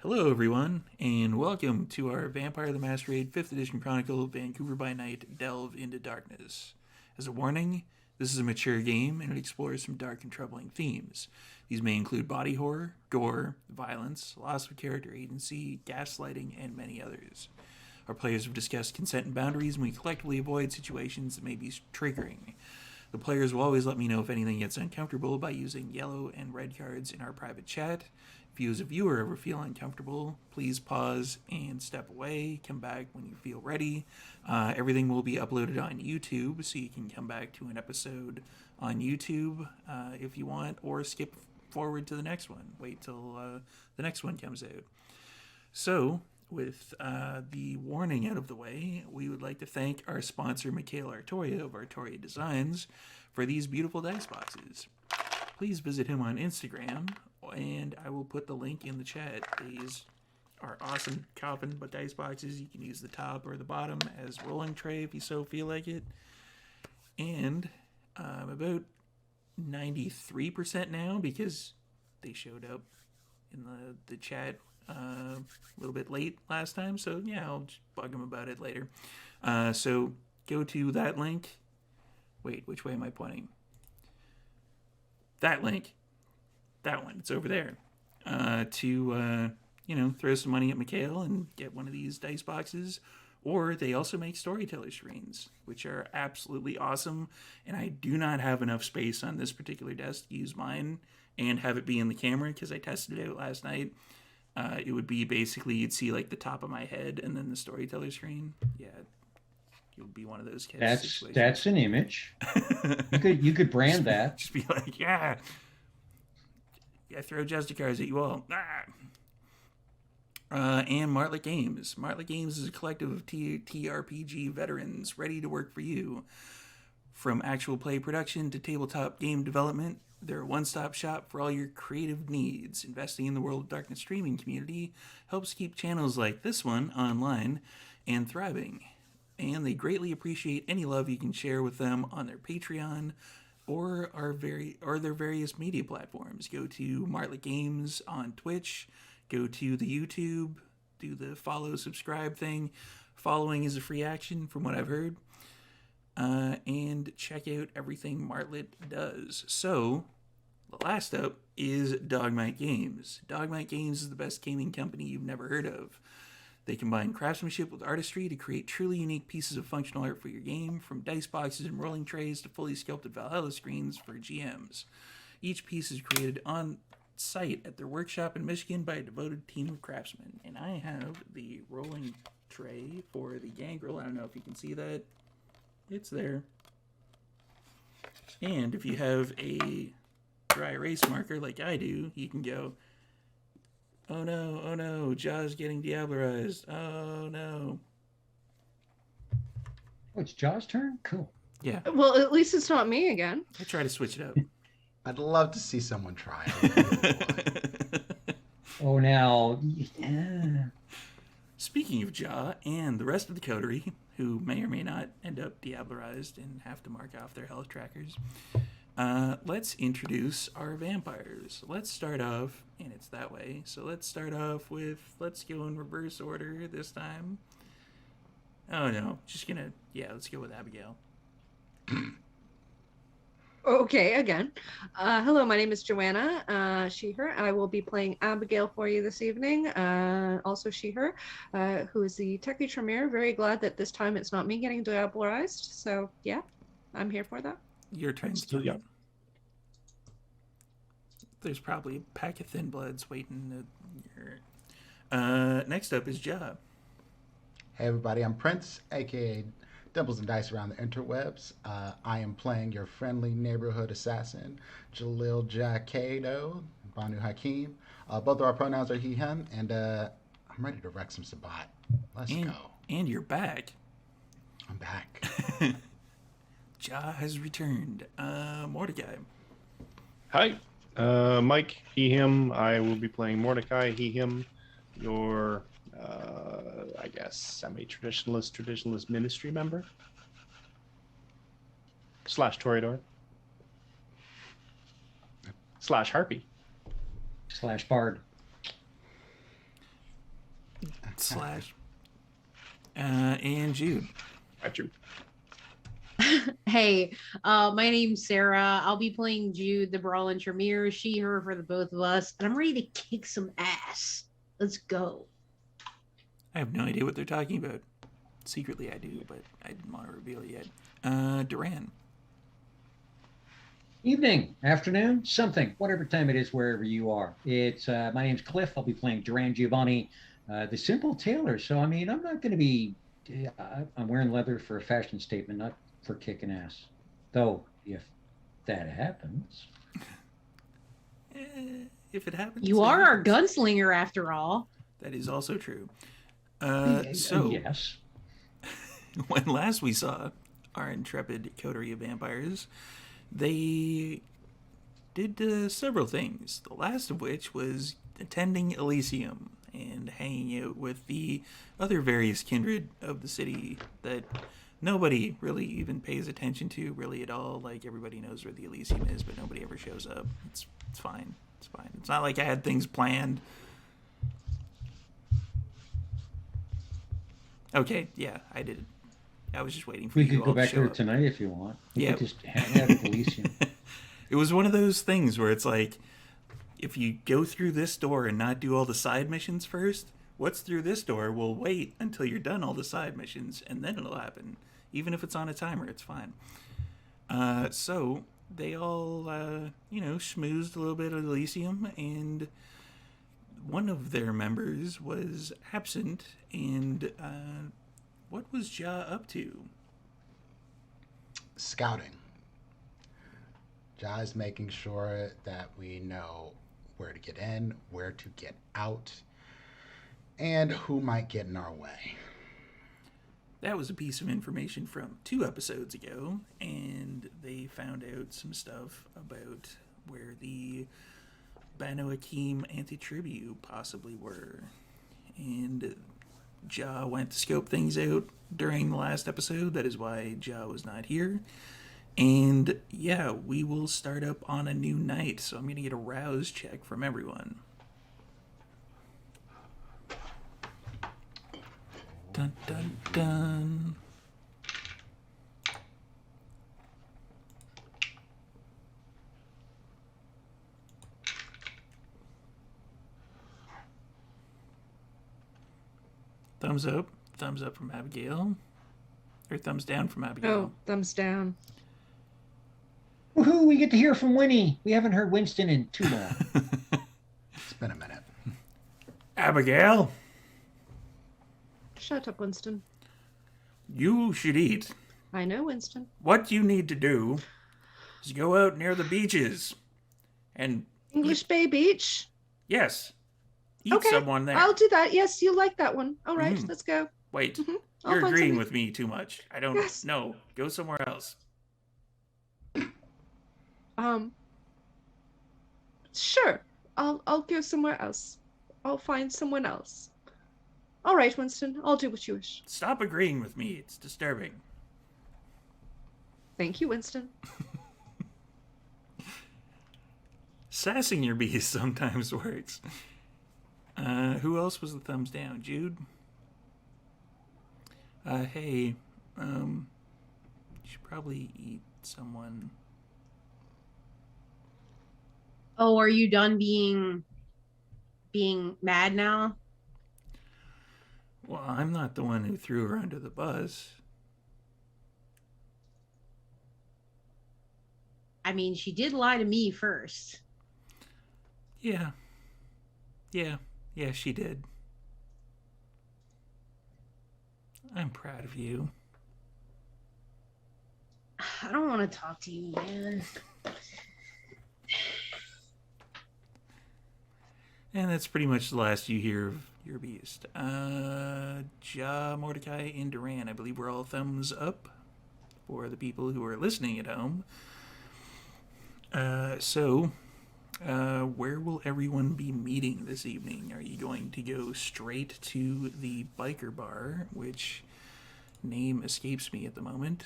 Hello, everyone, and welcome to our Vampire the Masquerade 5th Edition Chronicle Vancouver by Night Delve into Darkness. As a warning, this is a mature game and it explores some dark and troubling themes. These may include body horror, gore, violence, loss of character agency, gaslighting, and many others. Our players have discussed consent and boundaries, and we collectively avoid situations that may be triggering. The players will always let me know if anything gets uncomfortable by using yellow and red cards in our private chat. If you as a viewer ever feel uncomfortable, please pause and step away. Come back when you feel ready. Everything will be uploaded on YouTube, so you can come back to an episode on YouTube if you want, or skip forward to the next one. Wait till the next one comes out. So, with the warning out of the way, we would like to thank our sponsor, Mikhail Artoria of Artoria Designs, for these beautiful dice boxes. Please visit him on Instagram, and I will put the link in the chat. These are awesome coffin but dice boxes. You can use the top or the bottom as rolling tray if you so feel like it. And I'm about 93% now because they showed up in the chat a little bit late last time. So yeah, I'll just bug them about it later. So go to that link. Wait, which way am I pointing? That link. That one. It's over there. To throw some money at Mikhail and get one of these dice boxes. Or they also make storyteller screens, which are absolutely awesome. And I do not have enough space on this particular desk to use mine and have it be in the camera because I tested it out last night. It would be basically, you'd see like the top of my head and then the storyteller screen. Yeah, you'll be one of those kids. That's an image. You could brand that. Just be like, yeah, throw Justicars at you all. And Martlet Games. Martlet Games is a collective of TRPG veterans ready to work for you. From actual play production to tabletop game development, they're a one-stop shop for all your creative needs. Investing in the World of Darkness streaming community helps keep channels like this one online and thriving. And they greatly appreciate any love you can share with them on their Patreon or their various media platforms. Go to Martlet Games on Twitch. Go to the YouTube. Do the follow, subscribe thing. Following is a free action from what I've heard. And check out everything Martlet does. So, the last up is Dogmite Games. Dogmite Games is the best gaming company you've never heard of. They combine craftsmanship with artistry to create truly unique pieces of functional art for your game, from dice boxes and rolling trays to fully sculpted Valhalla screens for GMs. Each piece is created on site at their workshop in Michigan by a devoted team of craftsmen. And I have the rolling tray for the gangrel. I don't know if you can see that. It's there. And if you have a dry erase marker like I do, you can go, oh no, Jaw's getting diablerized. Oh no. Oh, it's Jaw's turn? Cool. Yeah. Well, at least it's not me again. I try to switch it up. I'd love to see someone try. Oh, now. Yeah. Speaking of Jaw and the rest of the coterie, who may or may not end up diablerized and have to mark off their health trackers, let's introduce our vampires. Let's start off, and it's that way, so let's start off with, let's go in reverse order this time. Oh no, let's go with Abigail. Okay, again. Hello, my name is Joanna, she, her. I will be playing Abigail for you this evening. Also she, her, who is the techie Tremere. Very glad that this time it's not me getting diablerized. So, yeah, I'm here for that. Your turn. Yeah. There's probably a pack of thin bloods waiting next up is Ja. Hey everybody, I'm Prince, aka Dimples and Dice around the interwebs. I am playing your friendly neighborhood assassin, Jalil Jacado, Banu-Haqim. Both of our pronouns are he, him, and I'm ready to wreck some Sabbat. Let's go. And you're back. I'm back. Ja has returned. Mordecai. Hi, Mike, he, him. I will be playing Mordecai, he, him, your, I guess, semi-traditionalist ministry member. / Toreador. / Harpy. / Bard. Slash. And Jude. Got you. Hey, my name's Sara. I'll be playing Jude, the Brawl and Tremere, she, her for the both of us, and I'm ready to kick some ass. Let's go. I have no idea what they're talking about. Secretly I do, but I didn't want to reveal it yet. Duran. Evening, afternoon, something, whatever time it is, wherever you are. It's my name's Cliff. I'll be playing Duran Giovanni, the simple tailor. So I mean, I'm not going to be. I'm wearing leather for a fashion statement, not for kicking ass. Though, if that happens, If it happens, You it are our happens. gunslinger after all. That is also true. so So, yes. when last we saw our intrepid coterie of vampires, they did several things. The last of which was attending Elysium and hanging out with the other various kindred of the city that nobody really even pays attention to really at all. Like, everybody knows where the Elysium is, but nobody ever shows up. It's fine. It's fine. It's not like I had things planned. Okay, yeah, I did. I was just waiting for We you could all go to back show there up. tonight if you want. We Yeah. could just hang out at Elysium. It was one of those things where it's like, if you go through this door and not do all the side missions first, what's through this door will wait until you're done all the side missions, and then it'll happen. Even if it's on a timer, it's fine. So they all, schmoozed a little bit at Elysium, and one of their members was absent, and what was Ja up to? Scouting. Ja is making sure that we know where to get in, where to get out, and who might get in our way. That was a piece of information from 2 episodes ago, and they found out some stuff about where the Banu-Haqim anti-tribute possibly were. And Ja went to scope things out during the last episode. That is why Ja was not here. And yeah, we will start up on a new night, so I'm going to get a rouse check from everyone. Dun dun dun. Thumbs up. Thumbs up from Abigail. Or thumbs down from Abigail. Oh, thumbs down. Woohoo! We get to hear from Winnie. We haven't heard Winston in too long. It's been a minute. Abigail, Shut up, Winston. you should eat. I know, Winston. What you need to do is go out near the beaches and English Bay Beach. yes, eat Okay, someone there. I'll do that. Yes, you like that one. All right, Mhm. let's go. Wait, I'll you're find agreeing something. with me too much. I don't Yes. know. Go somewhere else. Sure. I'll go somewhere else. I'll find someone else. All right, Winston. I'll do what you wish. Stop agreeing with me. It's disturbing. Thank you, Winston. Sassing your bees sometimes works. Who else was the thumbs down? Jude? Hey, you should probably eat someone. Oh, are you done being mad now? Well, I'm not the one who threw her under the bus. I mean, she did lie to me first. Yeah, she did. I'm proud of you. I don't want to talk to you, man. And that's pretty much the last you hear of your beast. Ja, Mordecai, and Duran. I believe we're all thumbs up for the people who are listening at home. So, where will everyone be meeting this evening? Are you going to go straight to the biker bar, which name escapes me at the moment?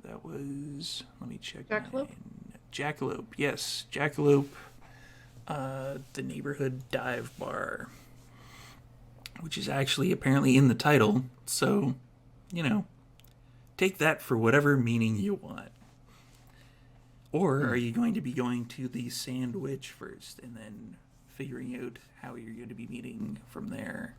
That was, let me check. Jackalope? Jackalope, yes. Jackalope, the neighborhood dive bar. which is actually apparently in the title. So, take that for whatever meaning you want. Or are you going to be going to the sandwich first and then figuring out how you're going to be meeting from there?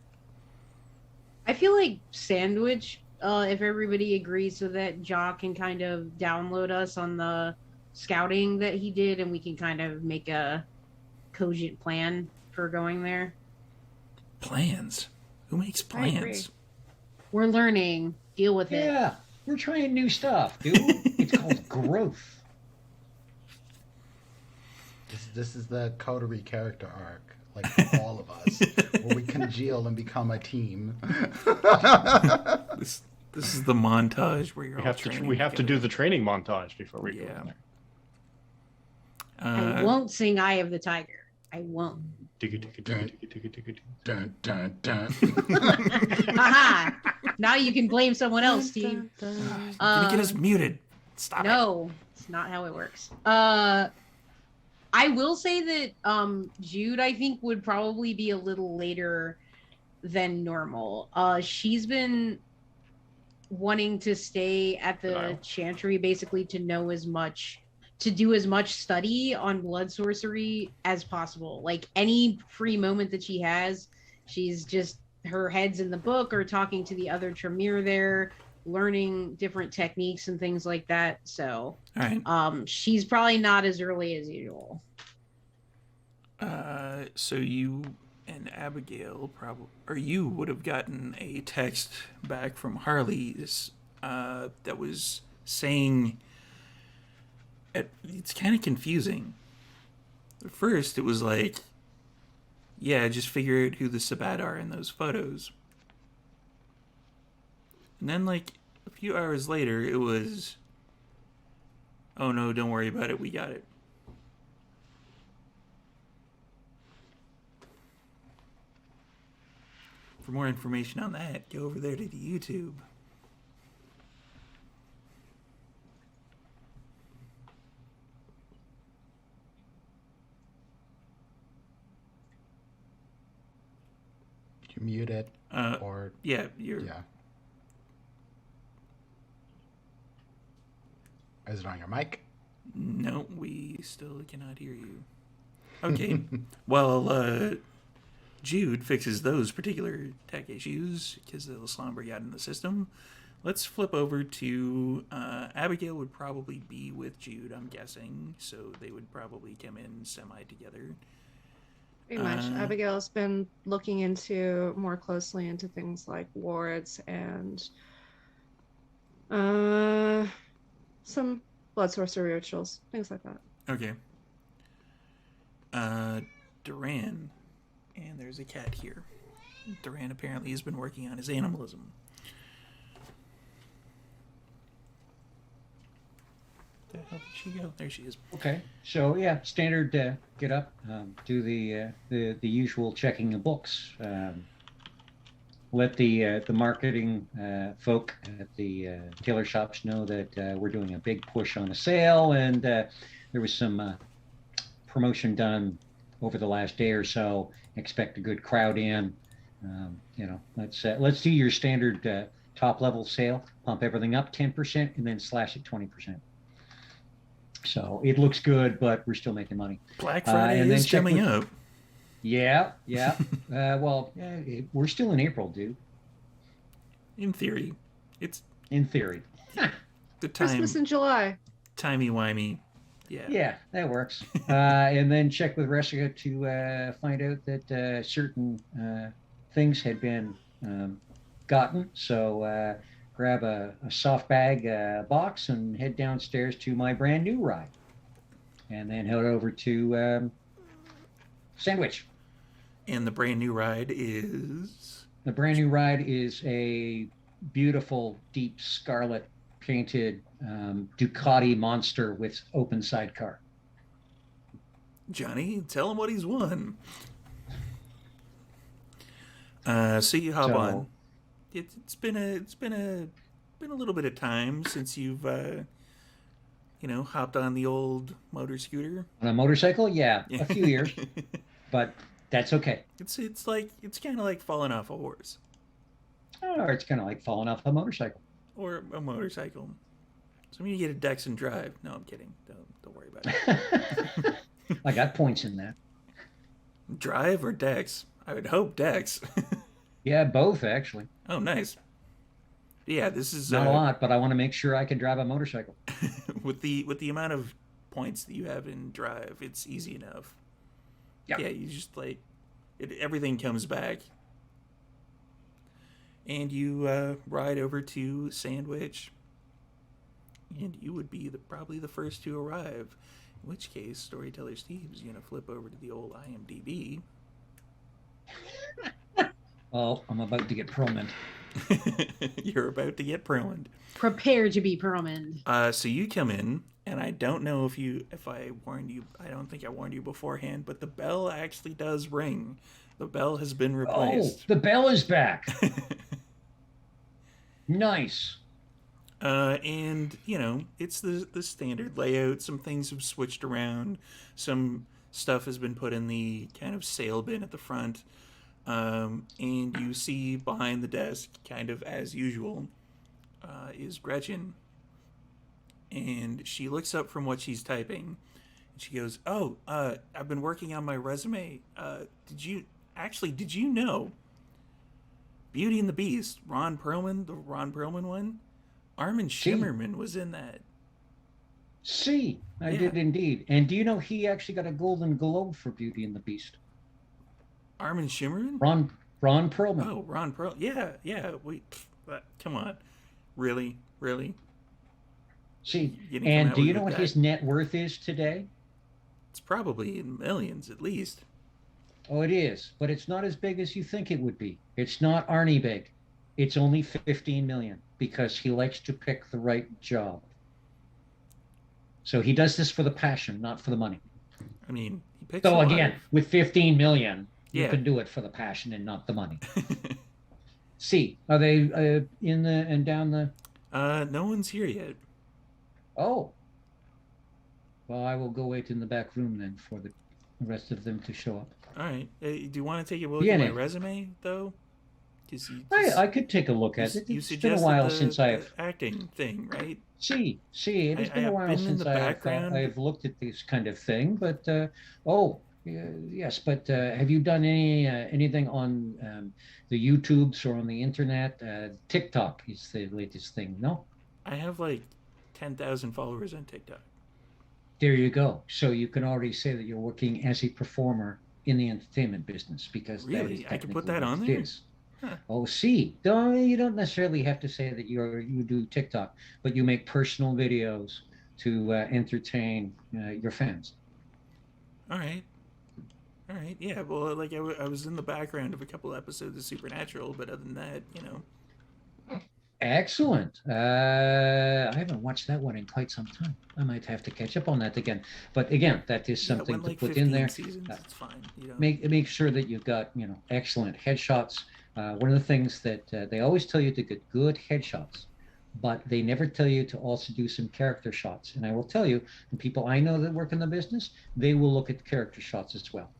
I feel like sandwich, if everybody agrees so that Jock can kind of download us on the scouting that he did and we can kind of make a cogent plan for going there. Plans? Who makes plans? We're learning. Deal with it. Yeah, we're trying new stuff, dude. It's called growth. This is the coterie character arc, like for all of us, where we congeal and become a team. This is the montage where you're we have to do the training montage before we go in there. I won't sing "Eye of the Tiger." I won't. Dun, dun, dun. Haha! Now you can blame someone else, Steve. You're gonna get us muted. Stop it. No, it's not how it works. I will say that Jude, I think, would probably be a little later than normal. She's been wanting to stay at the Chantry basically to know as much, to do as much study on blood sorcery as possible. Like any free moment that she has, she's just, her head's in the book or talking to the other Tremere there, learning different techniques and things like that. So all right. She's probably not as early as usual. So you and Abigail you would have gotten a text back from Harley's that was saying, it's kind of confusing. At first, it was like, yeah, just figure out who the Sabbat are in those photos. And then, like, a few hours later, it was, oh no, don't worry about it, we got it. For more information on that, go over there to the YouTube. You mute it, or yeah, you're. Yeah. Is it on your mic? No, we still cannot hear you. Okay. Well, Jude fixes those particular tech issues because the slumber got in the system. Let's flip over to Abigail would probably be with Jude, I'm guessing, so they would probably come in semi together. Pretty much. Abigail's been looking more closely into things like wards and some blood sorcery rituals, things like that. Okay. Duran, and there's a cat here. Duran apparently has been working on his animalism. Where the hell did she go? There she is. Okay, so yeah, standard get up, do the usual checking of books. Let the marketing folk at the tailor shops know that we're doing a big push on a sale, and there was some promotion done over the last day or so. Expect a good crowd in. Let's do your standard top level sale. Pump everything up 10% and then slash it 20%. So it looks good, but we're still making money. Black Friday is coming up. Yeah. We're still in April, dude. In theory. It's in theory. The time. Christmas in July. Timey-wimey. Yeah. Yeah, that works. And then check with Ressica to find out that certain things had been gotten. So grab a soft bag box and head downstairs to my brand new ride. And then head over to Sandwich. And the brand new ride is? The brand new ride is a beautiful, deep scarlet painted Ducati monster with open sidecar. Johnny, tell him what he's won. So you hop on. It's been a little bit of time since you've hopped on the old motor scooter. On a motorcycle, yeah. A few years, but That's okay. It's kind of like falling off a horse Or it's kind of like falling off a motorcycle. or a motorcycle. So when you get a Dex and drive. No, I'm kidding. Don't worry about it. I got points in that. Drive or Dex? I would hope Dex. Yeah, both actually. Oh, nice. Yeah, this is Not a lot, but I want to make sure I can drive a motorcycle. with the amount of points that you have in drive, it's easy enough. Yeah. Yeah, you just everything comes back, and you ride over to Sandwich, and you would be probably the first to arrive. In which case, Storyteller Steve is gonna flip over to the old IMDb. Oh, I'm about to get prominent. You're about to get ruined. Prepare to be permanent. So you come in, and I don't know if I warned you. I don't think I warned you beforehand, but the bell actually does ring. The bell has been Oh, replaced. the bell is back. Nice. And it's the standard layout. Some things have switched around. Some stuff has been put in the kind of sale bin at the front. And you see behind the desk, kind of as usual, is Gretchen. And she looks up from what she's typing, and she goes, "Oh, I've been working on my resume. Did you know Beauty and the Beast, the Ron Perlman one? Armin Shimmerman was in that." See, I Yeah. did indeed. And do you know he actually got a Golden Globe for Beauty and the Beast? Armin Shimmerman? Ron Perlman. Oh, Ron Perl. Yeah. Come on, really? See, You didn't come and out do with you know what that. his net worth is today? It's probably in millions at least. Oh, it is, but it's not as big as you think it would be. It's not Arnie big. It's only 15 million because he likes to pick the right job. So he does this for the passion, not for the money. I mean, he picks. So a lot again, with 15 million, you Yeah. can do it for the passion and not the money. See, are they in the and down the? No one's here yet. Oh. Well, I will go wait in the back room then for the rest of them to show up. All right. Do you want to take a look Yeah, at my yeah. resume though? Because I could take a look at it. you It's been a suggested while the since I've acting thing, right? see. It has been a I've while been in since the background. I've looked at this kind of thing. But yes. But have you done anything on the YouTubes or on the internet? TikTok is the latest thing. No. I have like 10,000 followers on TikTok. There you go. So you can already say that you're working as a performer in the entertainment business because that Really? is I can put technically that what on it there? is. Huh. Oh, see, you don't necessarily have to say that you do TikTok, but you make personal videos to entertain your fans. All right. Yeah. Well, like I was in the background of a couple episodes of Supernatural, but other than that, Excellent. I haven't watched that one in quite some time. I might have to catch up on that again. But again, that is yeah, it something went to like put 15 in there. seasons. It's fine. Make sure that you've got excellent headshots. One of the things that they always tell you to get good headshots, but they never tell you to also do some character shots. And I will tell you, the people I know that work in the business, they will look at character shots as well.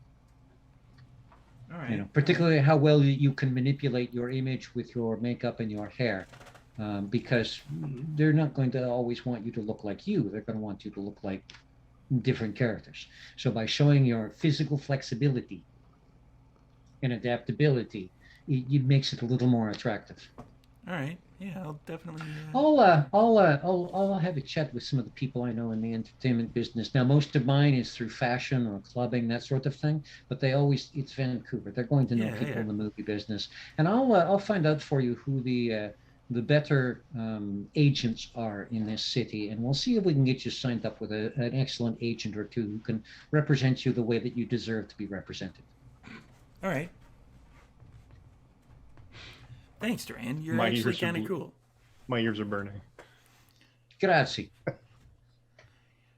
All right. Particularly how well you can manipulate your image with your makeup and your hair, because they're not going to always want you to look like you. They're going to want you to look like different characters. So by showing your physical flexibility and adaptability, it makes it a little more attractive. All right. Yeah, I'll definitely. I'll have a chat with some of the people I know in the entertainment business. Now, most of mine is through fashion or clubbing, that sort of thing. But it's Vancouver. They're going to know people in the movie business, and I'll find out for you who the better agents are in this city, and we'll see if we can get you signed up with an excellent agent or two who can represent you the way that you deserve to be represented. All right. Thanks, Duran. You're My actually ears are kind of blue. cool. My ears are burning. Grazie.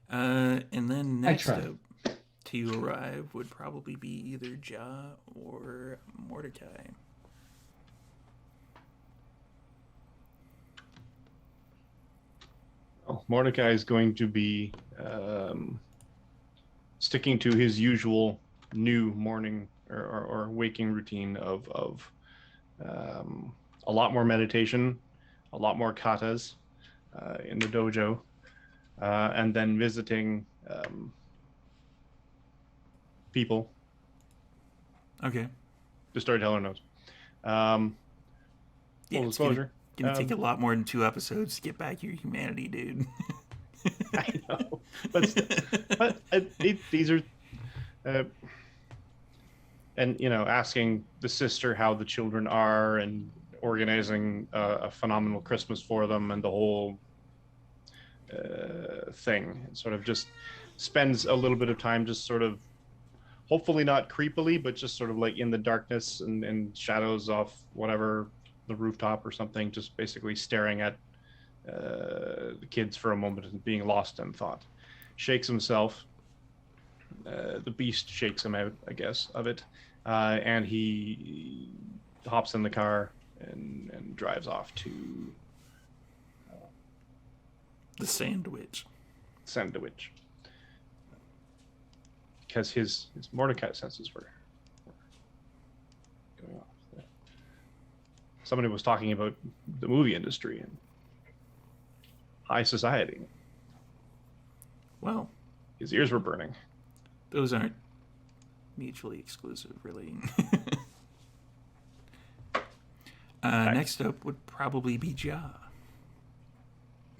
And then next try. up to arrive would probably be either Ja or Mordecai. Oh, Mordecai is going to be sticking to his usual new morning or waking routine of a lot more meditation, a lot more katas in the dojo, and then visiting people. Okay. The storyteller knows. Full disclosure. Gonna take a lot more than 2 episodes to get back your humanity, dude. I know, but these are, and asking the sister how the children are and organizing a phenomenal Christmas for them and the whole thing. It sort of just spends a little bit of time just sort of, hopefully not creepily, but just sort of like in the darkness and shadows off whatever, the rooftop or something, just basically staring at the kids for a moment and being lost in thought. Shakes himself. The beast shakes him out, I guess, of it. And he hops in the car and drives off to the Sandwich. Because his Mordecai senses were going off. Somebody was talking about the movie industry and high society. Well, his ears were burning. Those aren't mutually exclusive, really. Next up would probably be Ja.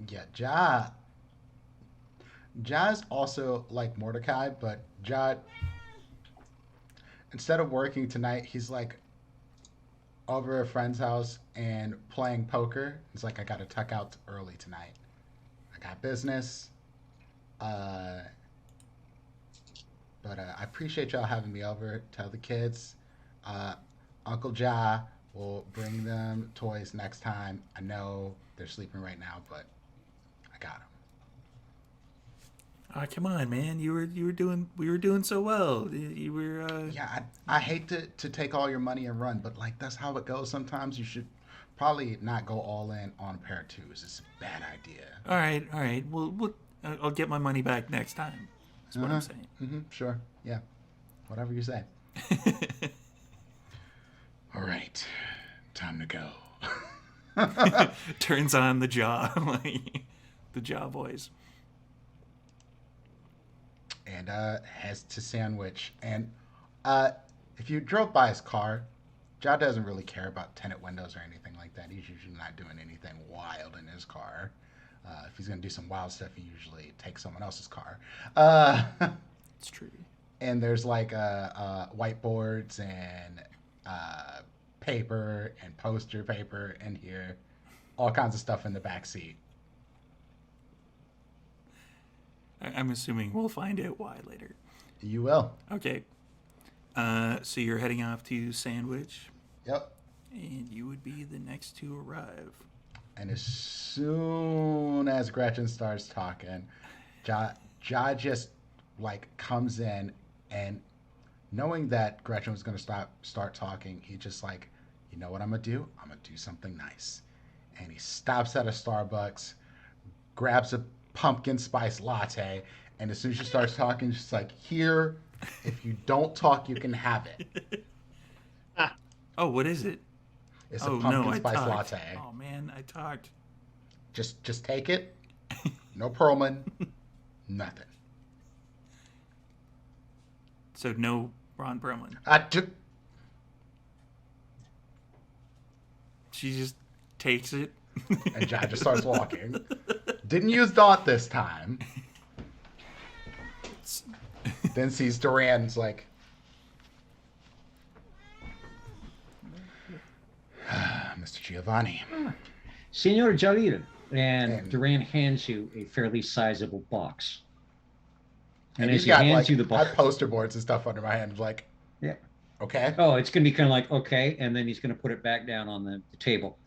Yeah, Ja's also like Mordecai, but Ja, instead of working tonight, he's like over a friend's house and playing poker. He's like, I gotta tuck out early tonight. I got business. But I appreciate y'all having me over. Tell the kids, Uncle Ja will bring them toys next time. I know they're sleeping right now, but I got them. Oh, come on, man! We were doing so well. You were. Yeah, I hate to take all your money and run, but like that's how it goes. Sometimes you should probably not go all in on a pair of twos. It's a bad idea. All right. Well, I'll get my money back next time. That's what I'm saying. Mm-hmm, sure. Yeah. Whatever you say. All right. Time to go. Turns on the jaw, like the jaw voice. And heads to Sandwich. And if you drove by his car, Ja doesn't really care about tinted windows or anything like that. He's usually not doing anything wild in his car. If he's going to do some wild stuff, he usually takes someone else's car. It's true. And there's like whiteboards and paper and poster paper in here. All kinds of stuff in the back seat. I'm assuming we'll find out why later. You will. Okay. So you're heading off to Sandwich. Yep. And you would be the next to arrive. And as soon as Gretchen starts talking, Ja just like comes in, and knowing that Gretchen was going to start talking, he just like, you know what I'm going to do? I'm going to do something nice. And he stops at a Starbucks, grabs a pumpkin spice latte, and as soon as she starts talking, she's like, here, if you don't talk, you can have it. Oh, what is it? It's a pumpkin spice latte. Oh man, I talked. Just take it. No Perlman. Nothing. So no Ron Perlman. She just takes it. And Jai just starts walking. Didn't use Daunt this time. Then sees Duran's like, Mr. Giovanni. Signor Jalil. And Duran hands you a fairly sizable box. And as he hands you the box, I have poster boards and stuff under my hand. Like, yeah. Okay. Oh, it's going to be kind of like, okay. And then he's going to put it back down on the table.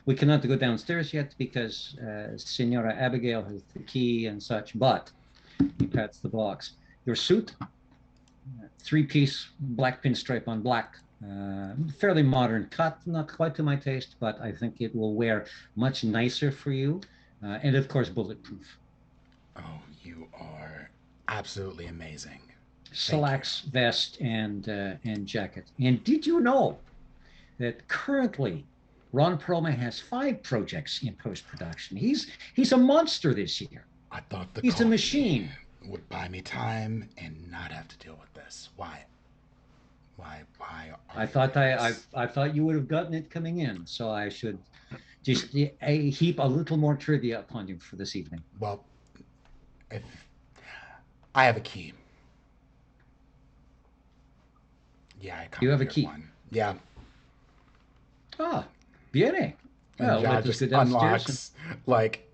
We cannot go downstairs yet because Senora Abigail has the key and such, but he pats the box. Your suit, 3-piece black pinstripe on black, fairly modern cut, not quite to my taste, but I think it will wear much nicer for you. And of course, bulletproof. Oh, you are absolutely amazing. slacks, vest, and jacket. And did you know that currently Ron Perlman has 5 projects in post-production? He's a monster this year. I thought the He's a coffee machine. would buy me time and not have to deal with this. Why? Are I you thought doing I this? thought you would have gotten it coming in, so I should just heap a little more trivia upon you for this evening. Well, if I have a key. Yeah, I You have a commandeered key. one. Yeah, Ah, viene. and Well, Ja let us just go downstairs. unlocks like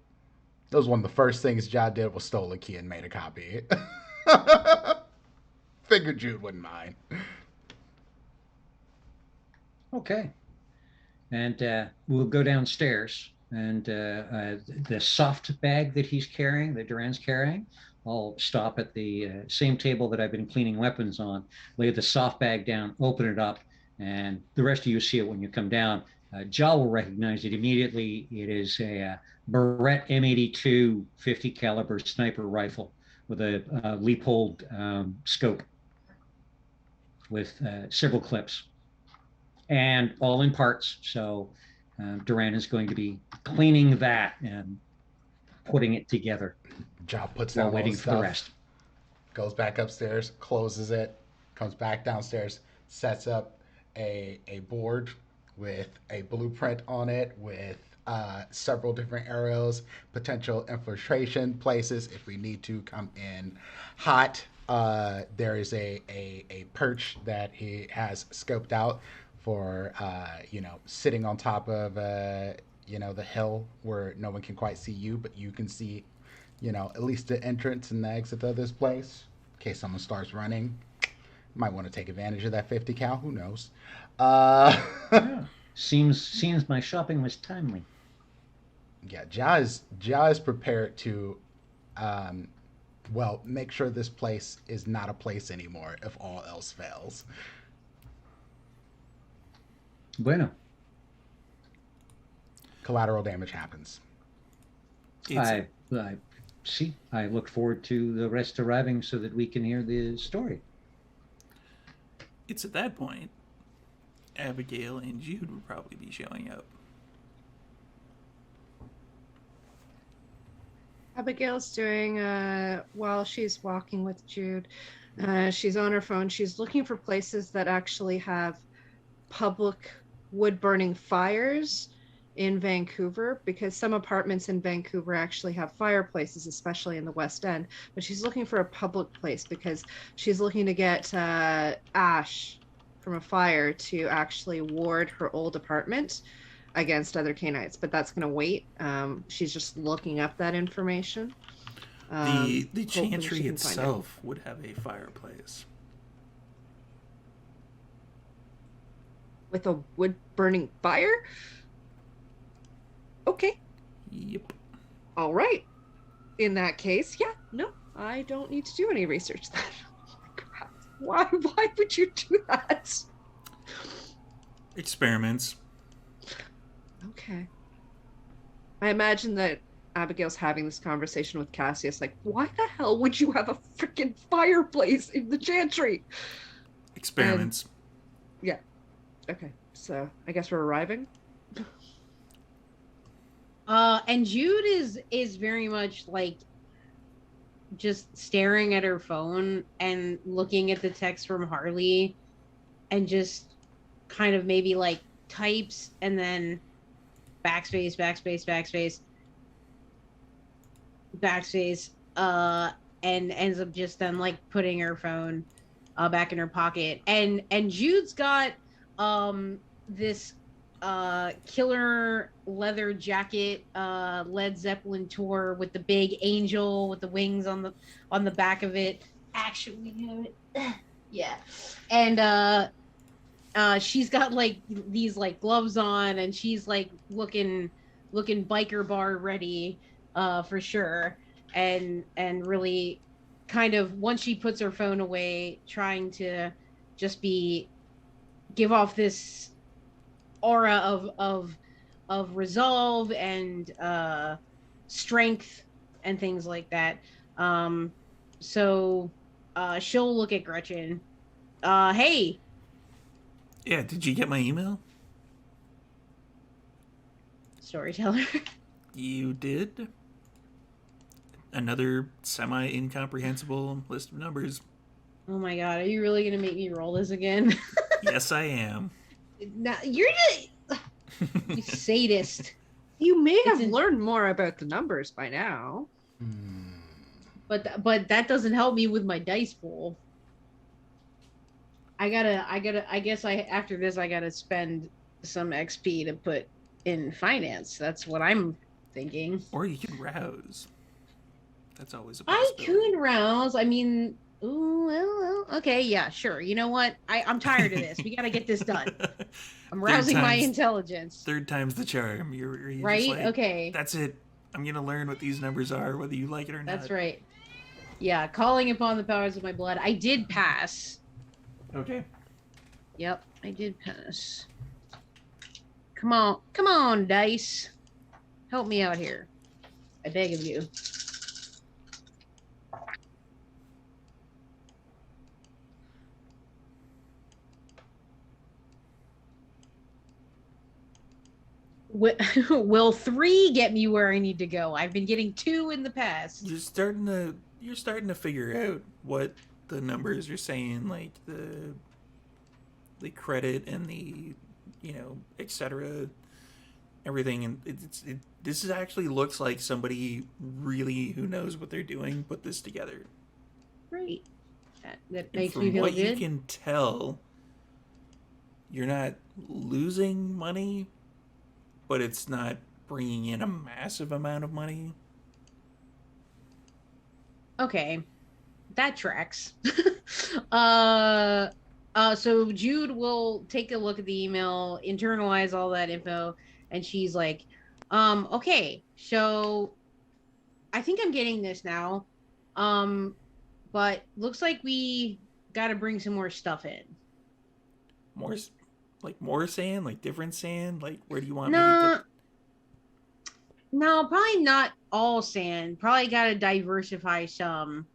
that was one of the first things Ja did was stole a key and made a copy. Figured Jude wouldn't mind. Okay. And we'll go downstairs. And the soft bag that he's carrying, that Duran's carrying, I'll stop at the same table that I've been cleaning weapons on, lay the soft bag down, open it up, and the rest of you see it when you come down. Ja will recognize it immediately. It is a Barrett M82 50 caliber sniper rifle with a Leopold scope with several clips, and all in parts. So Duran is going to be cleaning that and putting it together Ja puts while down all waiting his for the stuff, rest. goes back upstairs, closes it, comes back downstairs, sets up a board with a blueprint on it with several different arrows, potential infiltration places if we need to come in hot. There is a perch that he has scoped out for sitting on top of the hill where no one can quite see you, but you can see at least the entrance and the exit of this place in case someone starts running. Might want to take advantage of that 50 cal. Who knows? Yeah. Seems my shopping was timely. Yeah, Ja is prepared to, make sure this place is not a place anymore if all else fails. Bueno. Collateral damage happens. It's, I look forward to the rest arriving so that we can hear the story. it's at that point Abigail and Jude would probably be showing up. Abigail's doing, while she's walking with Jude, she's on her phone. She's looking for places that actually have public wood burning fires in Vancouver, because some apartments in Vancouver actually have fireplaces, especially in the West End. But she's looking for a public place because she's looking to get ash from a fire to actually ward her old apartment against other Canaanites, but that's going to wait. She's just looking up that information. The Hopefully she chantry can find it. itself would have a fireplace. With a wood burning fire? Okay, Yep. all right. In that case, yeah, no, I don't need to do any research then. Oh my God. Why would you do that? Experiments. Okay. I imagine that Abigail's having this conversation with Cassius, like, why the hell would you have a freaking fireplace in the chantry? Experiments. Yeah. Okay, so I guess we're arriving. And Jude is very much like just staring at her phone and looking at the text from Harley and just kind of maybe like types and then backspace, and ends up just then like putting her phone back in her pocket. And Jude's got this killer leather jacket, Led Zeppelin tour with the big angel with the wings on the back of it. Actually, yeah. And she's got like these like gloves on, and she's like looking biker bar ready for sure, and really kind of, once she puts her phone away, trying to just give off this aura of resolve and strength and things like that. So she'll look at Gretchen. Hey, Yeah, did you get my email? storyteller. You did? Another semi-incomprehensible list of numbers. Oh my god, are you really gonna make me roll this again? Yes, I am. Now, you're just you sadist. You may It's have in- learned more about the numbers by now. But that doesn't help me with my dice pool. I guess after this I gotta spend some XP to put in finance. That's what I'm thinking. Or you can rouse. That's always a I possibility. could rouse. I mean, ooh, well, okay, yeah, sure. You know what? I'm tired of this. We gotta get this done. I'm rousing my intelligence. Third time's the charm. You're just Right? like, Okay. that's it. I'm going to learn what these numbers are, whether you like it or not. That's right. Yeah, calling upon the powers of my blood. I did pass. Okay. Yep, I did pass. Come on, dice. Help me out here. I beg of you. Will 3 get me where I need to go? I've been getting 2 in the past. You're starting to figure out what the numbers are saying, like the credit and the, etc. Everything, and this is actually looks like somebody really who knows what they're doing put this together. Great. That And makes from me feel what you good. can tell, you're not losing money, but it's not bringing in a massive amount of money. Okay, that tracks. So Jude will take a look at the email, internalize all that info, and she's like, okay, so I think I'm getting this now. But looks like we got to bring some more stuff in. More sand, like different sand, like where do you want me No, to no, probably not all sand. Probably got to diversify some.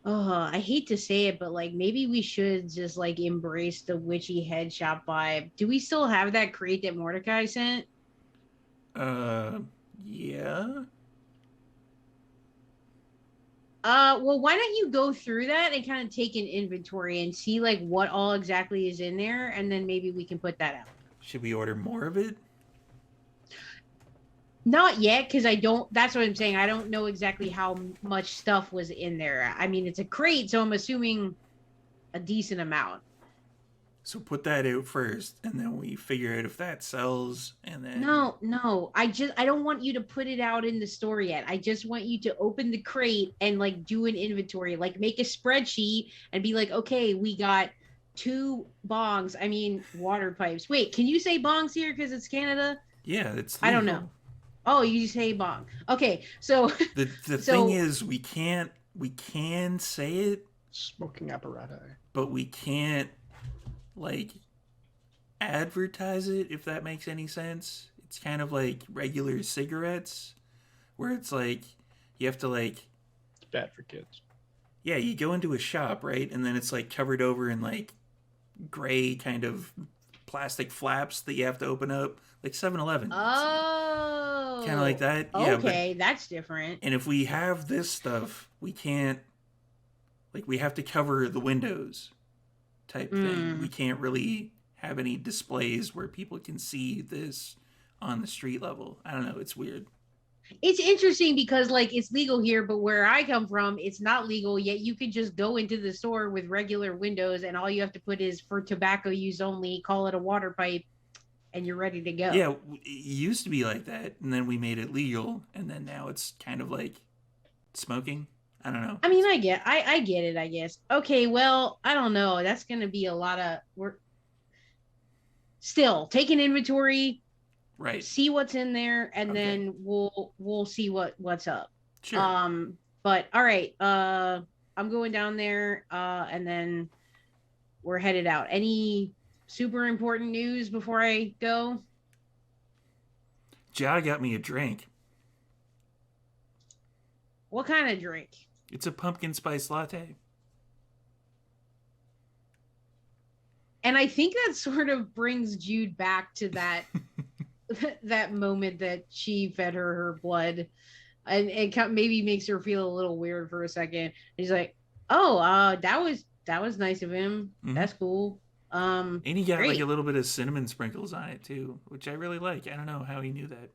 Oh, I hate to say it, but like maybe we should just like embrace the witchy head shop vibe. Do we still have that crate that Mordecai sent? Yeah. Well, why don't you go through that and kind of take an inventory and see like what all exactly is in there, and then maybe we can put that out. Should we order more of it? Not yet, because I don't. That's what I'm saying. I don't know exactly how much stuff was in there. I mean, it's a crate, so I'm assuming a decent amount. So put that out first, and then we figure out if that sells, and then No. I don't want you to put it out in the store yet. I just want you to open the crate and like do an inventory, like make a spreadsheet and be like, okay, we got 2 bongs. I mean, water pipes. Wait, can you say bongs here because it's Canada? Yeah, it's I don't legal. know. Oh, you say bong. Okay, so The So- thing is, we can say it, Smoking apparatus. but we can't like advertise it, if that makes any sense. It's kind of like regular cigarettes, where it's like you have to like, It's bad for kids. yeah, you go into a shop, right, and then it's like covered over in like gray kind of plastic flaps that you have to open up, like 7-Eleven. oh, Kind of like that. Yeah, but Okay, that's different. and if we have this stuff, we can't, like, we have to cover the windows type thing. We can't really have any displays where people can see this on the street level. I don't know. It's weird. It's interesting because like it's legal here, but where I come from, it's not legal yet. You could just go into the store with regular windows and all you have to put is for tobacco use only, call it a water pipe, and you're ready to go. Yeah, it used to be like that, and then we made it legal, and then now it's kind of like smoking. I don't know. I mean, I get it, I guess. Okay, well, I don't know. That's gonna be a lot of work. Still, take an inventory, Right. see what's in there, and Okay. then we'll see what's up. Sure. But all right, I'm going down there, and then we're headed out. Any super important news before I go? Ja got me a drink. What kind of drink? It's a pumpkin spice latte. And I think that sort of brings Jude back to that that moment that she fed her blood, and it maybe makes her feel a little weird for a second. And he's like, "Oh, that was nice of him. Mhm. That's cool." And he got like Great. a little bit of cinnamon sprinkles on it too, which I really like. I don't know how he knew that.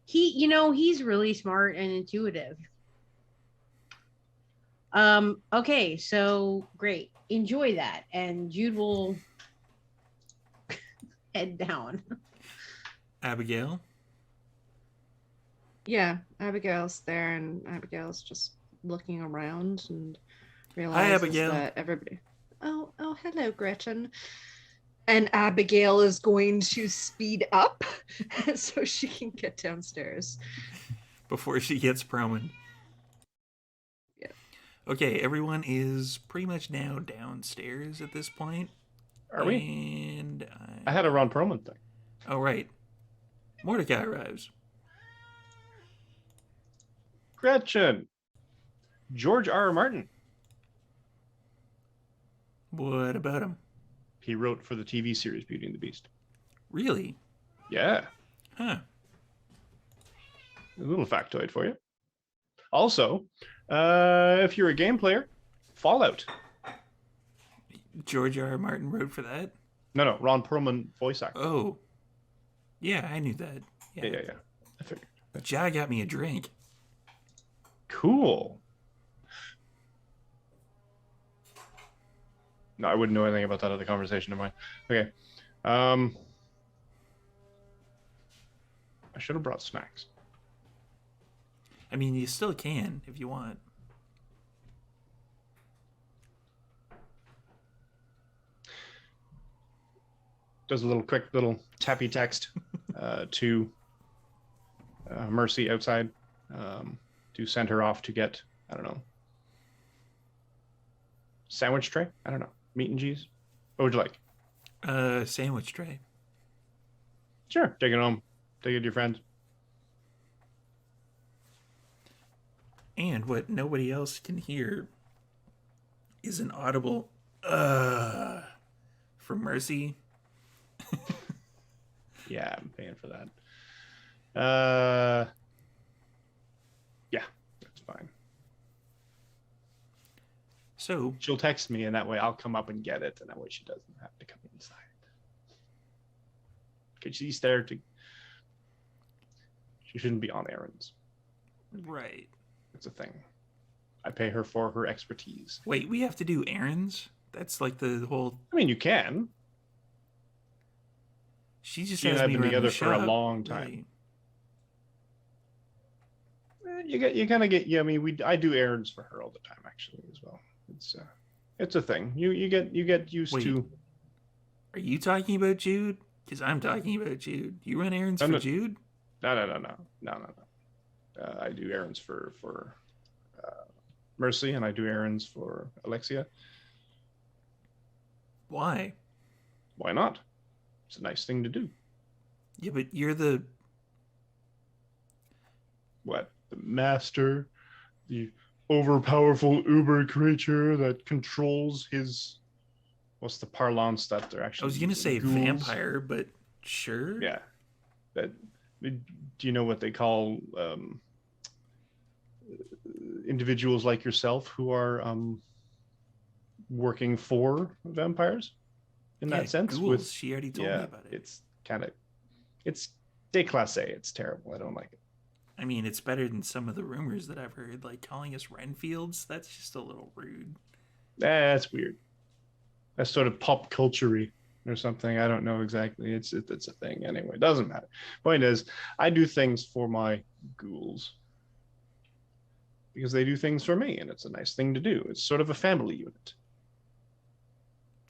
He's really smart and intuitive. Okay, so great. Enjoy that. And Jude will head down. Abigail. Yeah, Abigail's there, and Abigail's just looking around and Hi, realizes Abigail. that everybody. Oh, hello, Gretchen. And Abigail is going to speed up so she can get downstairs. Before she gets promoted. Yeah. Okay, everyone is pretty much now downstairs at this point. Are we? And I had a Ron Perlman thing. Oh, right. Mordecai arrives. Gretchen. George R. R. Martin. What about him? He wrote for the TV series Beauty and the Beast. Really? Yeah. Huh. A little factoid for you. Also, if you're a game player, Fallout. George R. R. Martin wrote for that? No, Ron Perlman voice actor. Oh. Yeah, I knew that. Yeah. I figured. Ja got me a drink. Cool. No, I wouldn't know anything about that other conversation of mine. Okay. I should have brought snacks. I mean, you still can if you want. Does a quick little tappy text to Mercy outside to send her off to get, I don't know, sandwich tray? I don't know. Meat and cheese? What would you like? Sandwich tray. Sure. Take it home. Take it to your friends. And what nobody else can hear is an audible from Mercy. Yeah, I'm paying for that. Yeah, that's fine. So She'll text me, and that way I'll come up and get it, and that way she doesn't have to come inside. Because she's there to... She shouldn't be on errands. right. It's a thing. I pay her for her expertise. Wait, we have to do errands? That's like the whole... I mean, you can. She just She and has I me have been around the together for a shop. long time. Right. You kind of get... Yeah, I mean, I do errands for her all the time, actually, as well. It's a thing. You get used Wait. to... Are you talking about Jude? Because I'm talking about Jude. You run errands for Jude? No. I do errands for Mercy, and I do errands for Alexia. Why? Why not? It's a nice thing to do. Yeah, but you're the... What? The master, the overpowerful uber creature that controls his... What's the parlance that they're actually... I was going to say ghouls? vampire, but sure. Yeah. Do you know what they call individuals like yourself who are working for vampires in that sense? Ghouls. She already told me about it. It's déclassé. It's terrible. I don't like it. I mean, it's better than some of the rumors that I've heard, like calling us Renfields. That's just a little rude. That's weird. That's sort of pop culture-y or something. I don't know exactly. It's a thing anyway. It doesn't matter. Point is, I do things for my ghouls because they do things for me, and it's a nice thing to do. It's sort of a family unit.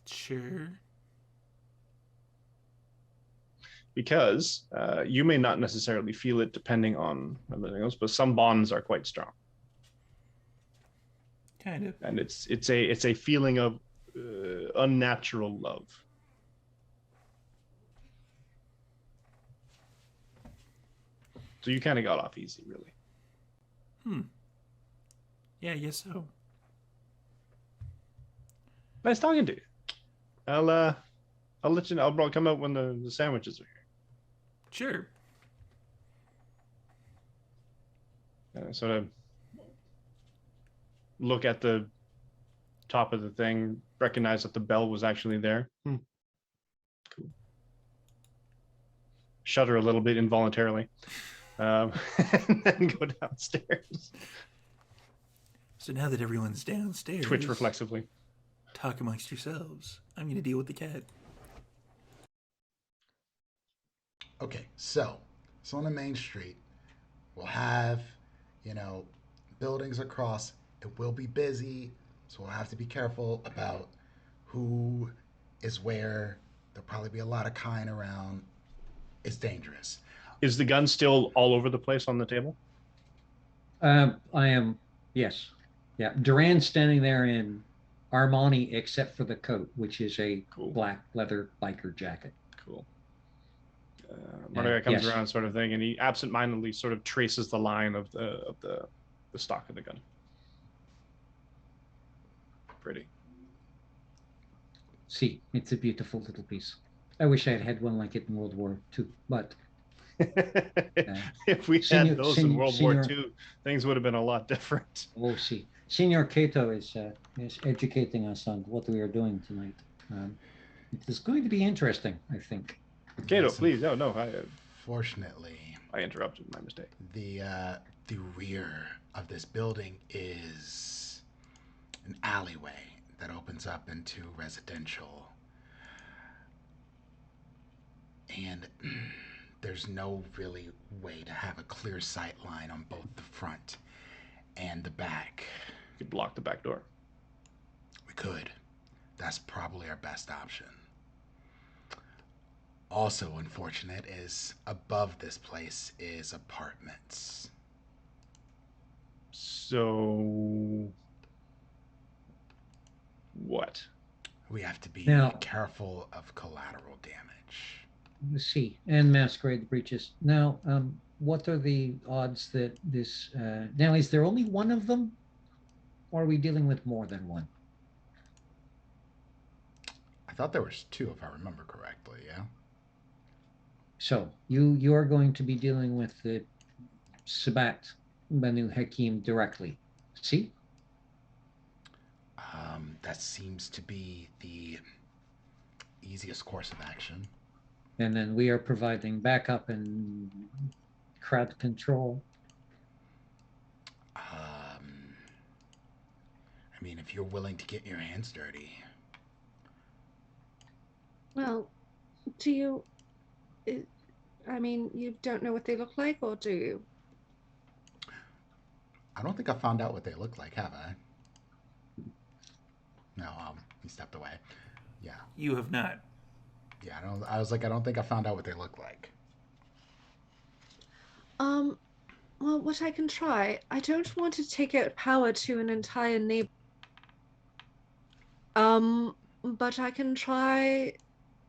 Sure. Because you may not necessarily feel it depending on everything else, but some bonds are quite strong. Kind of. And it's a feeling of unnatural love. So you kind of got off easy, really. Yeah, I guess so. Nice talking to you. I'll let you know. I'll come out when the sandwiches are Sure. here. Sort of look at the top of the thing, recognize that the bell was actually there. Cool. Shudder a little bit involuntarily, and then go downstairs. So now that everyone's downstairs, Twitch reflexively. talk amongst yourselves. I'm going to deal with the cat. Okay, so on the main street, we'll have, buildings across. It will be busy, so we'll have to be careful about who is where. There'll probably be a lot of kind around. It's dangerous. Is the gun still all over the place on the table? I am, yes. Yeah. Duran's standing there in Armani, except for the coat, which is a Cool. black leather biker jacket. Cool. Mordecai comes yes. around, sort of thing, and he absentmindedly sort of traces the line of the stock of the gun. Pretty. See, it's a beautiful little piece. I wish I had had one like it in World War II, but If we had those in World War II, things would have been a lot different. We'll see. Senor Cato is educating us on what we are doing tonight. It is going to be interesting, I think. Cato, please. No. Fortunately, I interrupted. My mistake. The rear of this building is an alleyway that opens up into residential. And there's no really way to have a clear sight line on both the front and the back. You could block the back door. We could. That's probably our best option. Also unfortunate is above this place is apartments. So what? We have to be Now- careful of collateral damage. Let's see. And Masquerade Breaches. Now, what are the odds that this... now, is there only one of them? Or are we dealing with more than one? I thought there was two, if I remember correctly, yeah? So, you are going to be dealing with the Sabbat Banu-Haqim directly. See? That seems to be the easiest course of action. And then we are providing backup and crowd control. I mean, if you're willing to get your hands dirty. Well, do you... I mean, you don't know what they look like, or do you? I don't think I found out what they look like, have I? No, he stepped away. Yeah. You have not. Yeah, I was like, I don't think I found out what they look like. Well, what I can try, I don't want to take out power to an entire neighbor. But I can try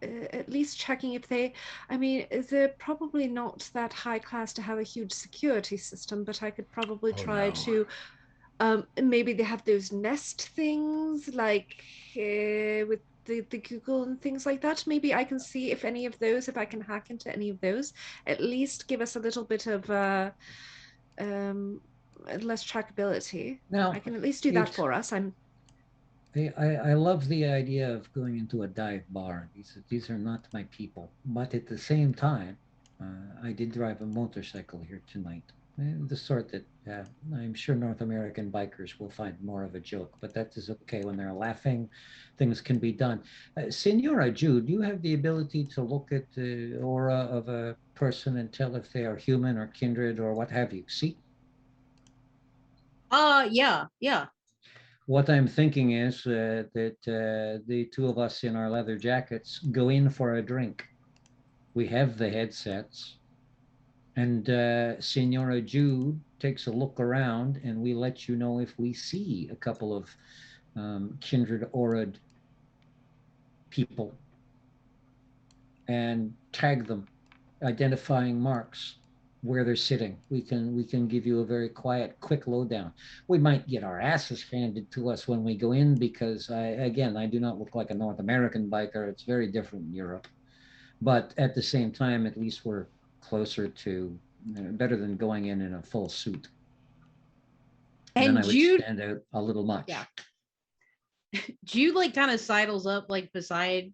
at least checking if they, I mean, they're probably not that high class to have a huge security system, but I could probably try to, maybe they have those nest things, like with the Google and things like that. Maybe I can see if any of those, if I can hack into any of those, at least give us a little bit of less trackability. Now, I can at least do that for us. I love the idea of going into a dive bar. These are not my people. But at the same time, I did drive a motorcycle here tonight. The sort that I'm sure North American bikers will find more of a joke, but that is okay. When they're laughing, things can be done. Senora Jude, do you have the ability to look at the aura of a person and tell if they are human or kindred or what have you? See? Yeah. What I'm thinking is that the two of us in our leather jackets go in for a drink. We have the headsets. And Senora Jude takes a look around, and we let you know if we see a couple of kindred auraed people and tag them, identifying marks. where they're sitting. We can give you a very quiet, quick lowdown. We might get our asses handed to us when we go in because I do not look like a North American biker. It's very different in Europe, but at the same time, at least we're closer to better than going in a full suit. And then I would Jude, stand out a little much. Yeah. Jude like kind of sidles up like beside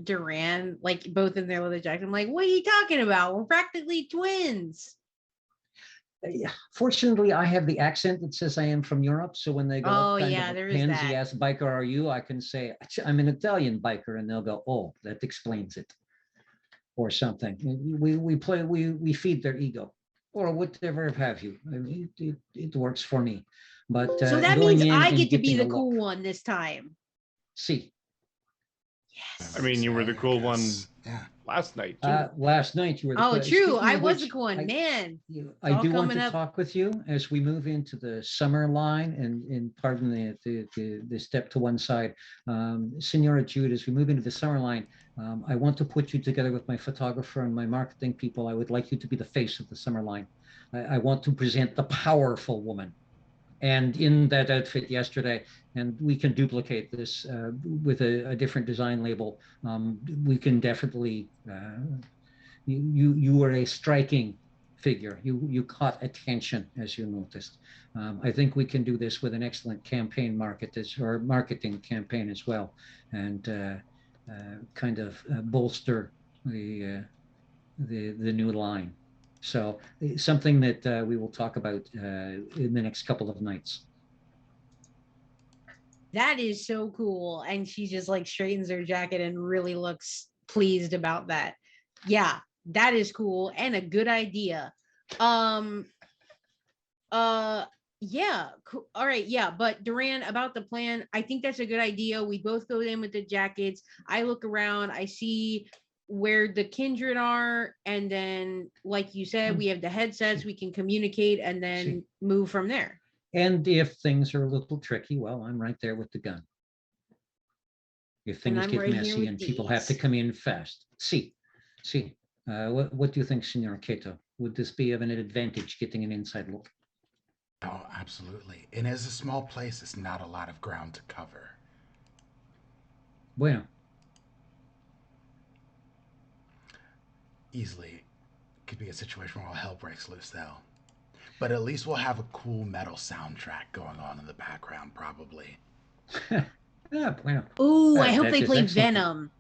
Duran, like both in their leather jacket. I'm like, what are you talking about? We're practically twins. Fortunately, I have the accent that says I am from Europe. So when they go, Oh, what kind yeah, of there a is pansy that. ass biker are you? I can say, I'm an Italian biker. And they'll go, oh, that explains it. Or something. We feed their ego or whatever have you. I mean, it works for me. But So that going means in I and get to be getting the a cool look. one this time. See, Yes. I mean, you were the cool one Yeah. last night too. last night you were the Oh, cool. true. I Speaking of was the which, cool one. Man, I all do want coming to up. talk with you as we move into the summer line and pardon the step to one side. Senora Jude, as we move into the summer line, I want to put you together with my photographer and my marketing people. I would like you to be the face of the summer line. I want to present the powerful woman. And in that outfit yesterday, and we can duplicate this with a different design label. We can definitely, you were a striking figure. You caught attention, as you noticed. I think we can do this with an excellent campaign marketing campaign as well, and kind of bolster the new line. So something that we will talk about in the next couple of nights. That is so cool. And she just like straightens her jacket and really looks pleased about that. Yeah, that is cool and a good idea. Yeah, cool. All right, yeah, but Duran, about the plan, I think that's a good idea. We both go in with the jackets. I look around, I see where the kindred are, and then like you said, we have the headsets, we can communicate and then move from there. And if things are a little tricky, well, I'm right there with the gun. If things get messy and people have to come in fast. What do you think, Senor Cato? Would this be of an advantage getting an inside look? Oh, absolutely. And as a small place, it's not a lot of ground to cover. Bueno. Easily could be a situation where all hell breaks loose, though. But at least we'll have a cool metal soundtrack going on in the background, probably. Bueno. Ooh, I hope they play Venom.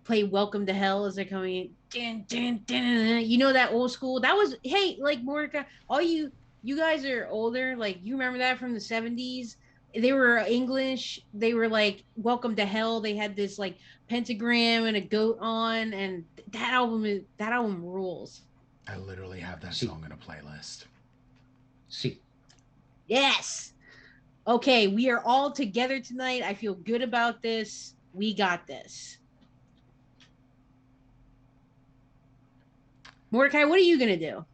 Play Welcome to Hell as they're coming in. Dun, dun, dun. You know that old school? That was, hey, like Mordecai, all you guys are older. Like, you remember that from the 70s? They were English. They were like Welcome to Hell. They had this like pentagram and a goat on, and that album rules. I literally have that song in a playlist. Yes. Okay, we are all together tonight. I feel good about this. We got this. Mordecai, what are you going to do?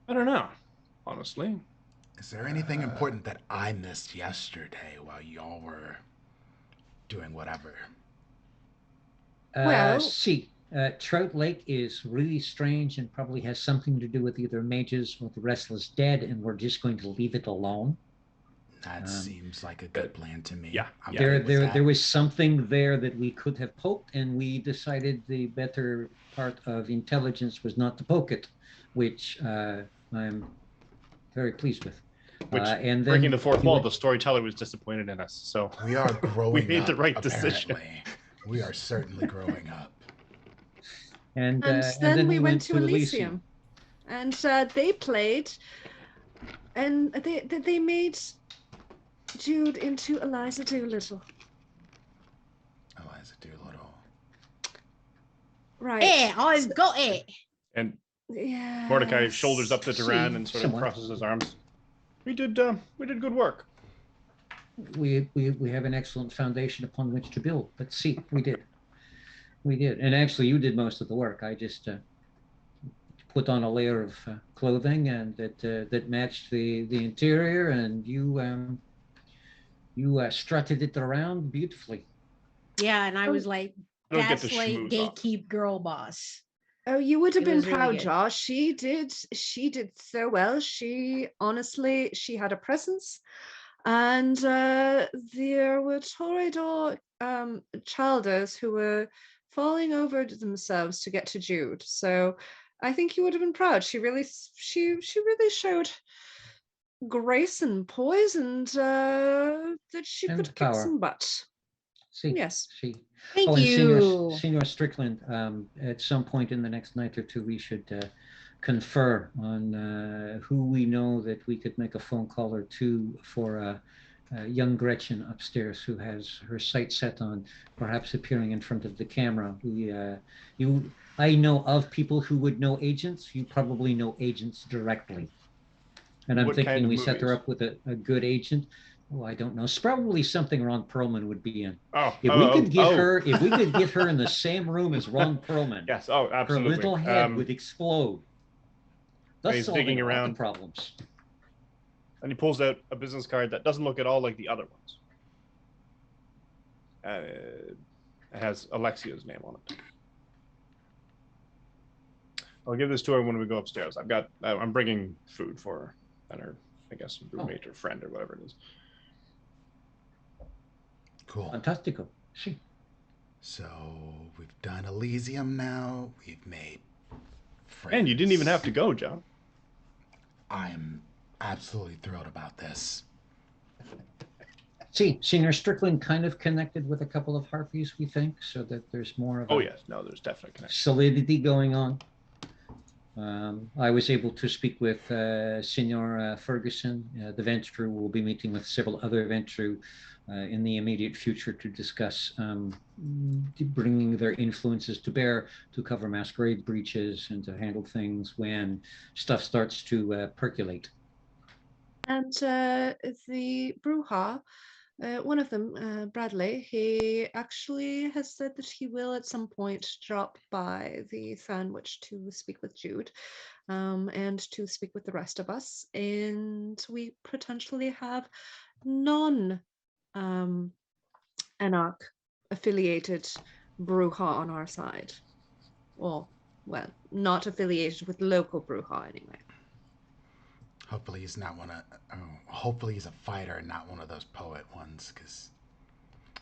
I don't know, honestly. Is there anything important that I missed yesterday while y'all were doing whatever? Trout Lake is really strange and probably has something to do with either mages or the Restless Dead, and we're just going to leave it alone. That seems like a good plan to me. Yeah. There was something there that we could have poked, and we decided the better part of intelligence was not to poke it, which I'm very pleased with. And then breaking the fourth wall, the storyteller was disappointed in us. So we are growing. We made up, the right apparently. decision. We are certainly growing up. And then we went to Elysium, and they played, and they made Jude into Eliza Doolittle. Eliza Doolittle. Right. Hey, always go, hey. And yeah, Mordecai shoulders up to Duran and sort of crosses his arms. We did good work. We have an excellent foundation upon which to build. But we did, and actually, you did most of the work. I just put on a layer of clothing and that matched the interior, and you strutted it around beautifully. Yeah, and I was like, gaslight, gatekeep, girl boss. Oh, you would have It been was really proud, good. Josh. She did so well. She honestly, she had a presence, and there were Toreador childers who were falling over themselves to get to Jude. So I think you would have been proud. She really showed grace and poise, and that she And could kick power. some butt. See, Yes. see. Thank Oh, and you. Senior Strickland, at some point in the next night or two, we should confer on who we know that we could make a phone call or two for young Gretchen upstairs, who has her sights set on perhaps appearing in front of the camera. I know of people who would know agents. You probably know agents directly. And I'm What kind thinking of we set her movies? up with a good agent. Oh, I don't know. It's probably something Ron Perlman would be in. Oh, If we could get her, if we could get her in the same room as Ron Perlman, yes. Oh, her absolutely. little head would explode, And thus he's solving digging all the around. problems. And he pulls out a business card that doesn't look at all like the other ones. It has Alexia's name on it. I'll give this to her when we go upstairs. I'm bringing food for her and her, I guess, roommate or friend or whatever it is. Cool. Fantastico. See. So we've done Elysium now. We've made friends. And you didn't even have to go, John. I'm absolutely thrilled about this. See, Senior Strickland kind of connected with a couple of harpies, we think, so that there's more of yes, no, there's definitely connection. solidity going on. I was able to speak with Senor Ferguson. The Ventru will be meeting with several other Ventru in the immediate future to discuss bringing their influences to bear to cover Masquerade Breaches and to handle things when stuff starts to percolate. And the Bruja, one of them, Bradley, he actually has said that he will at some point drop by the Sandwich to speak with Jude and to speak with the rest of us. And we potentially have non-Anarch affiliated Bruja on our side. Or, well, not affiliated with local Bruja anyway. Hopefully he's not hopefully he's a fighter and not one of those poet ones, because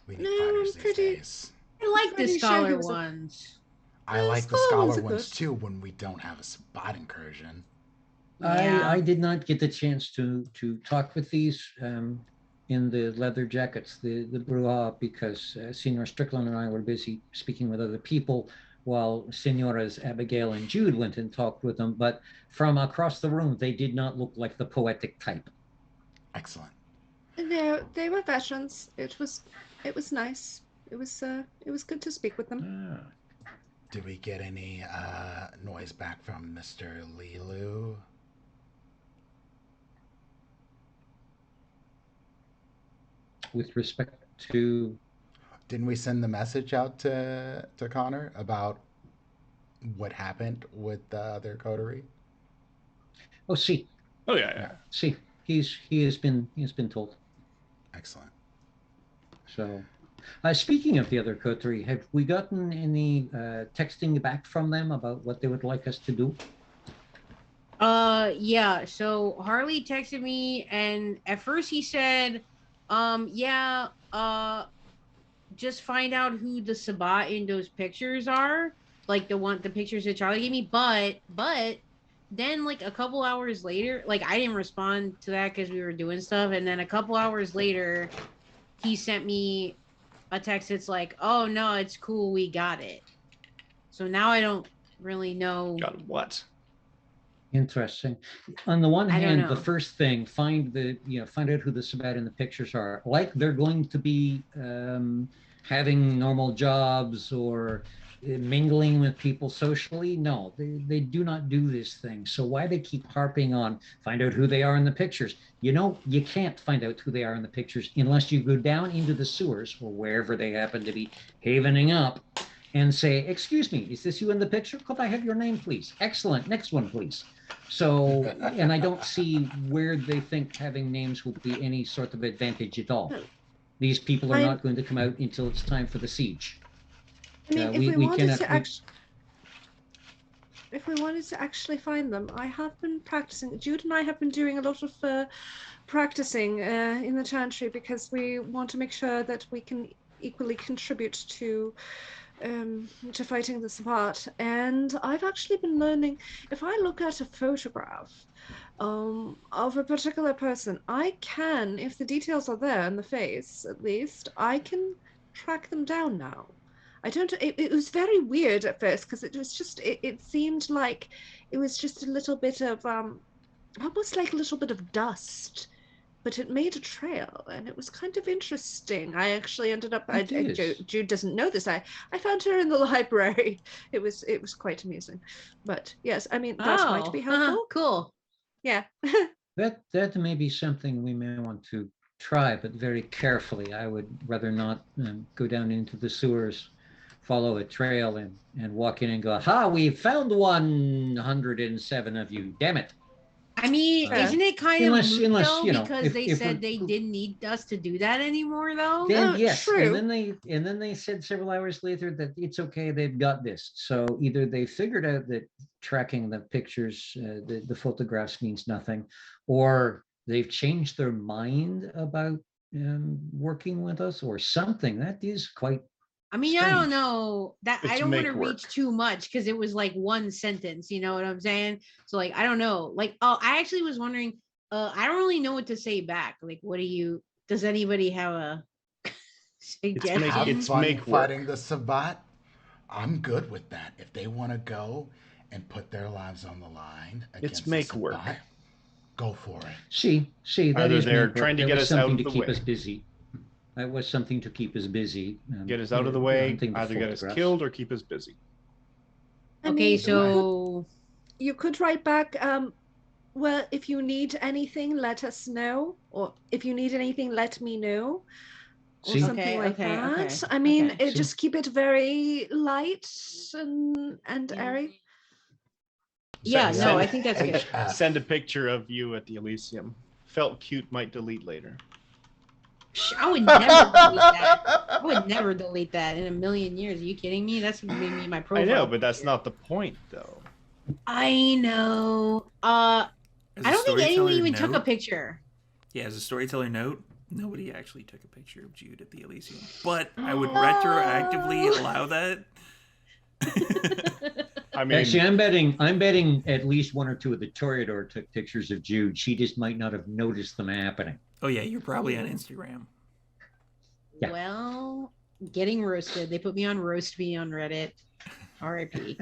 we need fighters these days. I like the scholar ones. I like the scholar ones too when we don't have a Sabbat incursion. Yeah. I did not get the chance to talk with these in the leather jackets, the Bruja, because Senor Strickland and I were busy speaking with other people, while Senoras Abigail and Jude went and talked with them. But from across the room, they did not look like the poetic type. Excellent. No, they were veterans. It was nice. It was good to speak with them. Did we get any noise back from Mr. Lilu? With respect to... Didn't we send the message out to Connor about what happened with the other coterie? Oh, see. Oh yeah. See, he has been told. Excellent. So, speaking of the other coterie, have we gotten any texting back from them about what they would like us to do? Yeah. So Harley texted me, and at first he said, just find out who the Sabbat in those pictures are, like the pictures that Charlie gave me. But then, like, a couple hours later, like, I didn't respond to that because we were doing stuff, and then a couple hours later, he sent me a text that's like, "Oh no, it's cool, we got it." So now I don't really know. Got what? Interesting. On the one hand, the know. first thing, find out who the Sabbat in the pictures are. Like they're going to be having normal jobs or mingling with people socially. No, they do not do this thing. So why they keep harping on find out who they are in the pictures? You know, you can't find out who they are in the pictures unless you go down into the sewers or wherever they happen to be havening up and say, "Excuse me, is this you in the picture? Could I have your name, please? Excellent. Next one, please." So, and I don't see where they think having names will be any sort of advantage at all. These people are not going to come out until it's time for the siege. I mean, if we wanted to actually... if we wanted to actually find them, I have been practicing. Jude and I have been doing a lot of practicing in the chantry because we want to make sure that we can equally contribute to fighting the Sabbat. And I've actually been learning, if I look at a photograph of a particular person, I can, if the details are there in the face, at least, I can track them down now. I don't, it was very weird at first because it was just, it seemed like it was just a little bit of, almost like a little bit of dust, but it made a trail and it was kind of interesting. I actually ended up, Jude doesn't know this, I found her in the library. It was quite amusing. But yes, I mean, that might be helpful. Cool. Yeah. That may be something we may want to try, but very carefully. I would rather not go down into the sewers, follow a trail and walk in and go, ha, we found 107 of you, damn it. I mean, isn't it kind unless, of moot, though, you know, because they said they didn't need us to do that anymore, though? Then yes, true. and then they said several hours later that it's okay, they've got this. So either they figured out that tracking the pictures, the photographs means nothing, or they've changed their mind about working with us or something. That is quite I mean, strange. I don't know that It's I don't want to make work. reach too much because it was like one sentence, you know what I'm saying? So like, I don't know. Like, oh, I actually was wondering, I don't really know what to say back. Like, does anybody have a suggestion? It's fun make work. fighting the Sabbat. I'm good with that. If they want to go and put their lives on the line against make the work. Sabbat, go for it. See, that Either is they're make work. trying to That get was us out something of to the keep way. us busy. That was something to keep us busy. Get us out of the way, hunting the either get us photographs. killed or keep us busy. I Okay, mean, so you could write back, well, if you need anything, let us know. Or if you need anything, let me know. Or See? something Okay, like okay, that. okay, I mean, okay. just keep it very light and airy. Yeah, Send no, I think that's good. HF. Send a picture of you at the Elysium. Felt cute, might delete later. I would never delete that. I would never delete that in a million years. Are you kidding me? That's gonna be my profile. I know, but that's picture. not the point, though. I know. I don't think anyone even took a picture. Yeah, as a storyteller note, nobody actually took a picture of Jude at the Elysium. But I would retroactively allow that. I mean, Actually, I'm betting at least one or two of the Toreador took pictures of Jude. She just might not have noticed them happening. Oh yeah, you're probably on Instagram. Yeah. Well, getting roasted. They put me on Roast Me on Reddit. R.I.P.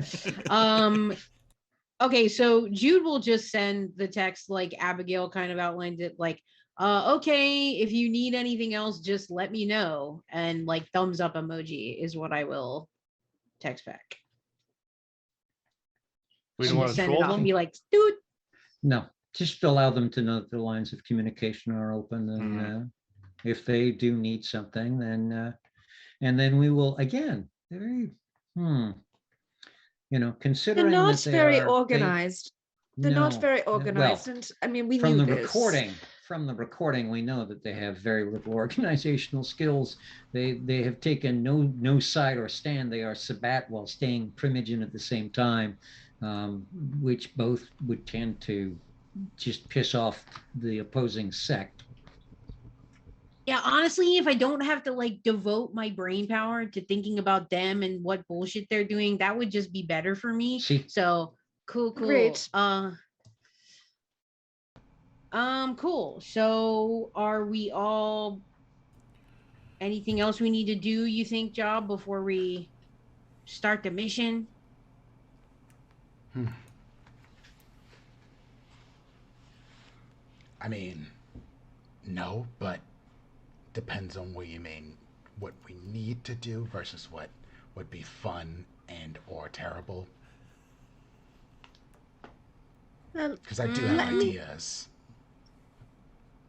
Okay, so Jude will just send the text like Abigail kind of outlined it, like, okay, if you need anything else, just let me know. And like thumbs up emoji is what I will text back. we don't want to Send troll it off them. and be like, dude. No, just allow them to know that the lines of communication are open, and if they do need something, then and then we will again. Very, considering They're not that they very are, organized. They're not no, very organized, well, and I mean, we from knew the this. recording. From the recording, we know that they have very little organizational skills. They have taken no side or stand. They are Sabbat while staying Primogen at the same time, which both would tend to just piss off the opposing sect. Yeah, honestly, if I don't have to like devote my brain power to thinking about them and what bullshit they're doing, that would just be better for me. See? So cool. Great. Cool. So are we all anything else we need to do, you think, Job, before we start the mission? I mean, no, but depends on what you mean. What we need to do versus what would be fun and or terrible. Because I do have ideas.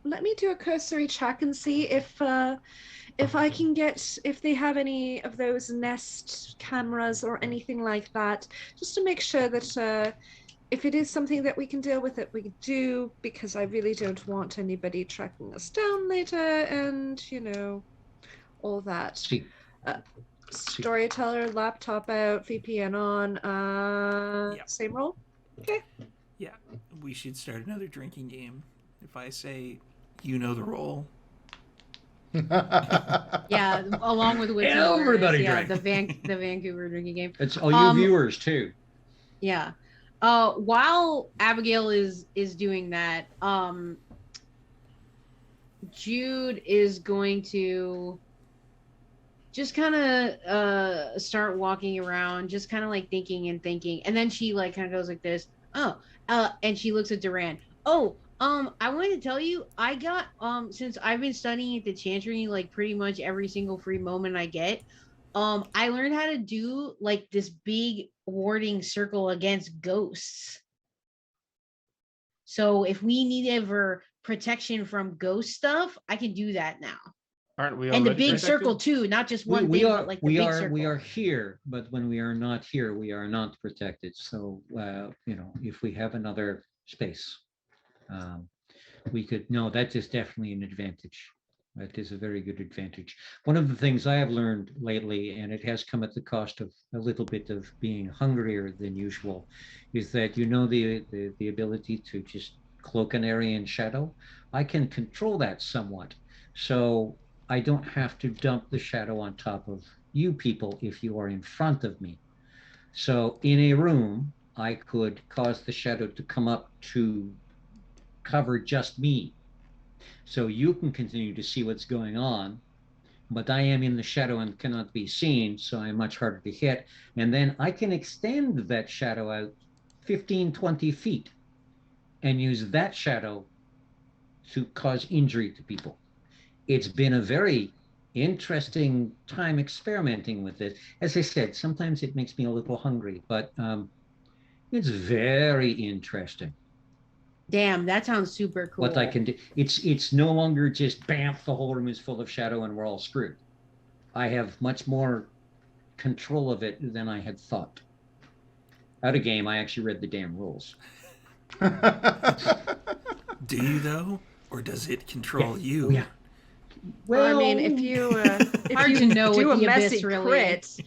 Let me do a cursory check and see if I can get, if they have any of those Nest cameras or anything like that, just to make sure that if it is something that we can deal with it, we do, because I really don't want anybody tracking us down later and, all that. See, Storyteller, laptop out, VPN on. Yep. Same roll. Okay. Yeah, we should start another drinking game. If I say, you know the role. Yeah, along with Wits and Everybody Awareness, yeah, drink. the Vancouver drinking game. It's all you viewers too. Yeah. While Abigail is doing that, Jude is going to just kind of start walking around, just kind of like thinking, and then she like kind of goes like this. And she looks at Duran. I wanted to tell you, I got since I've been studying at the Chantry like pretty much every single free moment I get. I learned how to do like this big warding circle against ghosts. So if we need ever protection from ghost stuff, I can do that now. Aren't we? And the already big protected? circle too, not just one thing, but like the big circle. We are here, but when we are not here, we are not protected. So if we have another space, we could. No, that is definitely an advantage. That is a very good advantage. One of the things I have learned lately, and it has come at the cost of a little bit of being hungrier than usual, is that the ability to just cloak an area in shadow. I can control that somewhat. So I don't have to dump the shadow on top of you people if you are in front of me. So in a room, I could cause the shadow to come up to cover just me. So you can continue to see what's going on, but I am in the shadow and cannot be seen, so I'm much harder to hit. And then I can extend that shadow out 15, 20 feet and use that shadow to cause injury to people. It's been a very interesting time experimenting with it. As I said, sometimes it makes me a little hungry, but it's very interesting. Damn, that sounds super cool. What I can do, it's no longer just bam, the whole room is full of shadow and we're all screwed. I have much more control of it than I had thought. Out of game, I actually read the damn rules. Do you though, or does it control you? Yeah. Well, I mean, if you hard to know do a what the messy abyss really crit, is.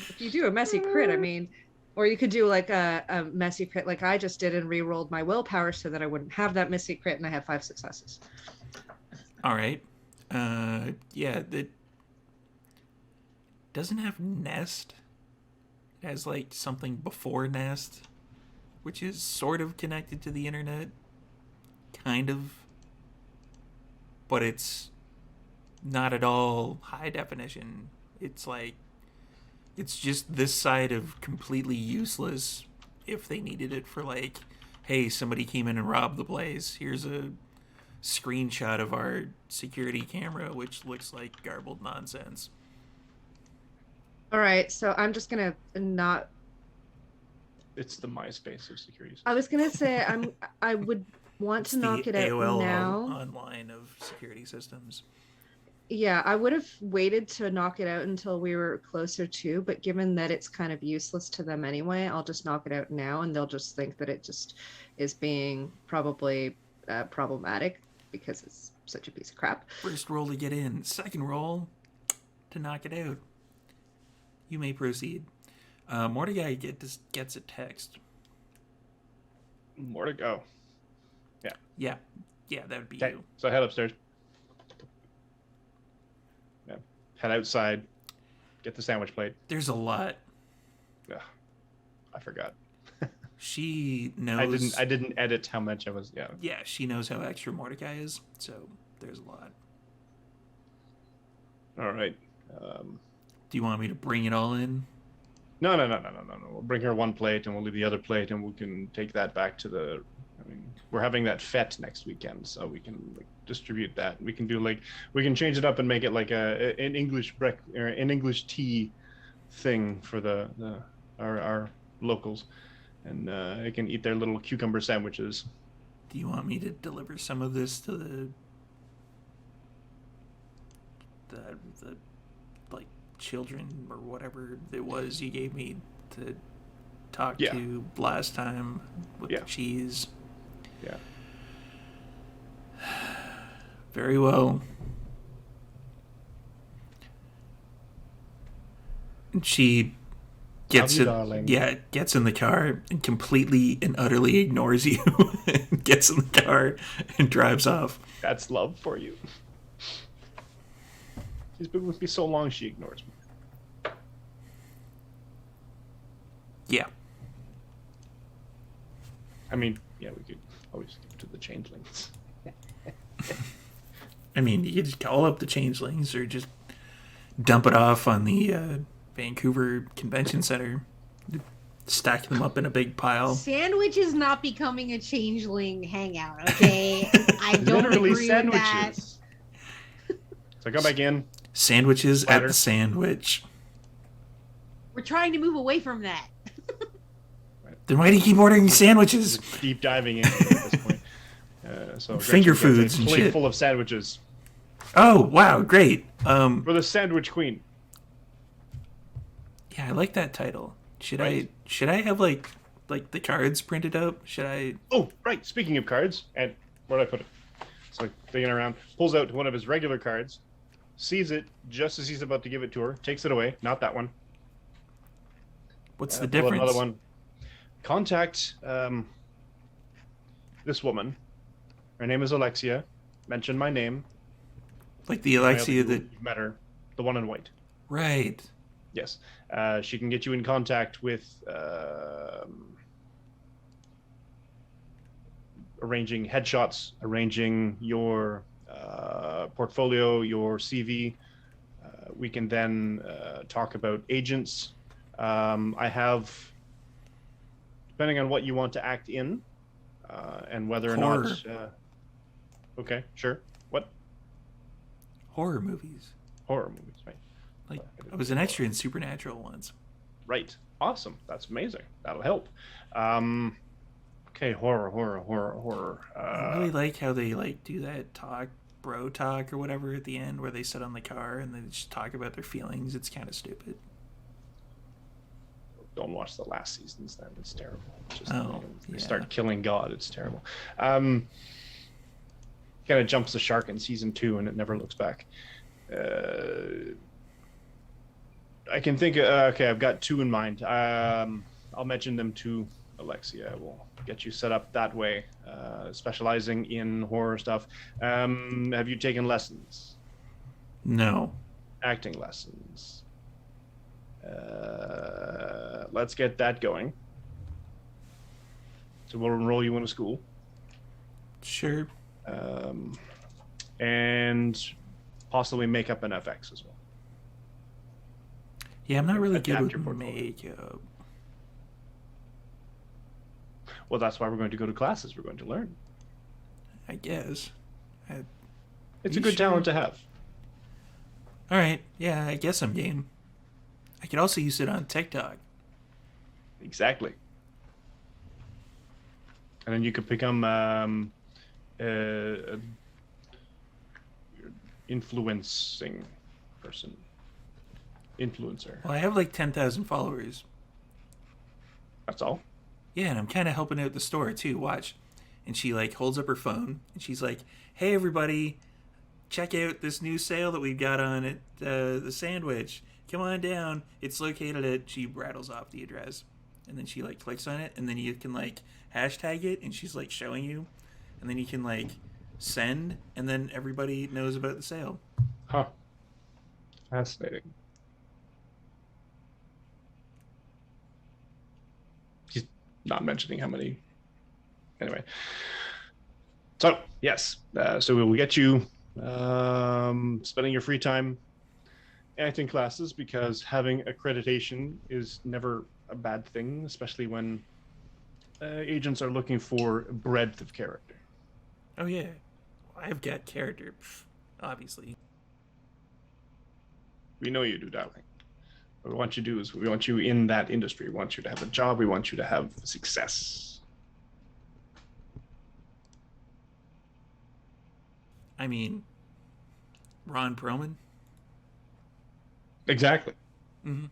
if you do a messy crit, I mean, or you could do like a messy crit, like I just did, and re-rolled my willpower so that I wouldn't have that messy crit, and I had 5 successes. All right. Yeah, that doesn't have nest. It has like something before nest, which is sort of connected to the internet, kind of, but it's not at all high definition. It's like, it's just this side of completely useless if they needed it for like, hey, somebody came in and robbed the place. Here's a screenshot of our security camera, which looks like garbled nonsense. All right, so I'm just gonna not. It's the MySpace of security. I was gonna say I would want to knock it out AOL now. Online of security systems. Yeah, I would have waited to knock it out until we were closer to, but given that it's kind of useless to them anyway, I'll just knock it out now, and they'll just think that it just is being probably problematic because it's such a piece of crap. First roll to get in, second roll to knock it out. You may proceed. Mordecai gets a text. More to go. Yeah, that would be Okay, you. so head upstairs. Yeah, head outside. Get the sandwich plate. There's a lot. Ugh, I forgot. She knows. I didn't edit how much I was. Yeah. Yeah, she knows how extra Mordecai is, so there's a lot. All right. Do you want me to bring it all in? No. We'll bring her one plate, and we'll leave the other plate, and we can take that back to the. I mean, we're having that fete next weekend, so we can like distribute that. We can do we can change it up and make it like an English or an English tea thing for our locals, and they can eat their little cucumber sandwiches. Do you want me to deliver some of this to the like children or whatever it was you gave me to talk to last time with the cheese? Yeah. Very well. She gets Love you, in, darling. gets in the car and completely and utterly ignores you. Gets in the car and drives off. That's love for you. She's been with me so long, she ignores me. Yeah. I mean, yeah, we could always give to the changelings. I mean, you could just call up the changelings or just dump it off on the Vancouver Convention Center. Stack them up in a big pile. Sandwich is not becoming a changeling hangout, okay? I don't Literally agree with that. sandwiches. So come back in. Sandwiches at Platter. the sandwich. We're trying to move away from that. Then why do you keep ordering sandwiches? We're deep diving into it at this point. So Finger Gretchen gets foods a and plate shit. full of sandwiches. Oh, wow, great. For the Sandwich Queen. Yeah, I like that title. Should Right. I have like the cards printed up? Should I? Oh, right. Speaking of cards, and where did I put it? So digging around, pulls out one of his regular cards, sees it just as he's about to give it to her, takes it away. Not that one. What's the Pull out difference? Another one. Contact this woman. Her name is Alexia. Mention my name. Like the Alexia that. You've met her. The one in white. Right. Yes. She can get you in contact with arranging headshots, arranging your portfolio, your CV. We can then talk about agents. I have, depending on what you want to act in and whether or Horror. not. Okay, sure. What? Horror movies. Horror movies, right? Like I was an extra in Supernatural once. Right. Awesome. That's amazing. That'll help. Okay, horror. I really like how they do that bro talk or whatever at the end where they sit on the car and they just talk about their feelings. It's kind of stupid. Don't watch the last seasons then. It's terrible. It's just, Oh, they yeah. start killing God. It's terrible. Kind of jumps the shark in season 2 and it never looks back. I can think. Okay, I've got 2 in mind. I'll mention them to Alexia. We'll get you set up that way. Specializing in horror stuff. Have you taken lessons? No. Acting lessons. Let's get that going. So we'll enroll you in a school. Sure. And possibly makeup and FX as well. Yeah, I'm not really good Adapt with your portfolio. makeup. Well, that's why we're going to go to classes. We're going to learn. I guess. It's You a good sure? talent to have. All right. Yeah, I guess I'm game. I could also use it on TikTok. Exactly. And then you could become influencing person. Influencer. Well, I have like 10,000 followers. That's all. Yeah, and I'm kind of helping out the store too. Watch. And she holds up her phone and she's like, "Hey everybody, check out this new sale that we've got on at the Sandwich. Come on down. It's located at." She rattles off the address, and then she clicks on it, and then you can hashtag it, and she's showing you, and then you can send, and then everybody knows about the sale. Huh. Fascinating. He's not mentioning how many. Anyway. So, yes. So we'll get you spending your free time acting classes, because having accreditation is never a bad thing, especially when agents are looking for breadth of character. Oh yeah, I've got character, obviously. We know you do, darling. What we want you to do is we want you in that industry. We want you to have a job. We want you to have success. I mean, Ron Perlman. Exactly. Mm-hmm.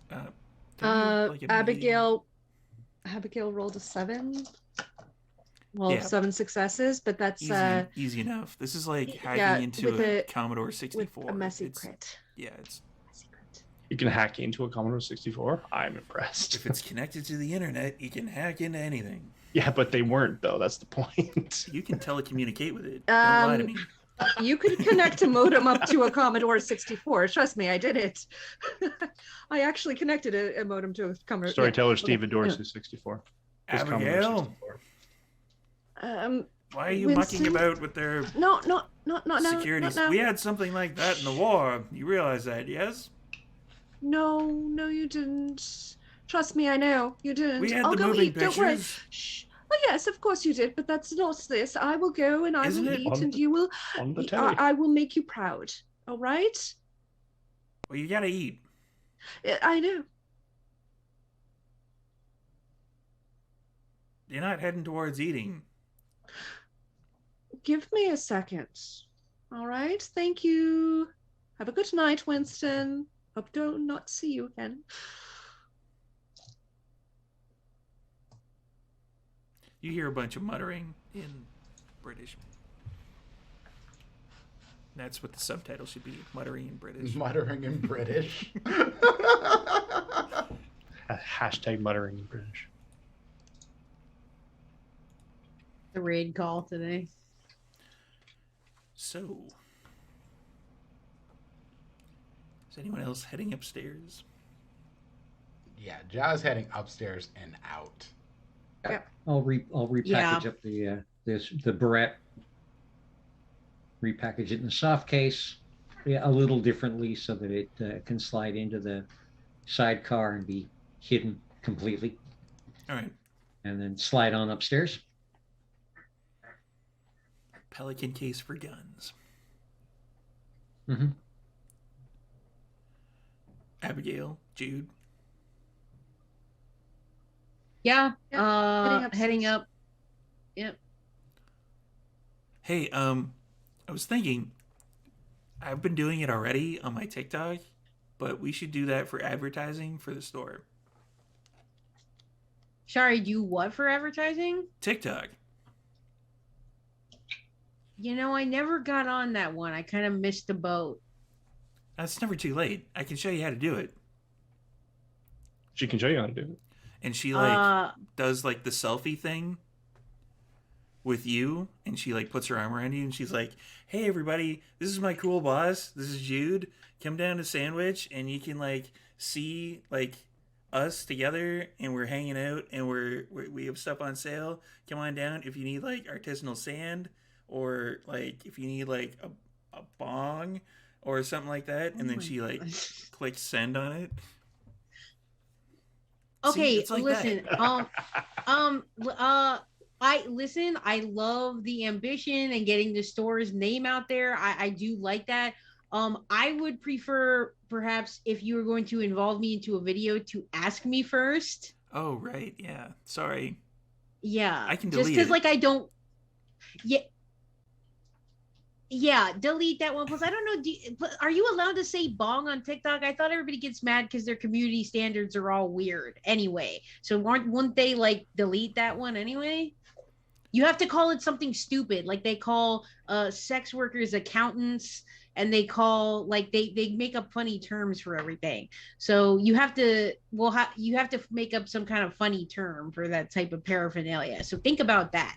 Don't you, like, immediately- Abigail rolled a 7. Well, Yeah. 7 successes, but that's Easy enough. This is like hacking yeah, into with a a- Commodore with 64. a messy It's- crit. Yeah, it's Messy crit. You can hack into a Commodore 64. I'm impressed. if it's connected to the internet, you can hack into anything. Yeah, but they weren't though. That's the point. You can telecommunicate with it. Don't lie to me. You could connect a modem up to a Commodore 64. Trust me, I did it. I actually connected a modem to a Commodore. Storyteller yeah. Steve adores his 64. His Commodore Abigail, 64. why are you Winston? mucking about with their No, security? Not now. We had something like that in the war. You realize that, yes? No, you didn't. Trust me, I know you didn't. We had I'll the go moving eat. Don't worry. pictures. Shh. Oh yes, of course you did, but that's not this. I will go and I Isn't will it eat, on and the- you will. On the telly. I will make you proud. All right? Well, you gotta eat. I know. You're not heading towards eating. Give me a second. All right. Thank you. Have a good night, Winston. Hope to not see you again. You hear a bunch of muttering in British. That's what the subtitle should be, muttering in British. Muttering in British. Hashtag muttering in British. The raid call today. So, is anyone else heading upstairs? Yeah, Ja's heading upstairs and out. I'll repackage Yeah. up the barrette, repackage it in the soft case, a little differently so that it can slide into the sidecar and be hidden completely, All right. and then slide on upstairs. Pelican case for guns. Mm-hmm. Abigail, Jude. Yeah. Heading Heading upstairs. up. Yep. Hey, I was thinking, I've been doing it already on my TikTok, but we should do that for advertising for the store. Sorry, do what for advertising? TikTok. You know, I never got on that one. I kind of missed the boat. It's never too late. I can show you how to do it. She can show you how to do it. And she like does like the selfie thing with you, and she like puts her arm around you, and she's like, "Hey everybody, this is my cool boss. This is Jude. Come down to Sandwich, and you can like see like us together, and we're hanging out, and we have stuff on sale. Come on down if you need like artisanal sand, or like if you need like a bong or something like that." And then she like clicks send on it. Okay, See, it's like listen. that. I love the ambition and getting the store's name out there. I do like that. I would prefer perhaps if you were going to involve me into a video to ask me first. Oh right, yeah. Sorry. Yeah. I can just delete because it. like I don't. Yeah. Yeah, delete that one. Plus, I don't know. Are you allowed to say bong on TikTok? I thought everybody gets mad because their community standards are all weird anyway. So wouldn't they like delete that one anyway? You have to call it something stupid, like they call sex workers accountants, and they call like they make up funny terms for everything. So you have to you have to make up some kind of funny term for that type of paraphernalia. So think about that.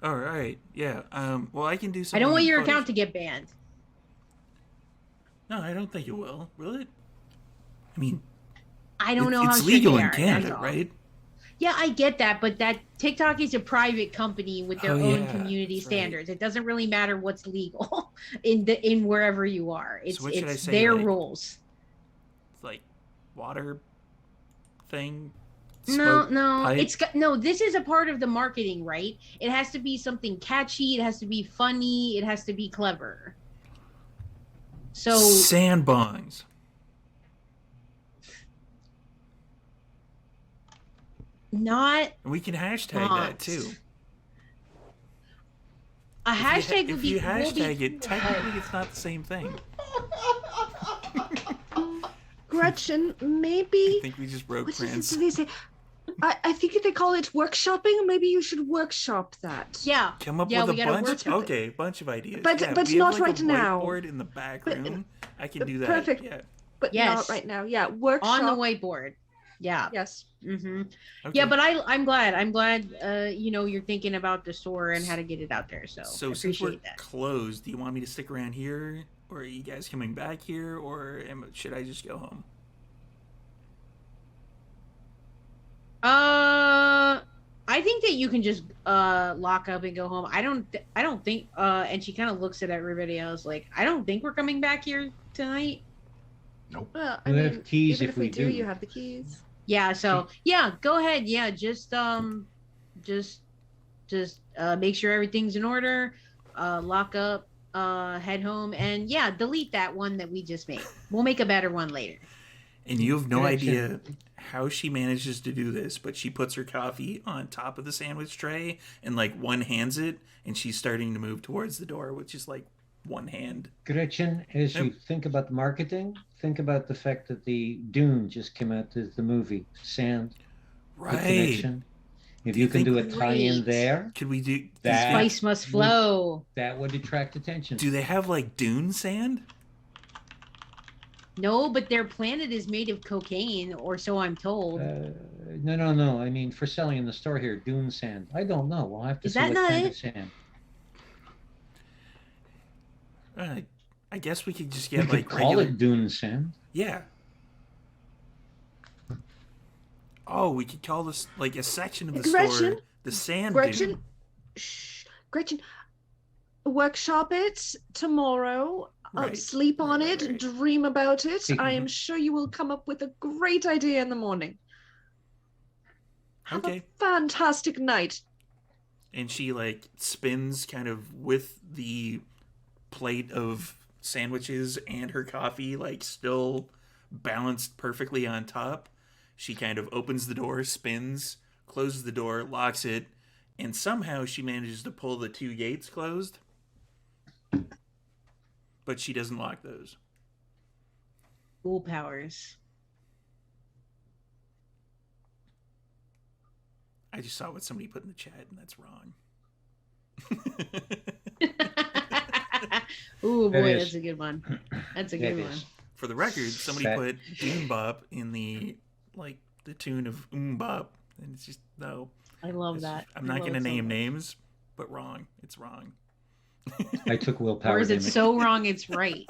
All right, yeah. Well, I can do something. I don't want in your Photoshop. account to get banned. No, I don't think it will. Will it? I mean, I don't know how it's sure legal they in are, that's Canada, all. right? Yeah, I get that, but that TikTok is a private company with their Oh, own yeah, community that's right. standards. It doesn't really matter what's legal in wherever you are. It's what should I it's say, their like, rules. It's like water thing. No, Smoke no, pipe? this is a part of the marketing, right? It has to be something catchy, it has to be funny, it has to be clever. So Sand bongs. not And we can hashtag that too. a hashtag would If be you will hashtag be it, technically it's not the same thing. Gretchen, I maybe. think we just broke What Prince. did they say? I think they call it workshopping. Maybe you should workshop that. Yeah. Come up Yeah, with we a gotta bunch. workshop it. Okay, bunch of ideas. But- yeah, but we have, not like, right a now. whiteboard in the back But- room. I can do that. Perfect. Yeah. But Yes. not right now. Yeah, workshop. On the whiteboard. Yeah. Yes. Mm-hmm. Okay. Yeah, but I'm glad you're thinking about the store and how to get it out there. So So since we're appreciate that. closed, do you want me to stick around here, or are you guys coming back here, or should I just go home? I think that you can just lock up and go home. I don't think and she kind of looks at everybody else like, I don't think we're coming back here tonight. Well, I We mean, have keys even if if we we do, do. you have the keys. Yeah, so yeah, go ahead. Yeah, just make sure everything's in order, lock up, head home, and yeah, delete that one that we just made. We'll make a better one later. And you have no Gotcha. idea how she manages to do this, but she puts her coffee on top of the sandwich tray and like one hands it, and she's starting to move towards the door with just like one hand. Gretchen, as you Yep. think about the marketing, think about the fact that the Dune just came out, the movie, Sand, the Right. connection. If Do you you can do a think- tie-in Great. there, Could we do That- Spice must flow. that would attract attention. Do they have like dune sand? No, but their planet is made of cocaine, or so I'm told. No. I mean, for selling in the store here, Dune Sand. I don't know. We'll have to Is see that what not kind it? of sand. I guess we could just We get could like call regular. it Dune Sand. Yeah. Oh, we could call this like a section of the store Gretchen? the sand Gretchen, dune. shh, Gretchen, workshop it tomorrow. Right. Sleep on Right, it, right. dream about it. See- I am sure you will come up with a great idea in the morning. Have Okay. a fantastic night. And she like spins kind of with the plate of sandwiches and her coffee like still balanced perfectly on top. She kind of opens the door, spins, closes the door, locks it, and somehow she manages to pull the two gates closed. But she doesn't lock those. Cool powers. I just saw what somebody put in the chat, and that's wrong. Ooh That boy, is. that's a good one. That's a That good one. is. For the record, somebody That- put Doom Bop in the like the tune of Bop, and it's just no. I love It's that. just- I'm not love going to it so name much. names, but wrong. It's wrong. I took willpower. Or is it damage. so wrong it's right?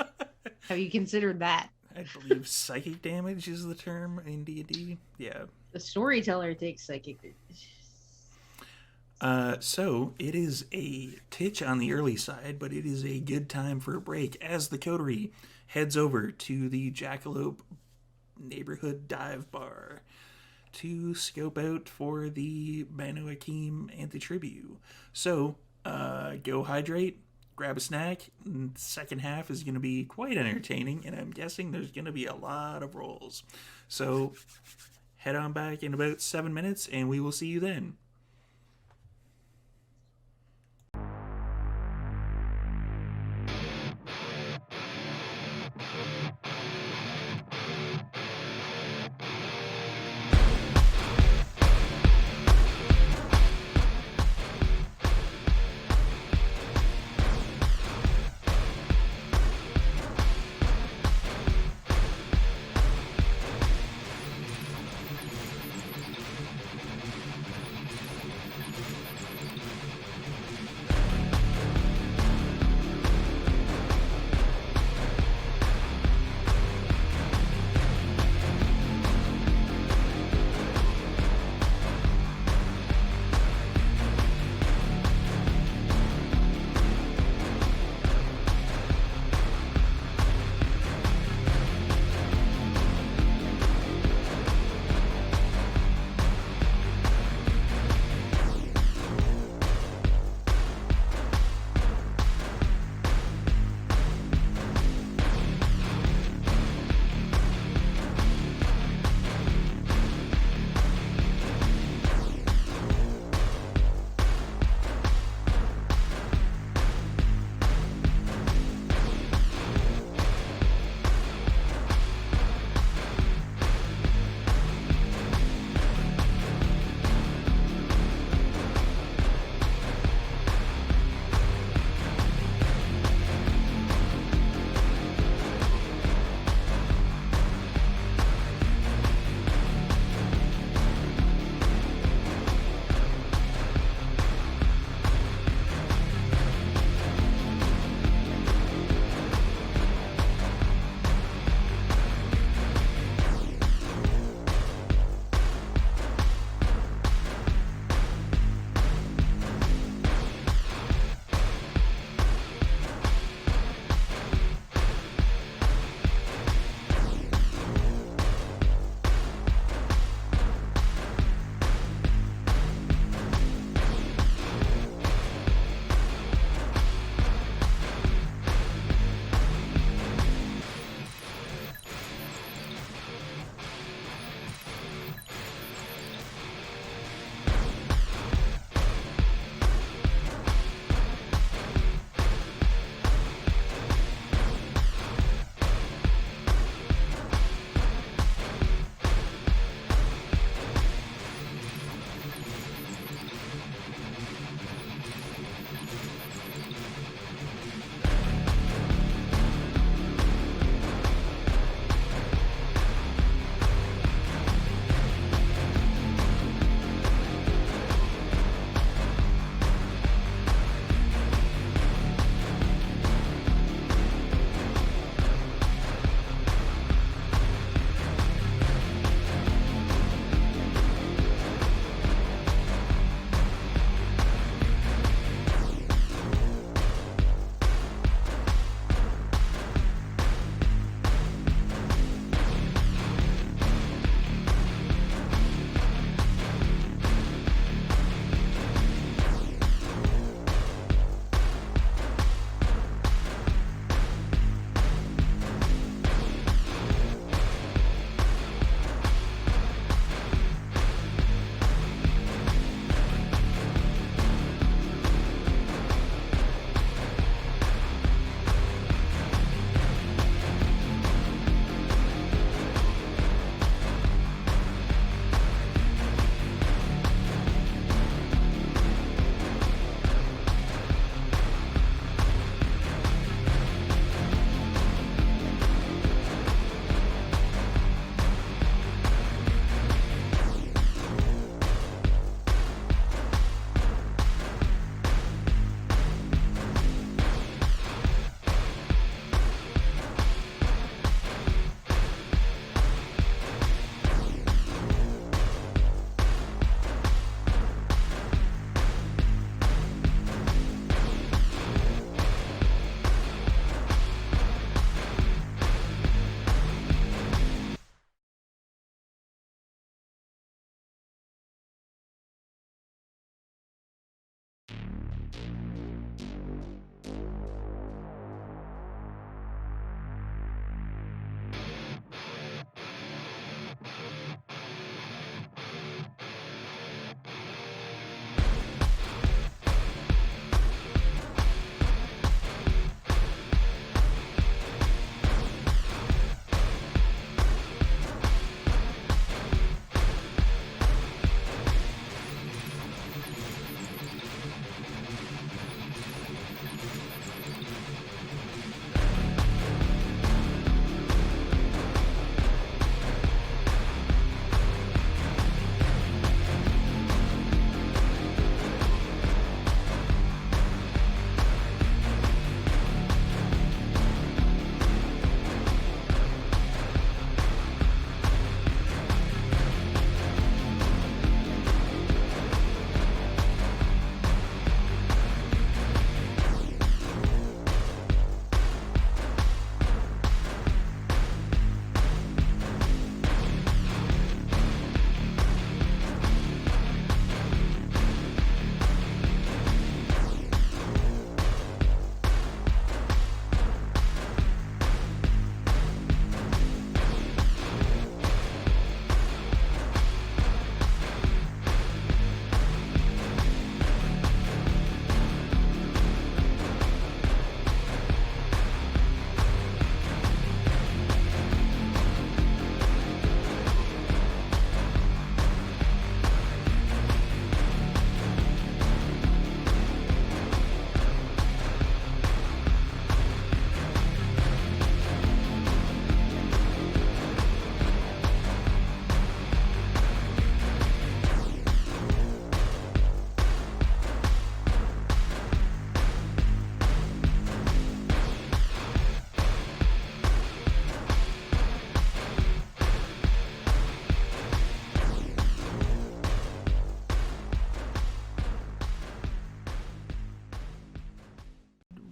Have you considered that? I believe psychic damage is the term in D&D. Yeah. The storyteller takes psychic. So it is a titch on the early side, but it is a good time for a break as the coterie heads over to the Jackalope neighborhood dive bar to scope out for the Banu-Haqim anti-tribute. So go hydrate, grab a snack. And the second half is going to be quite entertaining, and I'm guessing there's going to be a lot of rolls. So head on back in about 7 minutes, and we will see you then.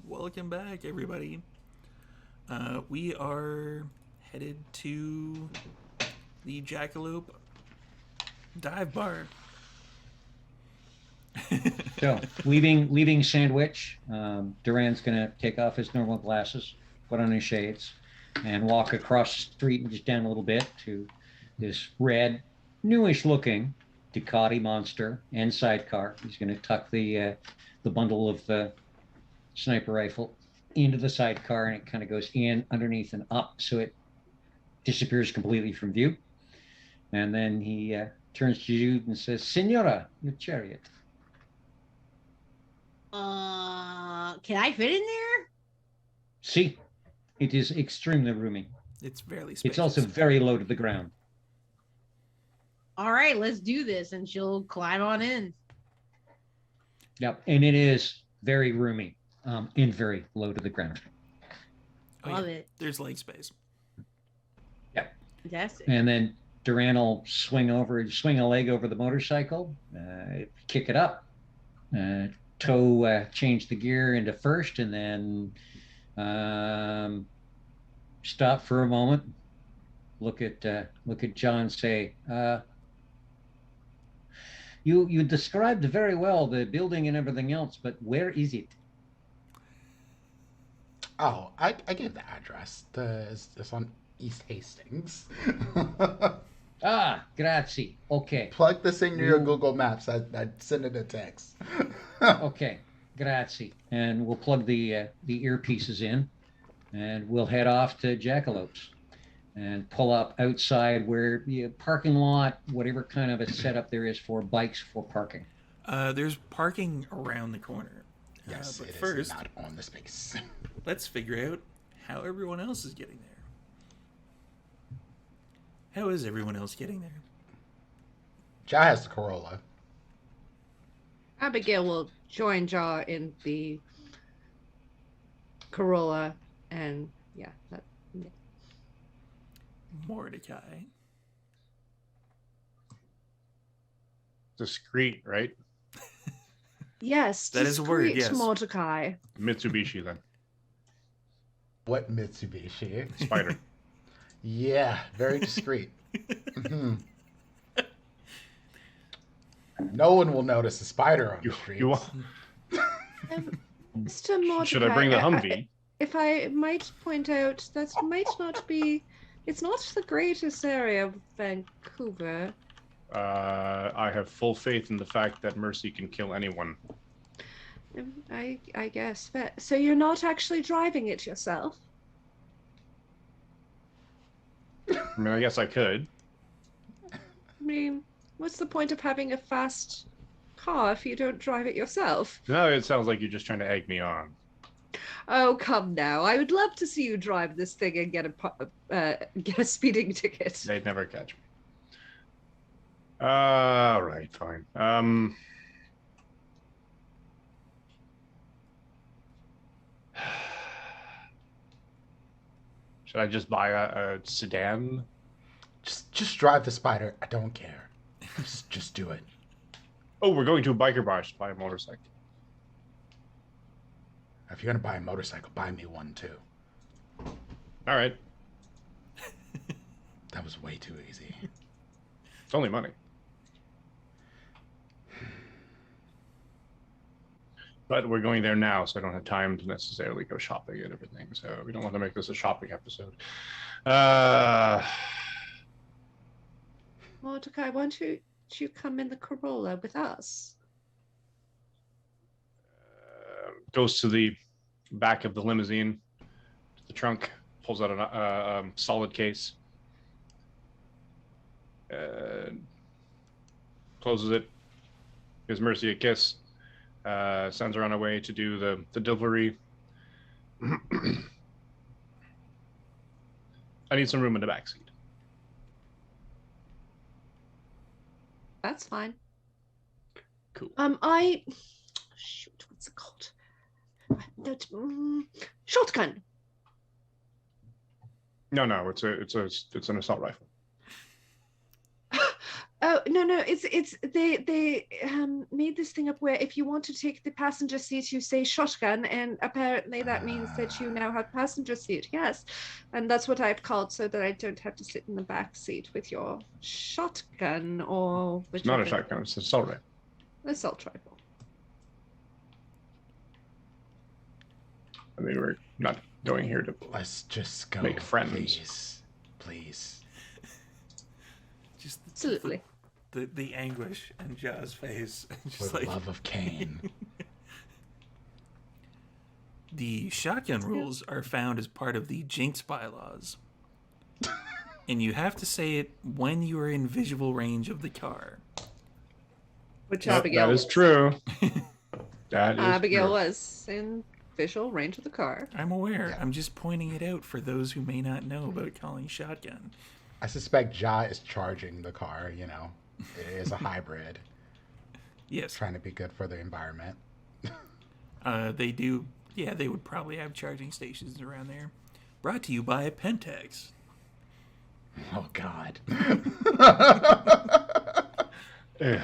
Welcome back, everybody. We are headed to the Jackalope dive bar. So, leaving Sandwich, Duran's going to take off his normal glasses, put on his shades, and walk across the street and just down a little bit to this red, newish-looking Ducati Monster and sidecar. He's going to tuck the bundle of the sniper rifle into the sidecar, and it kind of goes in, underneath, and up, so it disappears completely from view. And then he turns to Jude and says, "Senora, your chariot." Can I fit in there? See, it is extremely roomy. It's fairly spacious. It's also very low to the ground. All right, let's do this. And she'll climb on in. Yep, and it is very roomy, and very low to the ground. Love it. There's leg space. Yep. Fantastic. And then Duran will swing a leg over the motorcycle, kick it up, change the gear into first, and then stop for a moment, look at John, say, you described very well the building and everything else, but where is it? Oh, I gave the address. It's on East Hastings. Ah, grazie. Okay. Plug this in your Google Maps. I'd send it a text. Okay, grazie. And we'll plug the earpieces in, and we'll head off to Jackalope's and pull up outside where the parking lot, whatever kind of a setup there is for bikes for parking. There's parking around the corner. Yes, but it first, is not on the space. let's figure out how everyone else is getting there. How is everyone else getting there? Jaw has the Corolla. Abigail will join Jaw in the Corolla, and yeah. Mordecai. Discreet, right? Yes, That is a word, discreet yes. Mordecai. Mitsubishi then. What Mitsubishi? Spider. Yeah, very discreet. Mhm. No one will notice a spider on the streets. Mr. Mordecai, Should I bring the Humvee? If I might point out, that might not be. It's not the greatest area of Vancouver. I have full faith in the fact that Mercy can kill anyone. I guess that. So you're not actually driving it yourself? I mean, I guess I could. I mean, what's the point of having a fast car if you don't drive it yourself? No, it sounds like you're just trying to egg me on. Oh, come now. I would love to see you drive this thing and get a speeding ticket. They'd never catch me. All right, fine. Should I just buy a sedan? Just drive the Spider. I don't care. Just do it. Oh, we're going to a biker bar to buy a motorcycle. If you're gonna buy a motorcycle, buy me one too. All right. That was way too easy. It's only money. But we're going there now, so I don't have time to necessarily go shopping and everything. So we don't want to make this a shopping episode. Mordecai, why don't you come in the Corolla with us? Goes to the back of the limousine, to the trunk, pulls out a solid case, closes it, gives Mercy a kiss, sends her on her way to do the delivery. I need some room in the back seat. That's fine. Cool. Shoot, what's it called? Shotgun. No, it's an assault rifle. Oh no, it's they made this thing up where if you want to take the passenger seat, you say shotgun, and apparently that means that you now have passenger seat. Yes, and that's what I've called, so that I don't have to sit in the back seat with your shotgun or. It's not a shotgun. It's an assault rifle. Assault rifle. I mean, we're not going here to Let's just go. make friends. Please. Just Absolutely. The anguish in Ja's face. For Just the love of Cain. The shotgun rules are found as part of the Jinx bylaws. And you have to say it when you are in visual range of the car. Which Yep, Abigail that is was. true. That is Abigail true. was in visual range of the car. I'm aware. Yeah. I'm just pointing it out for those who may not know about calling shotgun. I suspect Ja is charging the car, It is a hybrid. Yes. Trying to be good for the environment. They do. Yeah, they would probably have charging stations around there. Brought to you by Pentex. Oh, God. Yeah.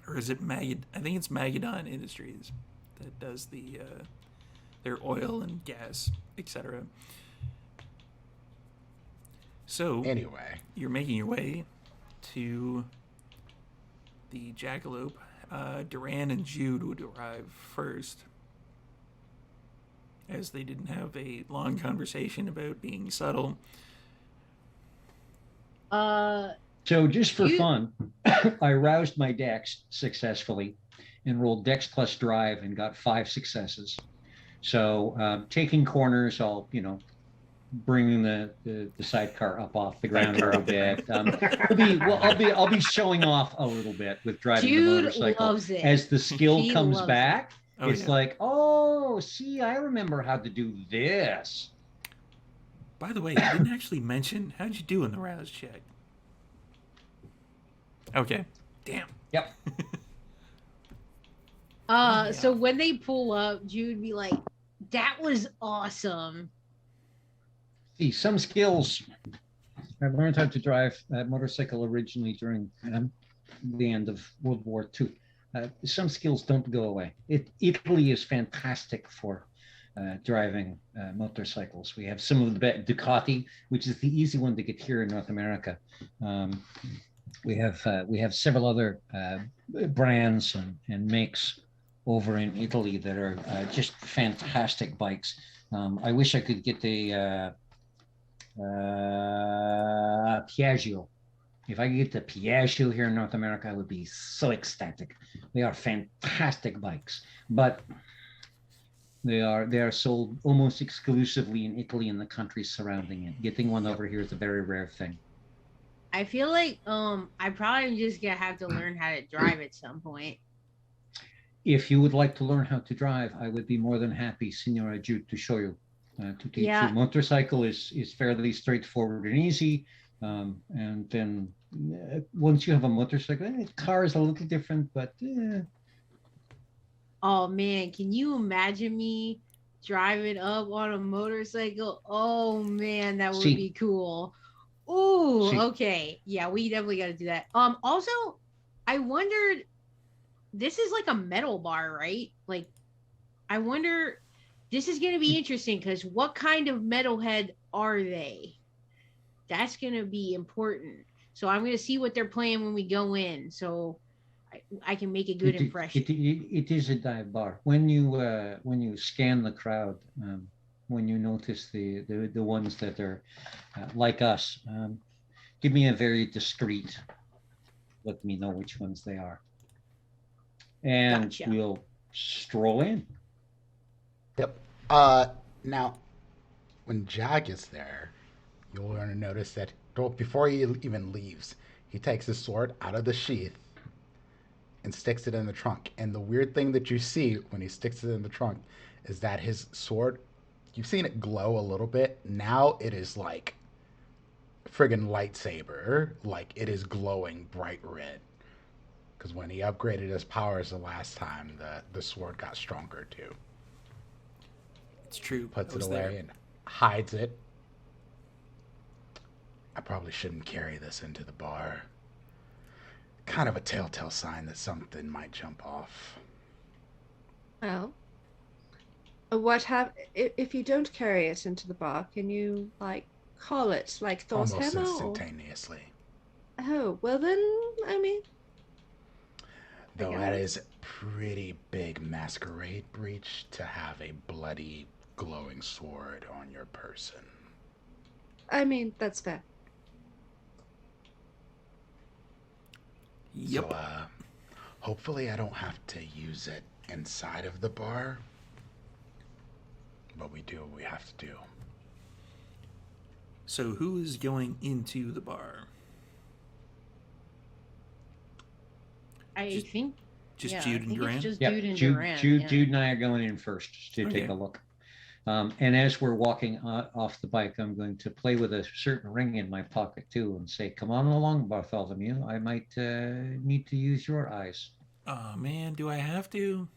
Or is it I think it's Magadon Industries that does their oil and gas, etc. So Anyway. you're making your way to the Jackalope. Duran and Jude would arrive first, as they didn't have a long conversation about being subtle. So just for fun, I roused my dex successfully and rolled dex plus drive and got 5 successes. So taking corners, I'll, bringing the sidecar up off the ground a little bit. I'll be showing off a little bit with driving the Jude motorcycle. loves it. As the skill He comes loves back, Oh, it's yeah. like, oh, see, I remember how to do this. By the way, I didn't actually mention, how'd you do in the rouse check? Okay. Damn. Yep. So when they pull up, Jude be like, "That was awesome." See, some skills. I learned how to drive a motorcycle originally during the end of World War II. Some skills don't go away. Italy is fantastic for driving motorcycles. We have some of the Ducati, which is the easy one to get here in North America. We have several other brands and makes over in Italy that are just fantastic bikes. I wish I could get the Piaggio. If I could get the Piaggio here in North America, I would be so ecstatic. They are fantastic bikes, but they are sold almost exclusively in Italy and the countries surrounding it. Getting one over here is a very rare thing. I feel like I probably just gonna have to learn how to drive at some point. If you would like to learn how to drive, I would be more than happy, Signora Jude, to show you, to teach Yeah. you. Motorcycle is fairly straightforward and easy. And then once you have a motorcycle, car is a little different, but Oh man, can you imagine me driving up on a motorcycle? Oh man, that would See. be cool. Ooh, See. okay. Yeah, we definitely got to do that. Also, I wondered, this is like a metal bar, right? Like, I wonder, this is going to be interesting because what kind of metalhead are they? That's going to be important. So I'm going to see what they're playing when we go in, so I can make a good impression. It is a dive bar. When you scan the crowd, when you notice the ones that are like us, give me a very discreet. Let me know which ones they are, and Gotcha. we'll stroll in. Yep. Now, when Jag is there, you'll want to notice that before he even leaves, he takes his sword out of the sheath and sticks it in the trunk. And the weird thing that you see when he sticks it in the trunk is that his sword, you've seen it glow a little bit. Now it is like friggin' lightsaber. Like it is glowing bright red. Because when he upgraded his powers the last time, the sword got stronger too. It's true. Puts I it was away there. and hides it. I probably shouldn't carry this into the bar. Kind of a telltale sign that something might jump off. Well, if you don't carry it into the bar, can you like call it like Thor's Almost hammer? Or... instantaneously. Oh, well then, I mean, Though guess. that is a pretty big masquerade breach to have a bloody, glowing sword on your person. That's fair. Yep. So, hopefully I don't have to use it inside of the bar. But we do what we have to do. So who is going into the bar? I think Just yeah, Jude I and think Duran? it's just Yep, Jude and Jude, Duran. Jude, yeah. Jude and I are going in first to Okay. take a look. And as we're walking off the bike, I'm going to play with a certain ring in my pocket too and say, "Come on along, Bartholomew. I might need to use your eyes." Oh man, do I have to?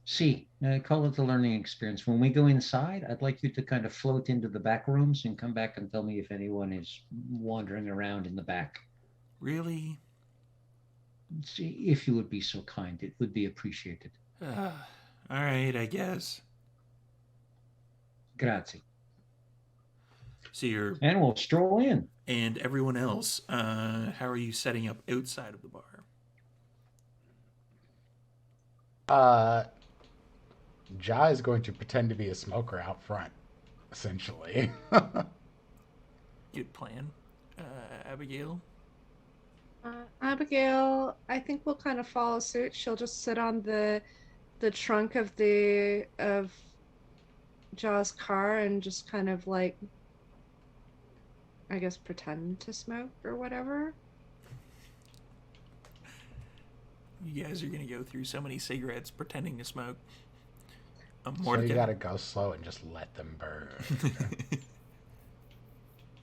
See, call it the learning experience. When we go inside, I'd like you to kind of float into the back rooms and come back and tell me if anyone is wandering around in the back. Really? See, if you would be so kind, it would be appreciated. All right, I guess. Grazie. So you're And we'll stroll in. and everyone else. How are you setting up outside of the bar? Ja is going to pretend to be a smoker out front, essentially. Good plan. Abigail? Abigail, I think will kind of follow suit. She'll just sit on the trunk of Jaw's car and just kind of like, I guess, pretend to smoke or whatever. You guys are gonna go through so many cigarettes pretending to smoke. So Mordecai. you gotta go slow and just let them burn.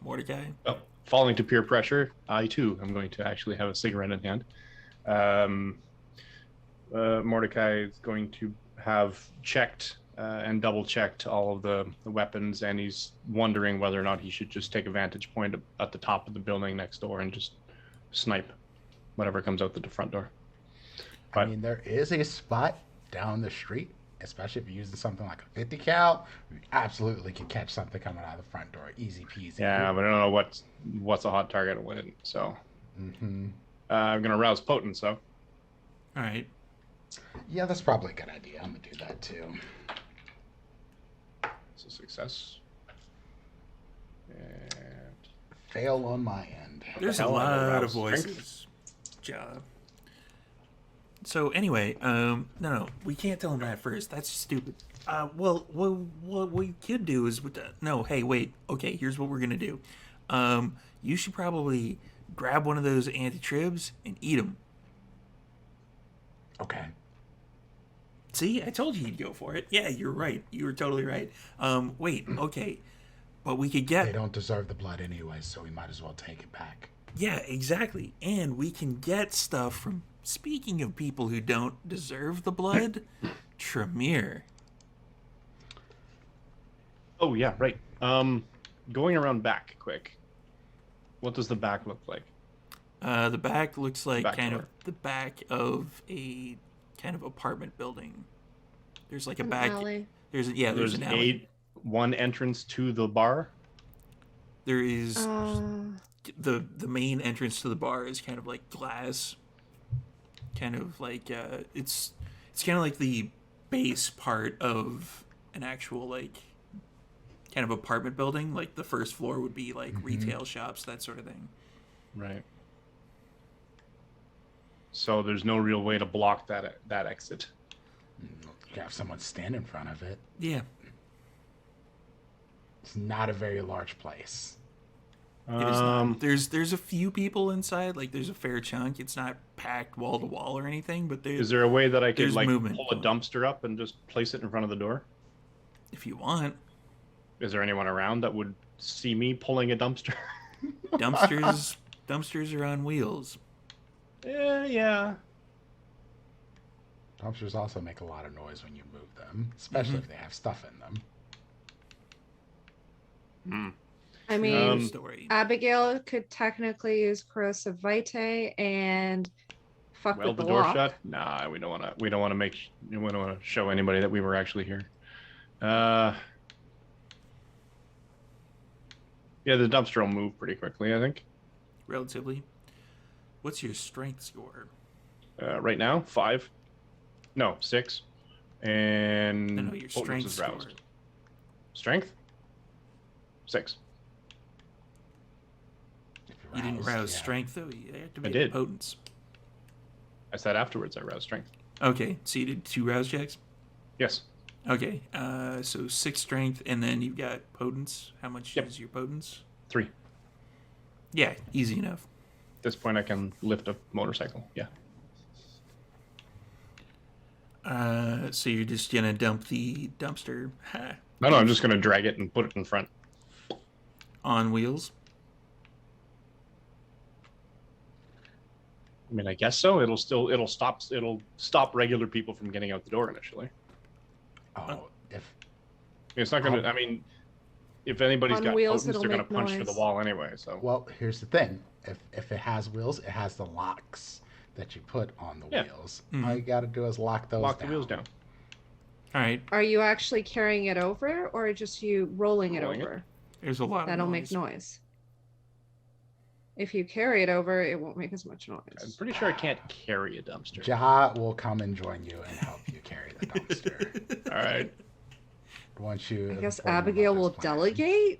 Mordecai. Oh, falling to peer pressure, I too am going to actually have a cigarette in hand. Mordecai is going to have checked and double checked all of the weapons, and he's wondering whether or not he should just take a vantage point at the top of the building next door and just snipe whatever comes out the front door. I mean, there is a spot down the street, especially if you're using something like a 50 cal, you absolutely can catch something coming out of the front door. Easy peasy. Yeah, but I don't know what's a hot target when, so Mm-hmm. I'm gonna rouse potent, so All right. Yeah, that's probably a good idea. I'm gonna do that too. It's a success. And Fail on my end. There's a hell, I will lot of rouse strength. voices. Job. So anyway, no, we can't tell him that first. That's stupid. Well, what we could do is no. Hey, wait. Okay, here's what we're gonna do. You should probably grab one of those anti-tribs and eat them. Okay. See, I told you you'd go for it. Yeah, you're right. You were totally right. Wait. Okay, but we could They get. don't deserve the blood anyway, so we might as well take it back. Yeah, exactly. And we can get stuff from. Speaking of people who don't deserve the blood, Tremere. oh yeah, right. Going around back quick. What does the back look like? The back looks like Back kind door. of the back of a kind of apartment building. There's like a An back. alley. There's There's an alley. one entrance to the bar. There is Uh, the main entrance to the bar is kind of like glass. Kind of like it's kind of like the base part of an actual like kind of apartment building. Like the first floor would be like retail shops, that sort of thing. Right. So there's no real way to block that exit. You have someone stand in front of it. Yeah, It's not a very large place. it is not. There's a few people inside. Like there's a fair chunk. It's not packed wall to wall or anything, but Is there a way that I could there's like movement. pull a dumpster up and just place it in front of the door? if you want. Is there anyone around that would see me pulling a dumpster? Dumpsters are on wheels. Yeah. Dumpsters also make a lot of noise when you move them, especially if they have stuff in them. I mean, Um, Story. Abigail could technically use corrosive vitae and fuck Weld with the the door lock. shut? Nah, we don't want to. We don't want to show anybody that we were actually here. Yeah, the dumpster will move pretty quickly, I think. Relatively. What's your strength score? Right now, 5. No, 6. And I know your Potence strength is score. roused. Strength? 6. If You didn't roused, rouse yeah. strength though. You activated did. potence. I said afterwards I roused strength. Okay, so you did 2 rouse checks. Yes. Okay, so 6 strength, and then you've got potence. How much Yep. is your potence? 3. Yeah, easy enough. At this point, I can lift a motorcycle. Yeah. So you're just gonna dump the dumpster No, I'm just gonna drag it and put it in front. on wheels. I mean, I guess so. It'll stop regular people from getting out the door initially. Oh, if It's not gonna. I mean, if anybody's On got wheels, potence, it'll they're gonna make punch through the noise. wall anyway. So well, here's the thing: if it has wheels, it has the locks that you put on the Yeah. wheels. Mhm. All you got to do is lock those. lock the wheels down. All right, Are you actually carrying it over or just you rolling it Rolling it. over? there's a lot. That'll of make noise. If you carry it over, it won't make as much I'm noise. pretty sure I can't carry a dumpster. Jaha will come and join you and help you carry the dumpster. All right. Once you, I guess Abigail will delegate.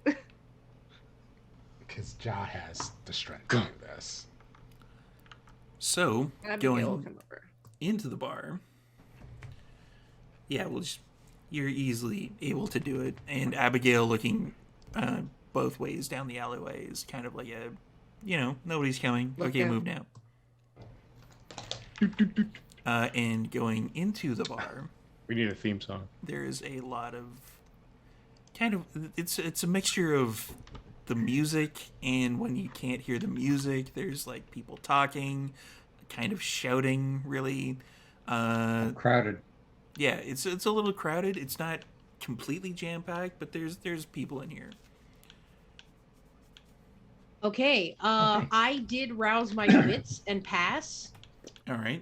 because Jah has the strength to do this. So Abigail will going come over. into the bar. Yeah, you're easily able to do it, and Abigail looking both ways down the alleyway is kind of like a, nobody's coming. Look Okay, out. move now. And going into the bar, We need a theme song. there's a lot of it's a mixture of the music, and when you can't hear the music, there's like people talking, kind of shouting, really. Crowded. Yeah, it's a little crowded. It's not completely jam packed, but there's people in here. Okay. Okay. I did rouse my wits and pass. All right.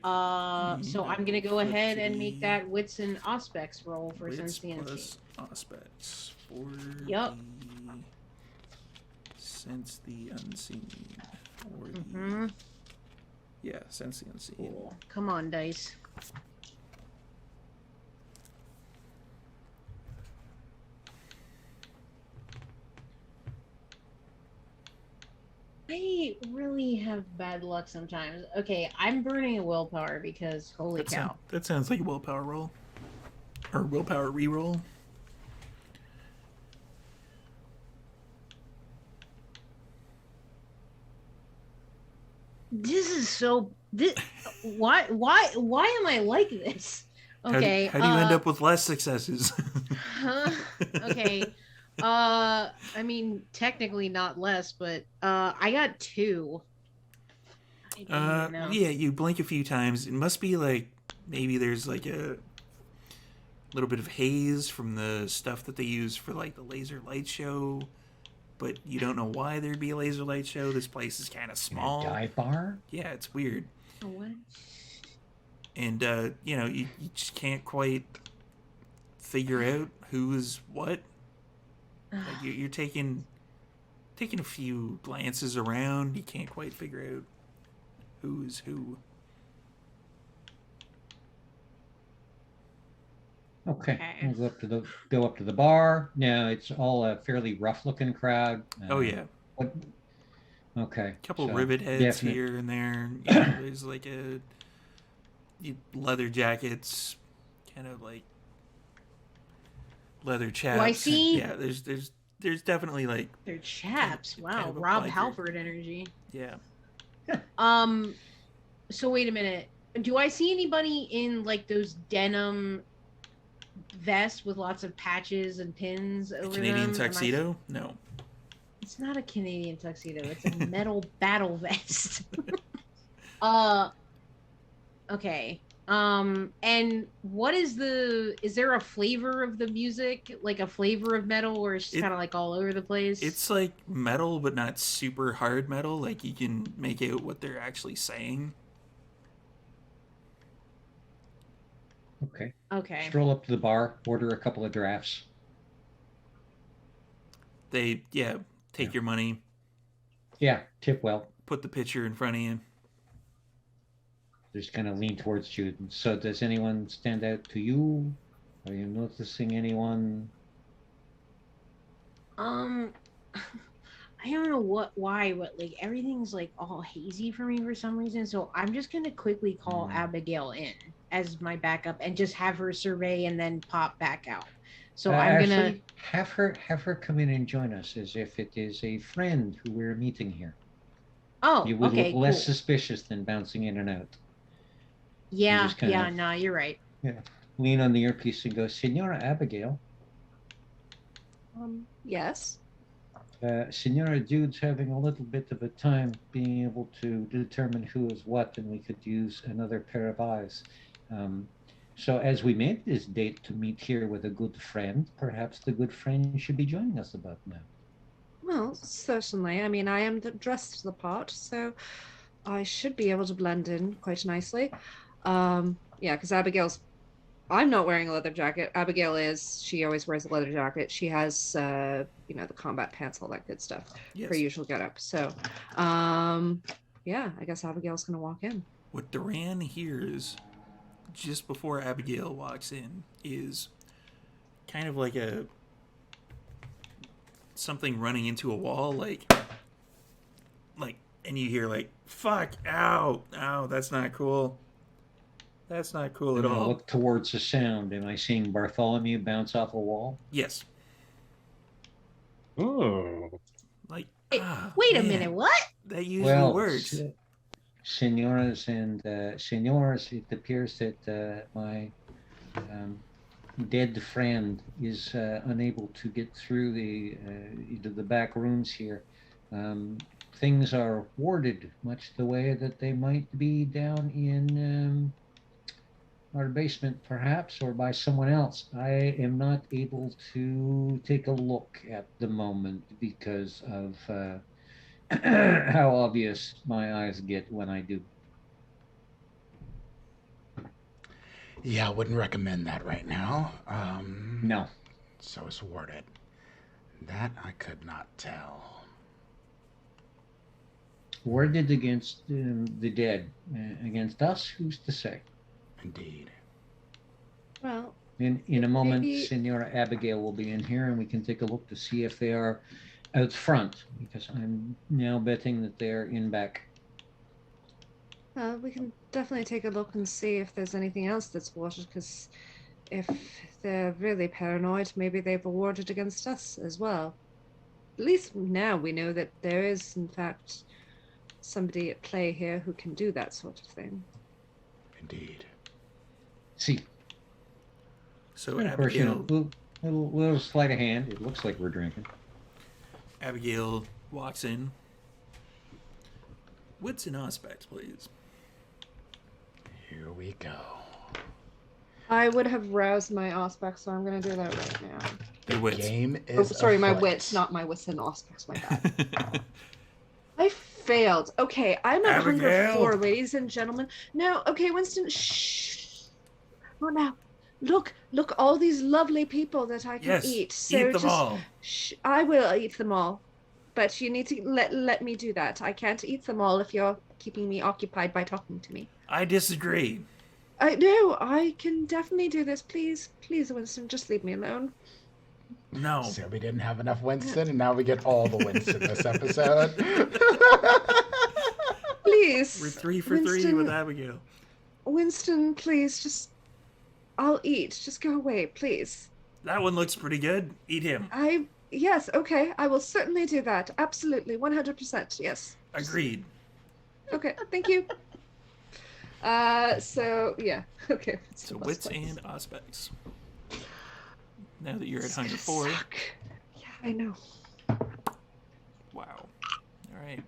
So I'm gonna go ahead and make Let's that wits and aspects roll for Wits Sensiency. plus aspects for Yup. the sense the unseen. Or the, Mhm. yeah, sense the unseen. Cool. Come on, dice. I really have bad luck sometimes. Okay, I'm burning a willpower because holy cow. That sounds like a willpower roll. Or willpower reroll. This is so. Why am I like this? Okay. How do you end up with less successes? Okay. I mean, technically not less, but I got 2. I don't even know. Yeah, you blink a few times. It must be like maybe there's like a little bit of haze from the stuff that they use for like the laser light show, but you don't know why there'd be a laser light show. This place is kind of small. Dive bar? Yeah, it's weird. What? And you just can't quite figure out who is what. Like you're taking a few glances around. You can't quite figure out who is who. Okay, we'll go up to the bar. Now it's all a fairly rough-looking crowd. Oh yeah. Okay. A couple rivet heads here and there. You know, there's like leather jackets, kind of like leather chaps. Oh, I see. Yeah, there's definitely like They're chaps. Wow, kind of a Rob biker. Halford energy. Yeah. So wait a minute. Do I see anybody in like those denim vests with lots of patches and pins over Canadian them? tuxedo? No. It's not a Canadian tuxedo. It's a metal battle vest. Okay. And what is there a flavor of the music, like a flavor of metal, or it's just kind of like all over the place? It's like metal, but not super hard metal. Like you can make out what they're actually saying. Okay. Okay. Stroll up to the bar, order a couple of drafts. They take your money. Yeah, tip well. Put the pitcher in front of you. Just kind of lean towards you. So does anyone stand out to you? Are you noticing anyone? I don't know why, but like everything's like all hazy for me for some reason. So I'm just gonna quickly call Abigail in as my backup and just have her survey and then pop back out. So I'm gonna have her come in and join us as if it is a friend who we're meeting here. Oh, you would okay, look less cool. suspicious than bouncing in and out. Yeah, no, you're right. Yeah, lean on the earpiece and go, Senora Abigail. Yes. Senora Jude's having a little bit of a time being able to determine who is what, and we could use another pair of eyes. So as we made this date to meet here with a good friend, perhaps the good friend should be joining us about now. Well, certainly. I mean, I am dressed the part, so I should be able to blend in quite nicely. Yeah, because I'm not wearing a leather jacket. Abigail is. She always wears a leather jacket. She has, the combat pants, all that good stuff. Yes. Her usual getup. So, yeah, I guess Abigail's going to walk in. What Duran hears just before Abigail walks in is kind of like something running into a wall, like, and you hear like, fuck, ow, that's not cool. That's not cool at all. Look towards the sound. Am I seeing Bartholomew bounce off a wall? Yes. Oh. Like, wait a minute, what? That usually works. Senoras and senors, it appears that my dead friend is unable to get through the back rooms here. Things are warded much the way that they might be down in our basement, perhaps, or by someone else. I am not able to take a look at the moment because of how obvious my eyes get when I do. Yeah, I wouldn't recommend that right now. No. So it's warded. That I could not tell. Warded against the dead. Against us, who's to say? Indeed. Well, in a moment, maybe... Senora Abigail will be in here, and we can take a look to see if they are out front, because I'm now betting that they're in back. We can definitely take a look and see if there's anything else that's watered, because if they're really paranoid, maybe they've warded against us as well. At least now we know that there is, in fact, somebody at play here who can do that sort of thing. Indeed. See, So and of course, you Abigail, know, little sleight of hand. It looks like we're drinking. Abigail walks in. Wits and aspects, please. Here we go. I would have roused my aspect, so I'm going to do that right now. Your wits. Game Oh, is sorry, my afoot. wits, not my wits and aspects. My bad. I failed. Okay, I'm at hunger Abigail! 4, ladies and gentlemen. No, okay, Winston, shh. Not now. Look, all these lovely people that I can Yes, eat. So eat them just, all. Shh, I will eat them all. But you need to let me do that. I can't eat them all if you're keeping me occupied by talking to me. I disagree. No, I can definitely do this. Please, Winston, just leave me alone. No. So we didn't have enough Winston, and now we get all the Winston this episode. Please. We're 3 for 3 with Abigail. Winston, please, I'll eat. Just go away, please. That one looks pretty good. Eat him. Yes, okay. I will certainly do that. Absolutely. 100%. Yes. Agreed. Okay, thank you. So, yeah. Okay. So wits and aspects. Now that you're at It's hunger gonna 4. suck. Yeah, I know. Wow. All right.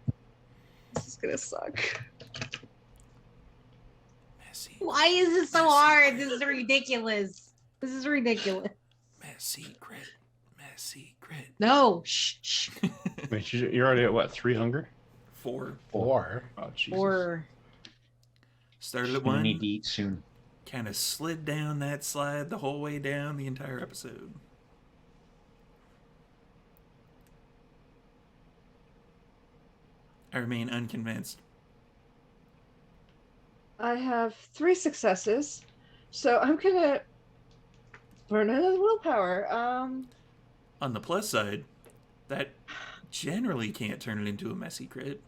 This is gonna suck. Messy. Why is this so hard? This is ridiculous. This is ridiculous. Messy crit. Messy crit. No. Shh. Wait, you're already at what? 3 hunger? 4. Or Oh, Jesus. Or Started at We 1. need to eat soon. Kind of slid down that slide the whole way down the entire episode. I remain unconvinced. I have 3 successes, so I'm gonna burn another willpower. On the plus side, that generally can't turn it into a messy crit.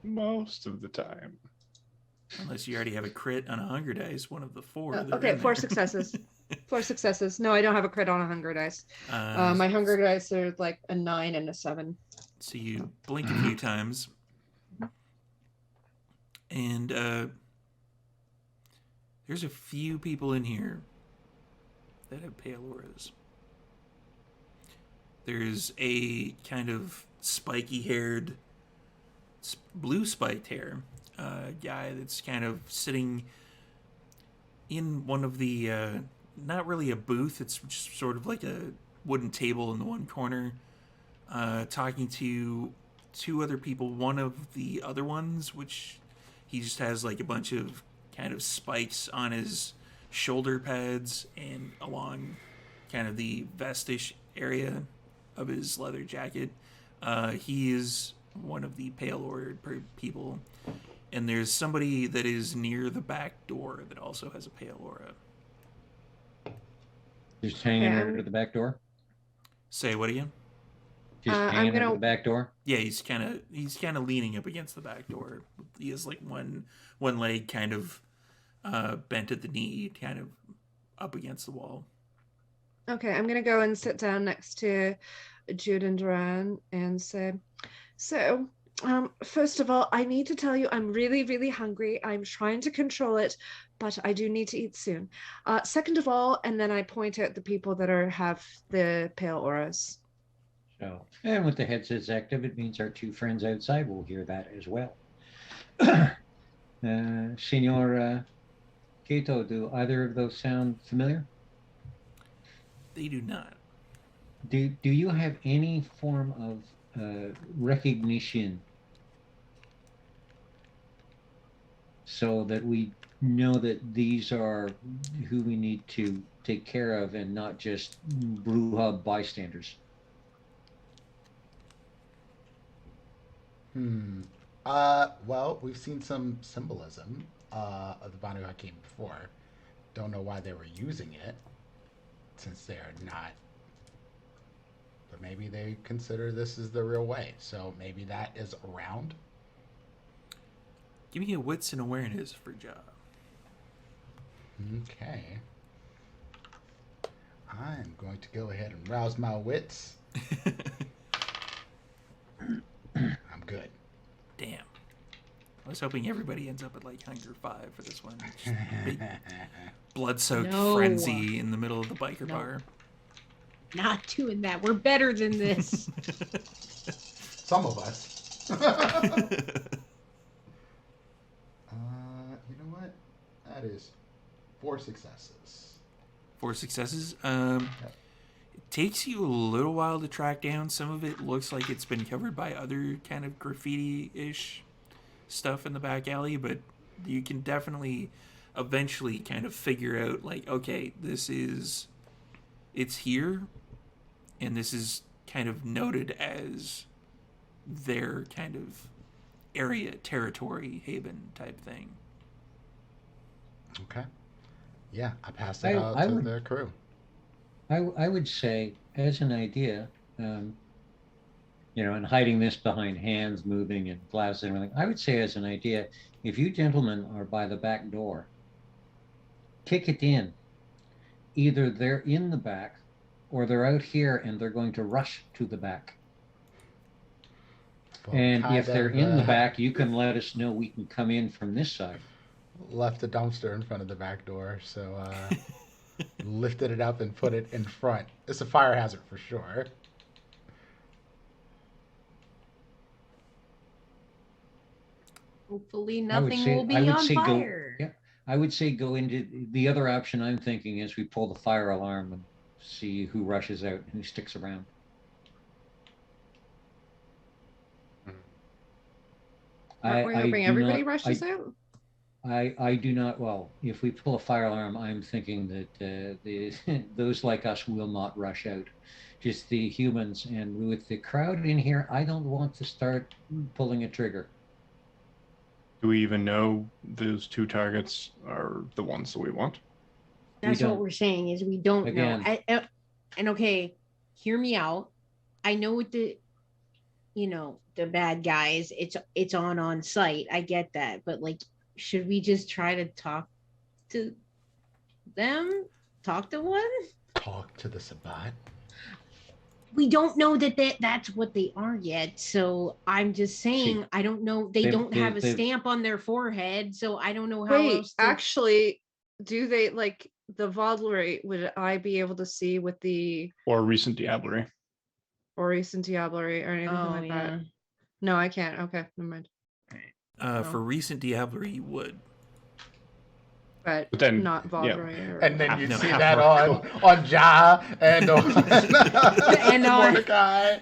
Most of the time. Unless you already have a crit on a hunger dice, one of the 4. that are Okay, in 4 there. successes. 4 successes. No, I don't have a crit on a hunger dice. Uh, My hunger dice are like a 9 and a 7. So you blink a few times. And there's a few people in here that have pale auras. There's a kind of spiky-haired, blue spiked hair guy that's kind of sitting in one of the, not really a booth, it's just sort of like a wooden table in the one corner, talking to 2 other people. One of the other ones, which he just has like a bunch of kind of spikes on his shoulder pads and along kind of the vestish area of his leather jacket. He is one of the pale aured people. And there's somebody that is near the back door that also has a pale aura. Just hanging Okay, under the back door. Say what again? Just I'm hanging gonna- under the back door. Yeah, he's kind of leaning up against the back door. He has like one leg kind of bent at the knee, kind of up against the wall. Okay, I'm gonna go and sit down next to Jude and Duran and say, so, first of all, I need to tell you I'm really, really hungry. I'm trying to control it, but I do need to eat soon. Second of all, and then I point out the people that have the pale auras. So, and with the headsets active, it means our 2 friends outside will hear that as well. Senor Cato, do either of those sound familiar? They do not. Do you have any form of recognition so that we know that these are who we need to take care of and not just Brewhub bystanders? Well, we've seen some symbolism of the Banu-Haqim before. Don't know why they were using it, since they are not maybe they consider this is the real way. So maybe that is around. Give me a wits and awareness for job. Okay. I'm going to go ahead and rouse my wits. I'm good. Damn. I was hoping everybody ends up at like Hunger 5 for this one. Just big blood-soaked No. frenzy in the middle of the biker No. bar. Not doing that. We're better than this. Some of us. You know what? That is 4 successes. 4 successes. It takes you a little while to track down. Some of it looks like it's been covered by other kind of graffiti-ish stuff in the back alley, but you can definitely eventually kind of figure out, like, okay, it's here, and this is kind of noted as their kind of area, territory, haven type thing. Okay. Yeah, I passed it out to the crew. I would say, as an idea, and hiding this behind hands moving and glasses and everything, I would say, as an idea, if you gentlemen are by the back door, kick it in. Either they're in the back or they're out here and they're going to rush to the back. Well, And kind if they're of, in the back, you can let us know. We can come in from this side. left a dumpster in front of the back door, so lifted it up and put it in front. It's a fire hazard for sure. Hopefully I would nothing say- will be I would on say go- fire. yeah. I would say go into the other option. I'm thinking is we pull the fire alarm and see who rushes out and who sticks around. We're hoping do everybody not- rushes out. I do not. Well, if we pull a fire alarm, I'm thinking that those like us will not rush out. Just the humans, and with the crowd in here, I don't want to start pulling a trigger. Do we even know those 2 targets are the ones that we want? That's don't. what we're saying is we don't Again. know. And okay, hear me out. I know with the bad guys, it's on site. I get that, but like, should we just try to talk to them? Talk to one? Talk to the Sabbat. We don't know that's what they are yet. So I'm just saying, See, I don't know. They they've- don't have a they've- stamp on their forehead, so I don't know how Wait, else to... actually, do they like the Vaudlery? Would I be able to see with the Or recent diablerie? Aureus and Diablerie or anything Oh, like yeah. that? No, I can't. Okay, never mind. For recent diablerie, you would. But then, not yeah. Vaudlery. Or... And then you No, see half that orc. on Ja and on And on- Mordecai.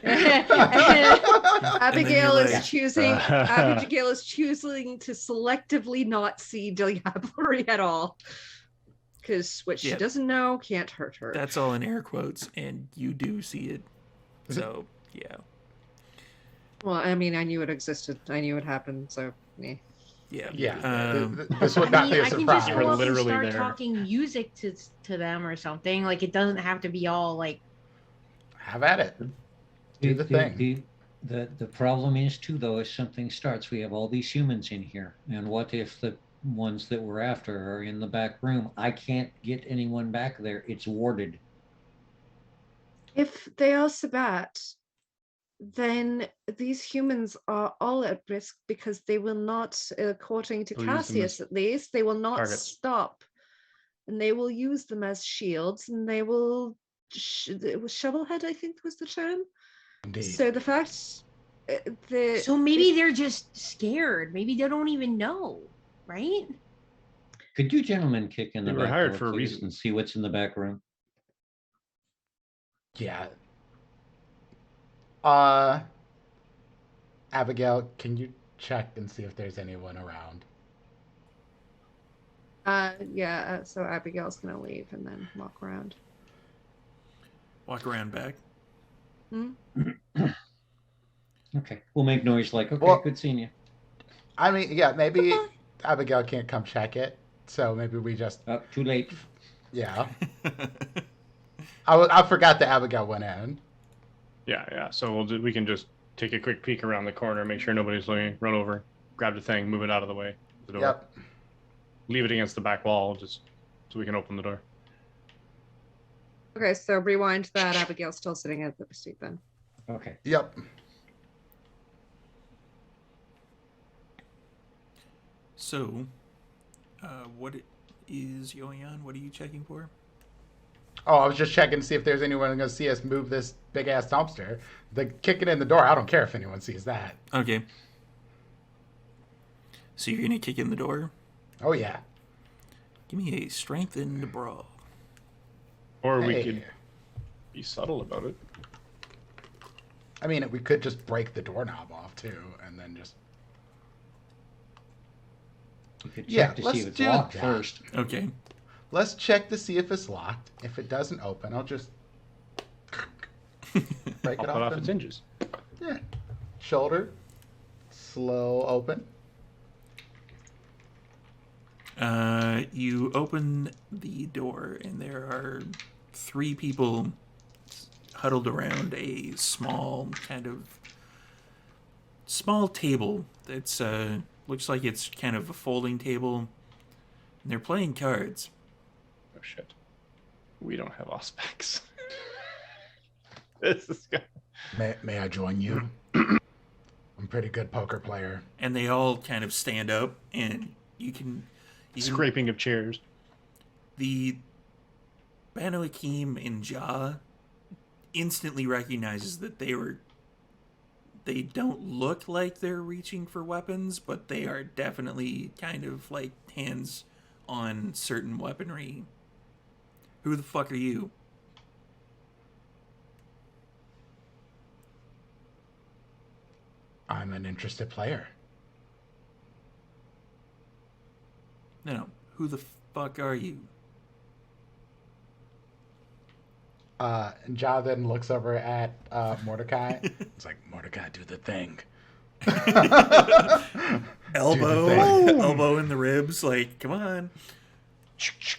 Abigail you're is like, choosing. Abigail is choosing to selectively not see Diablerie at all, because what she Yep. doesn't know can't hurt her. That's all in air quotes, and you do see it. So, yeah. Well, I mean, I knew it existed. I knew it happened. So, yeah. Yeah. Yeah, this would not be a I can surprise. just We're go up and literally start there. talking music to them or something. Like, it doesn't have to be all like... Have at it. Do the thing. The problem is too, though, if something starts, we have all these humans in here, and what if the ones that we're after are in the back room? I can't get anyone back there. It's warded. If they are Sabbat, then these humans are all at risk because they will not, according to They'll use them Cassius as at least, they will not targets. stop. And they will use them as shields, and they will... it was Shovelhead, I think was the term. Indeed. So the fact... So maybe they're just scared. Maybe they don't even know, right? Could you gentlemen kick in the They were back hired door, for a please, reason. and see what's in the back room? Yeah. Abigail, can you check and see if there's anyone around? so Abigail's gonna leave and then walk around. Walk around back. Okay, we'll make noise like, okay, Well- good seeing you. I mean, yeah, maybe Abigail can't come check it, so maybe we just, Oh, too late. yeah. I forgot that Abigail went in. Yeah. So we can just take a quick peek around the corner, make sure nobody's looking, run over, grab the thing, move it out of the way. The door. Yep. Leave it against the back wall, just so we can open the door. Okay, so rewind that. Abigail's still sitting at the seat then. Okay. Yep. So, what is going on? What are you checking for? Oh, I was just checking to see if there's anyone going to see us move this big ass dumpster. The kicking in the door, I don't care if anyone sees that. Okay. So you're gonna kick in the door? Oh, yeah. Give me a strengthened brawl. Or we Hey. could be subtle about it. I mean, we could just break the doorknob off, too, and then just... You could Yeah, check to let's see if it's do locked that. first. Okay. Let's check to see if it's locked. If it doesn't open, I'll just... break Pop it it off off. its hinges. Yeah. Shoulder. Slow open. You open the door, and there are 3 people huddled around a small table that's looks like it's kind of a folding table, and they're playing cards. Oh shit. We don't have auspex. This is good. May I join you? I'm a pretty good poker player. And they all kind of stand up, and you can Scraping of chairs. the Banu-Haqim and Ja instantly recognizes that they don't look like they're reaching for weapons, but they are definitely kind of like hands on certain weaponry. Who the fuck are you? I'm an interested player. No. Who the fuck are you? And Ja then looks over at Mordecai. It's like, Mordecai, do the thing. Elbow, thing. elbow in the ribs. Like, come on. It's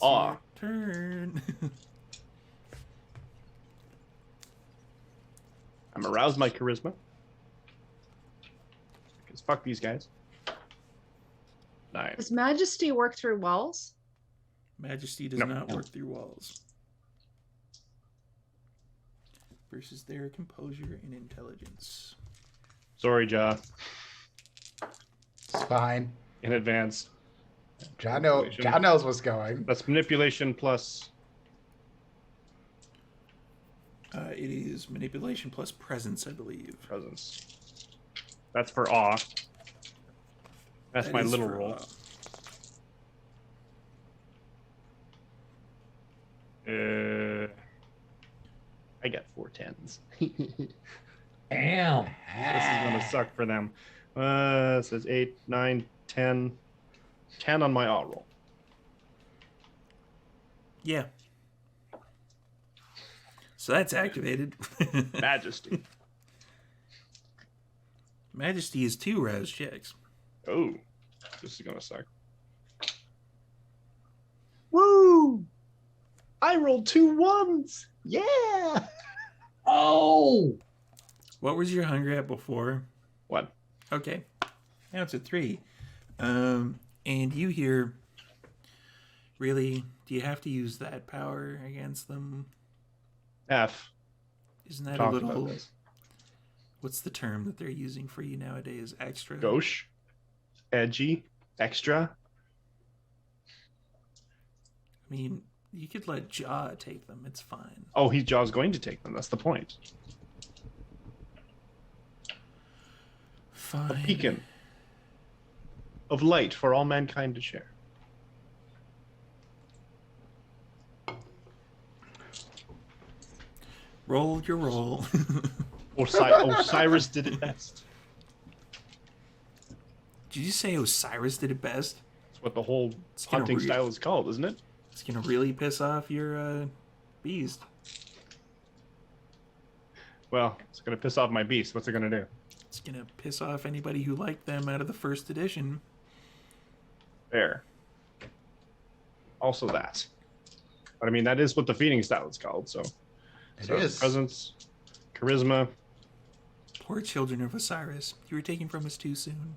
Aw. your turn. I'm aroused my charisma. Because fuck these guys. 9. Does Majesty work through walls? Majesty does No. not work through walls. Versus their composure and intelligence. Sorry, Ja. It's fine. In advance. Ja knows what's going. That's manipulation plus. It is manipulation plus presence, I believe. Presence. That's for awe. That's That my is little for, roll. I got 4 10s. Damn. This is gonna suck for them. It says 8, 9, 10. 10 on my awe roll. Yeah. So that's activated. Majesty. Majesty is 2 rouse checks. Oh, this is gonna suck. Woo! I rolled 2 1s. Yeah. Oh! What was your hunger at before? What? Okay. Now it's a 3. And you hear, really, do you have to use that power against them? F. Isn't that Talked a about little... this. What's the term that they're using for you nowadays? Extra? Gauche. Edgy. Extra. I mean, you could let Ja take them. It's fine. Oh, Jaw's going to take them. That's the point. Fine. A beacon of light for all mankind to share. Roll your roll. Osiris did it best. Did you say Osiris did it best? That's what the whole It's gonna hunting re- style is called, isn't it? It's gonna really piss off your beast. Well, it's going to piss off my beast. What's it going to do? It's gonna piss off anybody who liked them out of the first edition. There. Also that. But I mean, that is what the feeding style is called. So, It is. presence, charisma. Poor children of Osiris. You were taken from us too soon.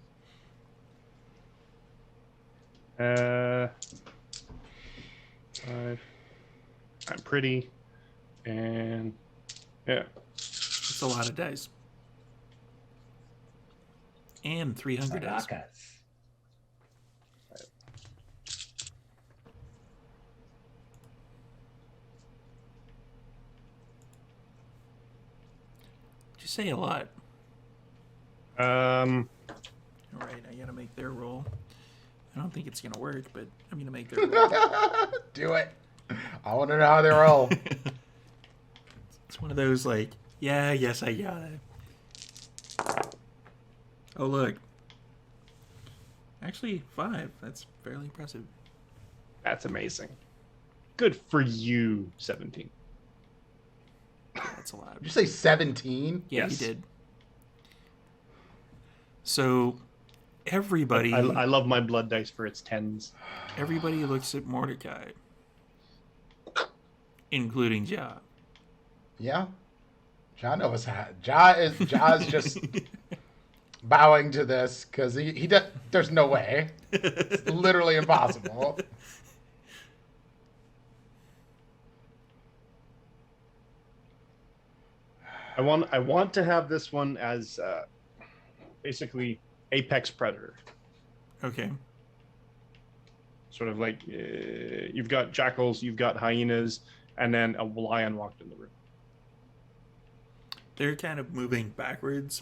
Five. I'm pretty, and yeah. It's a lot of dice. And 300 dice. Sarakas. You say a lot. Um, All right, I gotta make their roll. I don't think it's gonna work, but I'm gonna make their roll. Do it. I want to know how they roll. It's one of those like, yeah, yes, I got it. Oh look. Actually, 5. That's fairly impressive. that's amazing. Good for you, 17. That's a lot. Did you say 17? Yeah, Yes. you did. So everybody, I love my blood dice for its 10s. everybody looks at Mordecai, including Ja. Yeah. Ja knows how. Ja's just bowing to this because he does. There's no way. It's literally impossible. I want to have this one as basically apex predator. Okay. Sort of like you've got jackals, you've got hyenas, and then a lion walked in the room. They're kind of moving backwards.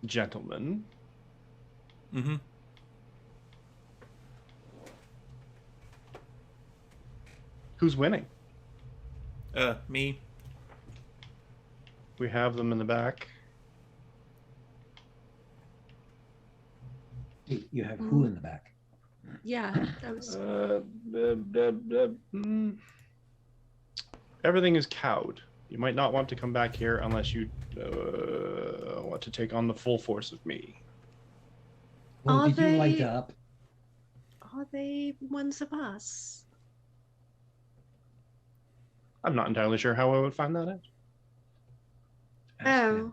Gentlemen, Mm-hmm. who's winning? Me. We have them in the back. You have who in the back? Yeah, that was. Everything is cowed. You might not want to come back here unless you want to take on the full force of me. Well, Are did you light they- up? Are they ones of us? I'm not entirely sure how I would find that out. Ask Oh. them.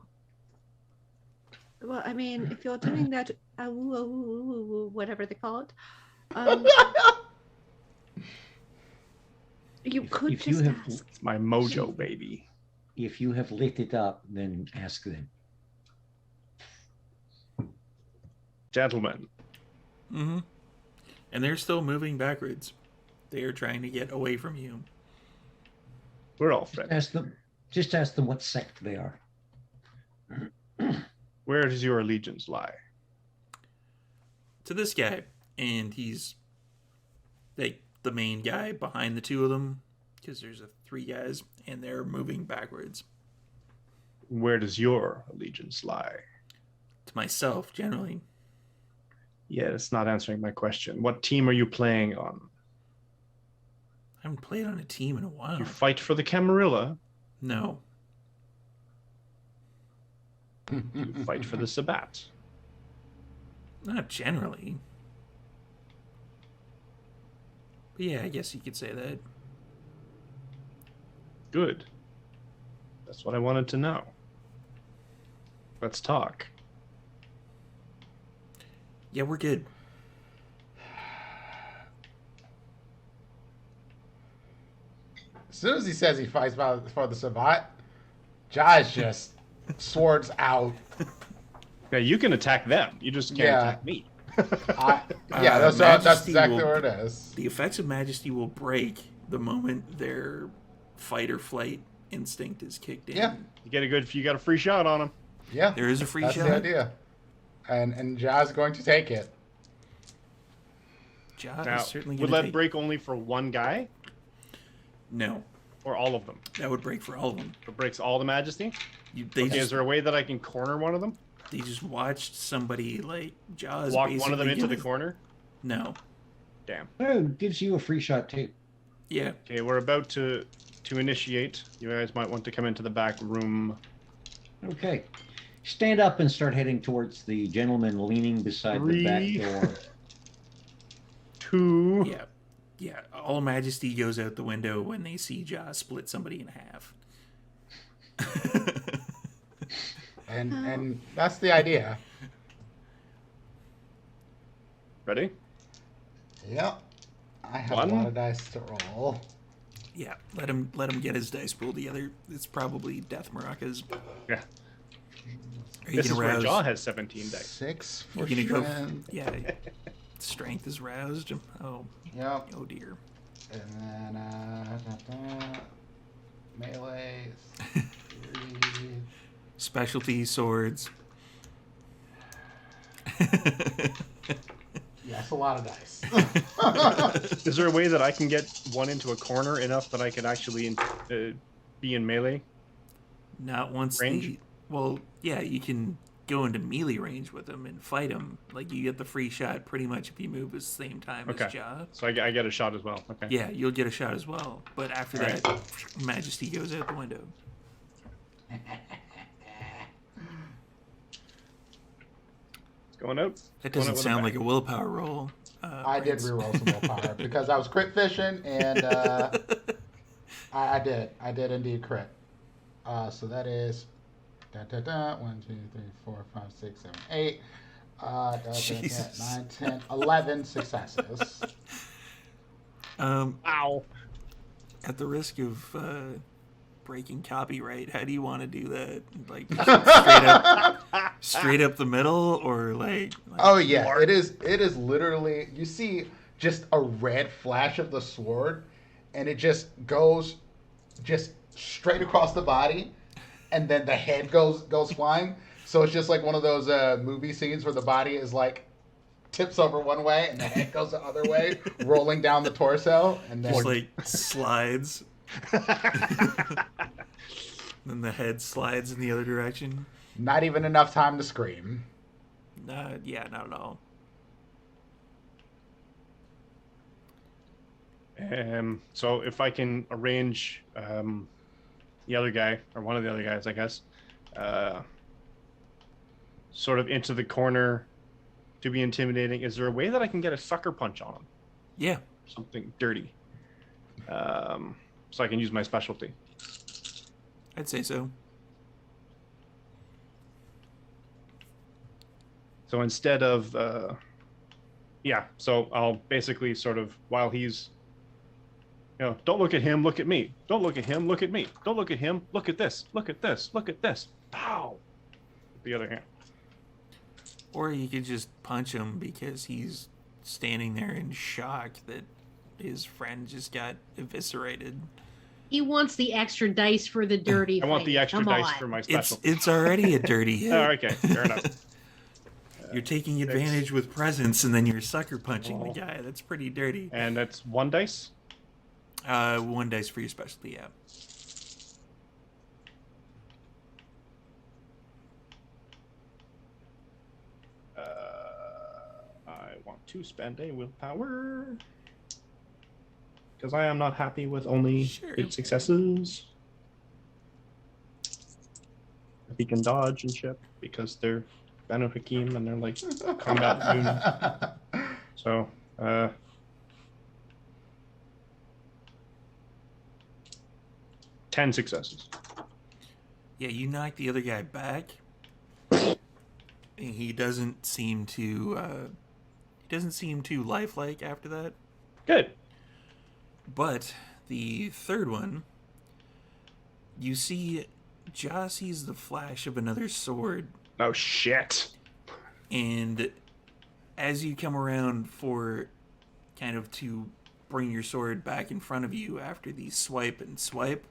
Well, I mean, if you're doing that, whatever they call it, you could if you just have- ask. It's my mojo, baby. If you have lit it up, then ask them. Gentlemen, Mm-hmm. And they're still moving backwards. They are trying to get away from you. we're all friends. Just ask them what sect they are. Where does your allegiance lie? To this guy, and he's like the main guy behind the two of them, because there's 3 guys, and they're moving backwards. Where does your allegiance lie? To myself, generally. Yeah, it's not answering my question. What team are you playing on? I haven't played on a team in a while. You fight for the Camarilla. No. You fight for the Sabbat. Not generally. But yeah, I guess you could say that. Good. That's what I wanted to know. Let's talk. Yeah, we're good. As soon as he says he fights for the Sabbat, Ja's just swords out. Yeah, you can attack them. You just can't Yeah. attack me. That's Majesty exactly will- what it is. The effects of Majesty will break the moment their fight or flight instinct is kicked in. Yeah. You got a free shot on them. Yeah, There is a free that's shot. the idea. And Ja's going to take it. Ja Now, is certainly would going to that break only for one guy No, or all of them? that would break for all of them. It breaks all the Majesty. They Okay, is there a way that I can corner one of them? they just watched somebody like Jaws Walk one of them into the corner. corner? No. Damn. Oh, gives you a free shot too. Yeah. Okay, we're about to initiate. You guys might want to come into the back room. Okay. Stand up and start heading towards the gentleman leaning beside the back 3, door. 2. Yeah. Yeah. all majesty goes out the window when they see Joss split somebody in half. And that's the idea. Ready? Yep. I have One. a lot of dice to roll. Yeah, let him get his dice pool together. It's probably Death Maracas. Yeah. Are you This is gonna where rouse? Jaw has 17 dice. 6 You're for gonna go? strength. Yeah. Strength is roused. Oh, Yep. oh dear. And then melee. 3. Specialty swords. Yeah, that's a lot of dice. Is there a way that I can get one into a corner enough that I could actually be in melee? Not once Range? well, yeah, you can go into melee range with him and fight him. Like, you get the free shot pretty much if you move at the same time Okay. as Ja. So I get a shot as well. Okay. Yeah, you'll get a shot as well. But after Alright. that, majesty goes out the window. It's going out. That Going doesn't out with a sound bang. like a willpower roll. I did Prince. reroll some willpower because I was crit fishing and I did indeed crit. So that is 1, 2, 3, 4, 5, 6, 7, 8. Jesus. 9, 10, 11 successes. Ow. At the risk of breaking copyright, how do you want to do that? Like, straight up the middle, or like Oh yeah, it is literally, you see just a red flash of the sword and it just goes just straight across the body and then the head goes flying. So it's just like one of those movie scenes where the body is like tips over one way and the head goes the other way, rolling down the torso, and then just like slides. Then the head slides in the other direction. not even enough time to scream. Yeah, not at all. So if I can arrange the other guy, or one of the other guys, I guess, sort of into the corner to be intimidating, is there a way that I can get a sucker punch on him? Yeah, Something dirty. So I can use my specialty. I'd say so. So instead of, so I'll basically sort of, while he's, don't look at him, look at me. Don't look at him, look at me. Don't look at him, look at this, look at this, look at this. Pow! With the other hand. Or you could just punch him because he's standing there in shock that his friend just got eviscerated. He wants the extra dice for the dirty I want thing. the extra Come dice on. for my special. It's already a dirty hit. Oh, okay, fair enough. You're taking advantage with presence, and then you're sucker punching Oh. the guy. That's pretty dirty. And that's 1 dice. 1 dice for your specialty, yeah. I want to spend a willpower. Because I am not happy with only Sure. 8 successes. If he can dodge and shit, because they're Banu-Haqim and they're like combat immune. So, 10 successes. Yeah, you knock the other guy back, and he doesn't seem too lifelike after that. Good. But the third one, you see Joss sees the flash of another sword, Oh shit. and as you come around for kind of to bring your sword back in front of you after the swipe and swipe,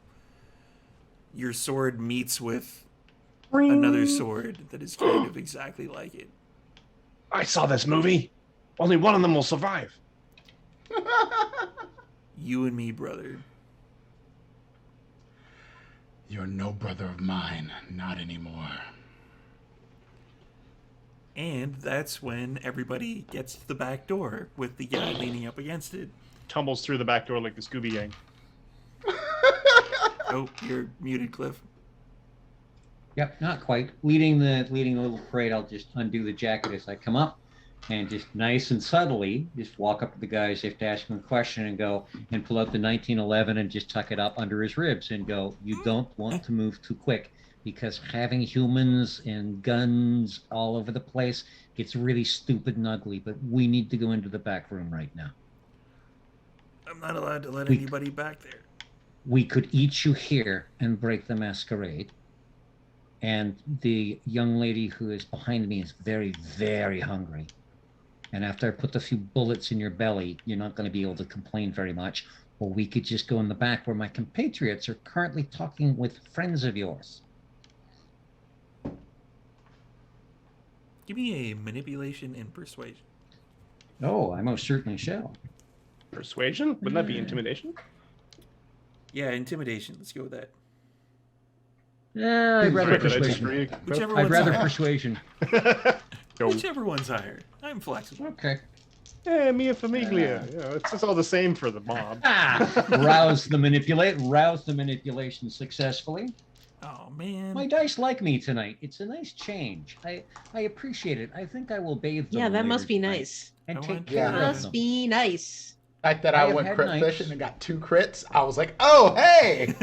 your sword meets with another sword that is kind of exactly like it. I saw this movie. Only one of them will survive. You and me, brother. You're no brother of mine, not anymore. And that's when everybody gets to the back door with the guy leaning up against it. Tumbles through the back door like the Scooby Gang. Oh, you're muted, Cliff. Yep, not quite. Leading the little parade, I'll just undo the jacket as I come up. And just nice and subtly, just walk up to the guys if to ask him a question and go and pull out the 1911 and just tuck it up under his ribs and go, you don't want to move too quick because having humans and guns all over the place gets really stupid and ugly, but we need to go into the back room right now. I'm not allowed to let anybody back there. We could eat you here and break the masquerade. And the young lady who is behind me is very, very hungry. And after I put a few bullets in your belly, you're not going to be able to complain very much. Or we could just go in the back where my compatriots are currently talking with friends of yours. Give me a manipulation and persuasion. Oh, I most certainly shall. Persuasion? Wouldn't that be intimidation? Yeah, intimidation. Let's go with that. I'd rather Sorry, did I persuasion. disagree? Whichever I'd one's rather higher. persuasion. Go. Whichever one's higher. I'm flexible. Okay. Hey, Mia Famiglia. It's all the same for the mob. Rouse the manipulation successfully. Oh man. My dice like me tonight. It's a nice change. I appreciate it. I think I will bathe them. Yeah, that later must be tonight nice. And I take want- care Yeah. of Must them. be nice. The fact that I I have went had crit nights. fishing and got 2 crits, I was like, oh, hey!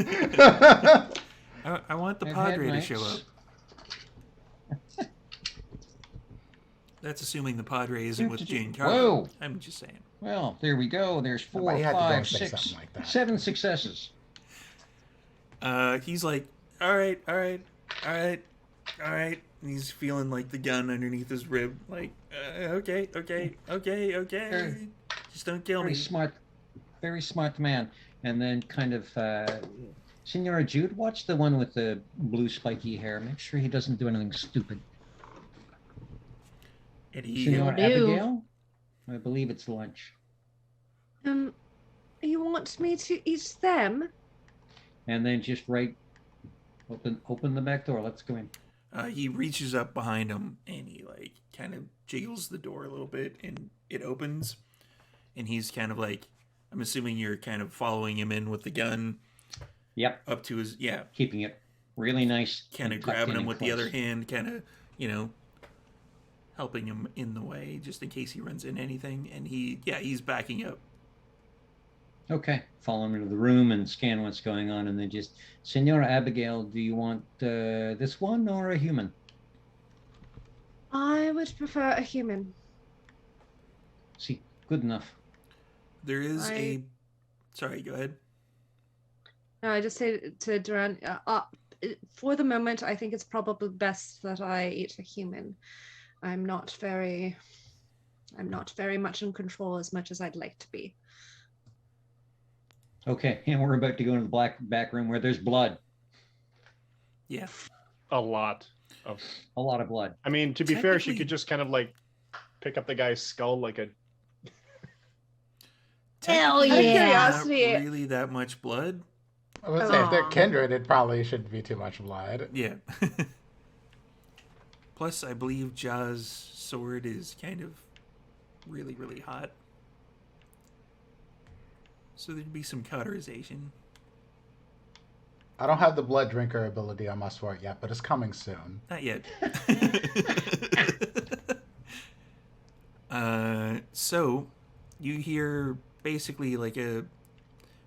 I want the I've had Padre to nights. show up. That's assuming the Padre isn't with Giancarlo. Whoa. I'm just saying. Well, there we go. There's 4, Somebody had to go 5, say 6, something like that. 7 successes. He's like, all right. And he's feeling like the gun underneath his rib. Like, okay. Just don't kill me. Very smart man. And then kind of, Senora Jude, watch the one with the blue spiky hair. Make sure he doesn't do anything stupid. And he, Senora do. Abigail, I believe it's lunch. You want me to eat them? And then just open the back door. Let's go in. he reaches up behind him and he like kind of jiggles the door a little bit and it opens. And he's kind of like, I'm assuming you're kind of following him in with the gun Yep, up to his, keeping it really nice. kind of and tucked grabbing in him and with the close. other hand, kind of, helping him in the way just in case he runs into anything. And he's backing up. Okay, follow him into the room and scan what's going on, and then just, Senora Abigail, do you want this one or a human? I would prefer a human. See, good enough. There is sorry, go ahead. No, I just say to Duran, for the moment, I think it's probably best that I eat a human. I'm not very much in control as much as I'd like to be. Okay, and we're about to go into the back room where there's blood. Yeah. A lot of. A lot of blood. I mean, to be fair, she Technically- could just kind of like pick up the guy's skull like a. Hell Technically, yeah. there's Curiosity. Not really that much blood. I would say if they're Aw. kindred, it probably shouldn't be too much blood. Yeah. Plus, I believe Ja's sword is kind of really, really hot. So there'd be some cauterization. I don't have the blood drinker ability on my sword yet, but it's coming soon. Not yet. So you hear basically like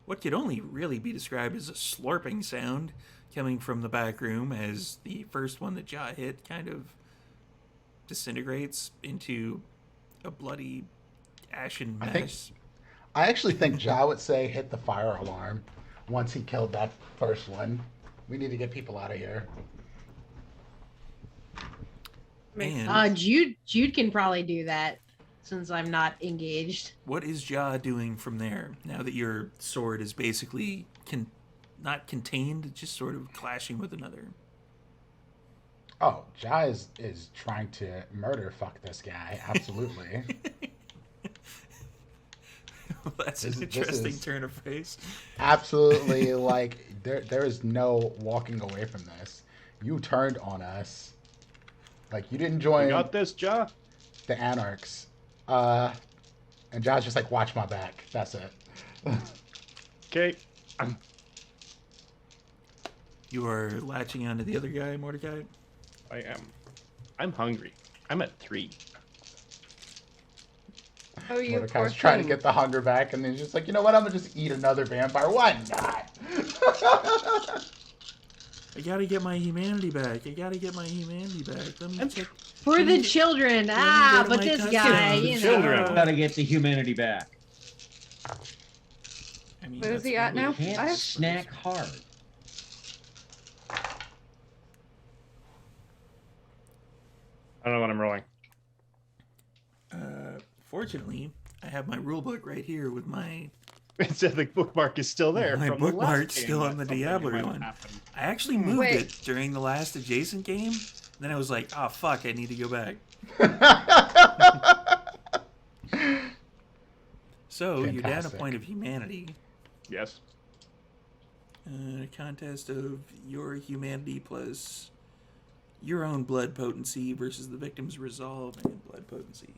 what could only really be described as a slurping sound coming from the back room as the first one that Ja hit kind of disintegrates into a bloody ashen mess. I actually think Ja would say hit the fire alarm once he killed that first one. We need to get people out of here. And Jude can probably do that since I'm not engaged. what is Ja doing from there now that your sword is basically not contained, just sort of clashing with another? Oh, Ja is trying to murder fuck this guy. Absolutely. That's This an is- interesting turn of phrase. Absolutely. Like, there is no walking away from this. You turned on us. Like, you didn't You join got this, Ja? the Anarchs. And Ja's just like, watch my back. That's it. Okay. You are latching onto the other guy, Mordecai. I am. I'm hungry. I'm at 3. Oh, you poor Mordecai's trying to thing. get the hunger back, and then he's just like, you know what? I'm gonna just trying to get the hunger back, and then he's just like, you know what? I'm gonna just eat another vampire. Why not? I gotta get my humanity back. Let me check. For the children. me Ah, go to but my this touchdown. guy, The you know. children. Gotta get the humanity back. I mean, Where is that's he at one way now? to do Can't it. snack hard. I don't know what I'm rolling. Fortunately, I have my rule book right here with my The bookmark is still there. My from the last bookmark's game still that on the something Diablo might have one. happened. I actually moved Wait. it during the last adjacent game. Then I was like, oh fuck, I need to go back. So you're down a Fantastic. point of humanity. Yes. Contest of your humanity plus your own blood potency versus the victim's resolve and blood potency.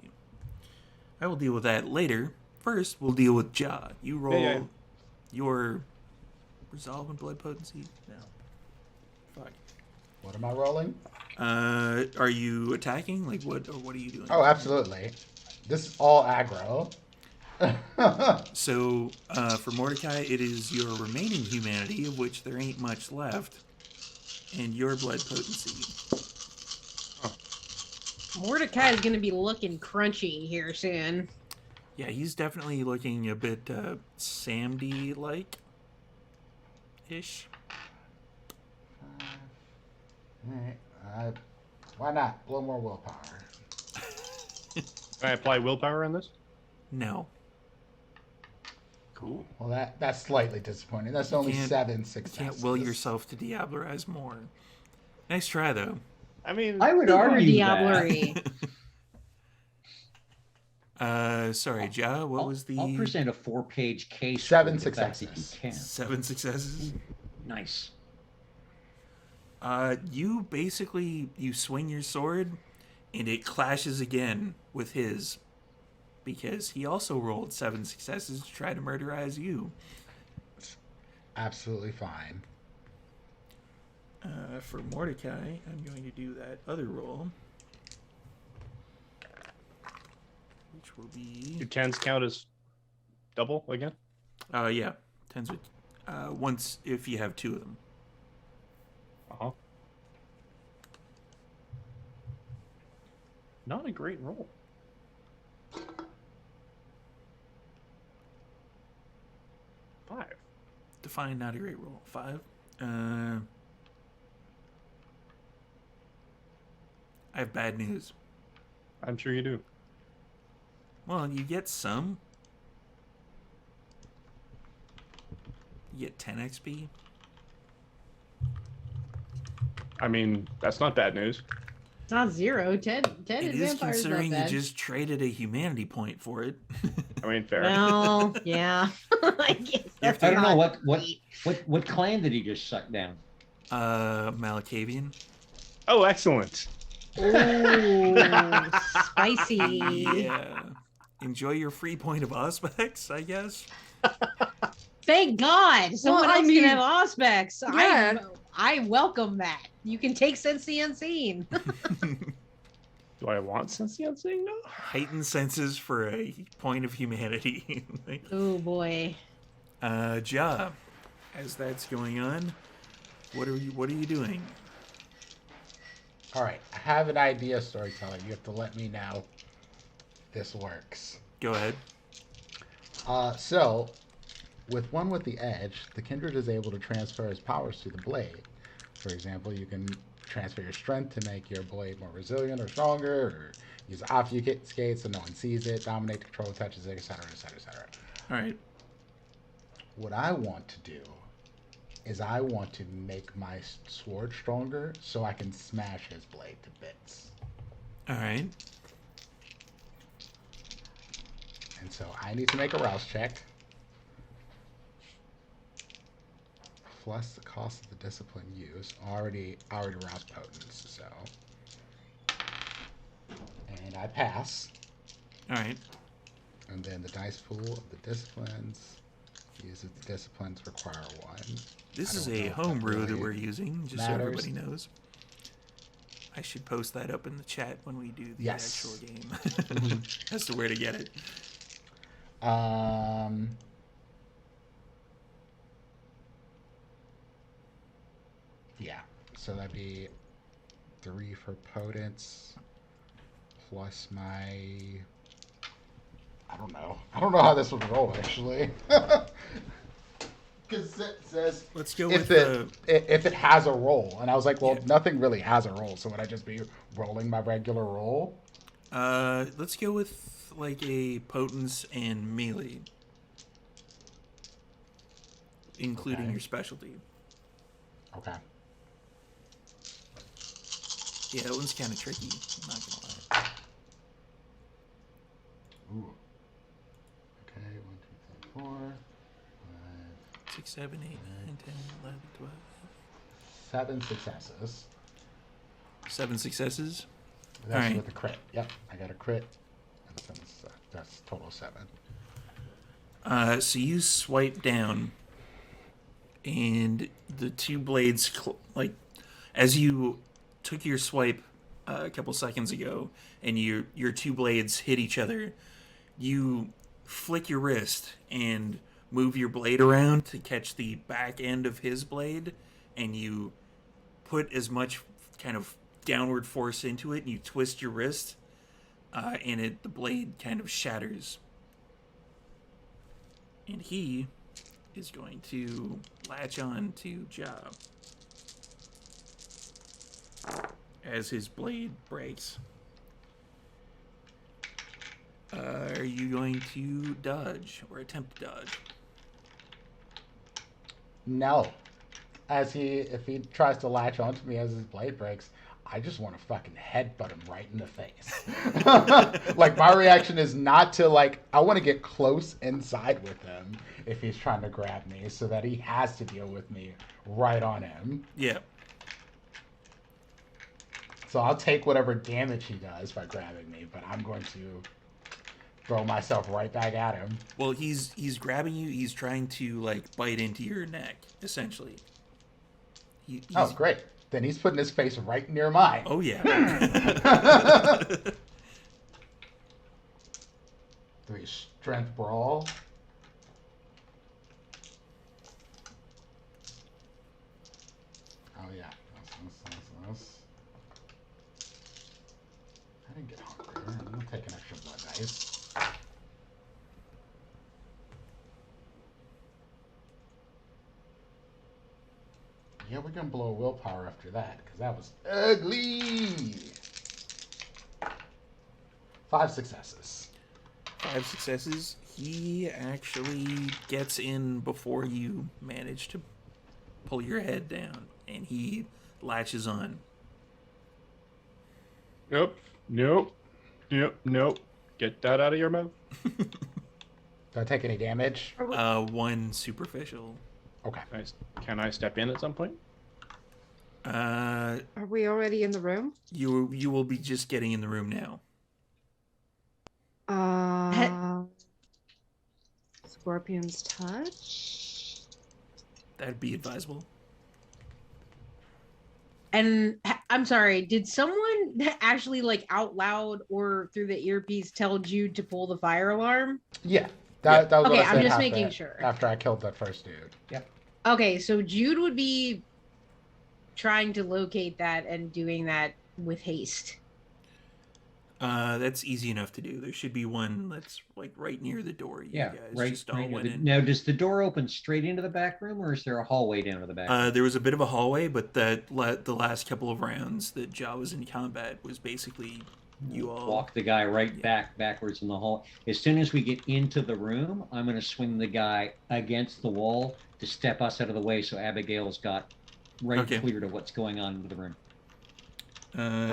I will deal with that later. First, we'll deal with Ja. You roll Yeah. your resolve and blood potency. No. Fuck. What am I rolling? Are you attacking? Like what? Or what are you doing? Oh, absolutely. This is all aggro. So, for Mordecai, it is your remaining humanity, of which there ain't much left, and your blood potency. Mordecai is going to be looking crunchy here soon. Yeah, he's definitely looking a bit Samdy-like ish. Alright, why not? A little more willpower. Can I apply willpower on this? No. Cool. Well, that's slightly disappointing. That's only can't- 7 You successes. can't will yourself to Diablerize more. Nice try, though. I mean, I would Super argue that. Diablerie. Sorry, Ja, what was the I'll present a 4-page case. 7 for the fact that you successes. can. 7 successes? Nice. You basically, you swing your sword, and it clashes again with his, because he also rolled 7 successes to try to murderize you. Absolutely fine. For Mordecai, I'm going to do that other roll, which will be... do tens count as double again? Yeah, 10s with, once, if you have 2 of them. Uh-huh. Not a great roll. 5. Define not a great roll. 5. I have bad news. I'm sure you do. Well, you get some. You get 10 XP. I mean, that's not bad news. It's not 0. 10 It in is vampires not considering you bad. just traded a humanity point for it. I mean, fair. Well, yeah. I guess that's I don't know not what great. what clan did he just suck down? Malacavian. Oh, excellent. Oh, spicy. Yeah. Enjoy your free point of Auspex, I guess. Thank God, someone I else mean, can have Auspex. yeah. I welcome that. You can take Sense the Unseen. Do I want Sense the Unseen? No. Heightened senses for a point of humanity. Oh boy. Ja, as that's going on, what are you doing? All right, I have an idea, storyteller. You have to let me know if this works. Go ahead. So, with one with the edge, the kindred is able to transfer his powers to the blade. For example, you can transfer your strength to make your blade more resilient or stronger, or use obfuscate so no one sees it, dominate, control, touches it, etc., etc., etc. All right. What I want to do is I want to make my sword stronger so I can smash his blade to bits. All right. And so I need to make a rouse check. Plus the cost of the discipline used. Already rouse potence, so. And I pass. All right. And then the dice pool of the disciplines uses the disciplines require 1. This I is don't a know if that homebrew that really we're using, just so matters. everybody knows. I should post that up in the chat when we do the Yes. actual game. That's the way to get it. Um, yeah. So that'd be 3 for potence plus my. I don't know. I don't know how this would roll actually. Because it says Let's go if with if it has a roll, and I was like, well, Yeah. nothing really has a roll, so would I just be rolling my regular roll? let's go with like a potence and melee, including Okay. your specialty. Okay. Yeah, that one's kind of tricky. I'm not gonna lie. Ooh. Okay, 1, 2, 3, 4, 6, 7, 8, 9, 10, 11, 12. 5, 7 successes. 7 successes. That's Alright. with a crit. Yep, I got a crit. And that's total 7. So you swipe down, and the two blades, like, as you took your swipe a couple seconds ago, and your two blades hit each other, you flick your wrist and move your blade around to catch the back end of his blade, and you put as much kind of downward force into it, and you twist your wrist, and the blade kind of shatters. And he is going to latch on to Ja as his blade breaks. Are you going to dodge or attempt to dodge? No. If he tries to latch onto me as his blade breaks, I just want to fucking headbutt him right in the face. Like, my reaction is not to, like, I want to get close inside with him if he's trying to grab me so that he has to deal with me right on him. Yeah. So I'll take whatever damage he does by grabbing me, but I'm going to throw myself right back at him. Well, he's grabbing you. He's trying to, like, bite into your neck, essentially. He's, Oh, great. Then he's putting his face right near mine. Oh, yeah. 3 strength brawl. Oh, yeah. That's. I didn't get hungry. I'm going to take an extra blood dice. Yeah, we're going to blow willpower after that, because that was ugly. 5 successes. 5 successes. He actually gets in before you manage to pull your head down, and he latches on. Nope. Get that out of your mouth. Do I take any damage? 1 superficial. Okay. Can I step in at some point? Are we already in the room? You will be just getting in the room now. Scorpion's touch. That'd be advisable. And I'm sorry, did someone actually, like, out loud or through the earpiece tell Jude to pull the fire alarm? Yeah. That was Okay, what I said I'm just making sure. After I killed that first dude. Yep. Okay, so Jude would be trying to locate that and doing that with haste. That's easy enough to do. There should be one that's, like, right near the door. You guys right. just all Right went in. Now, does the door open straight into the back room, or is there a hallway down to the back room? There was a bit of a hallway, but the last couple of rounds that Ja was in combat was basically you all Walk the guy right backwards in the hall. As soon as we get into the room, I'm going to swing the guy against the wall to step us out of the way, so Abigail's got clear to what's going on in the room.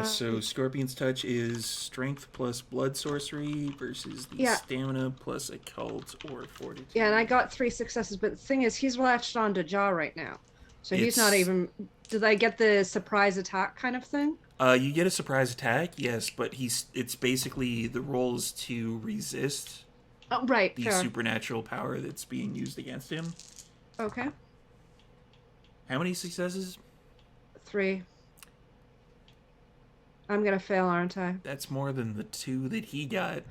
So Scorpion's touch is strength plus blood sorcery versus the stamina plus occult or fortitude. Yeah, and I got 3 successes, but the thing is, he's latched on to Ja right now. So he's not even... Did I get the surprise attack kind of thing? You get a surprise attack, yes, but it's basically the roll is to resist the supernatural power that's being used against him. Okay. How many successes? 3. I'm gonna fail, aren't I? That's more than the 2 that he got.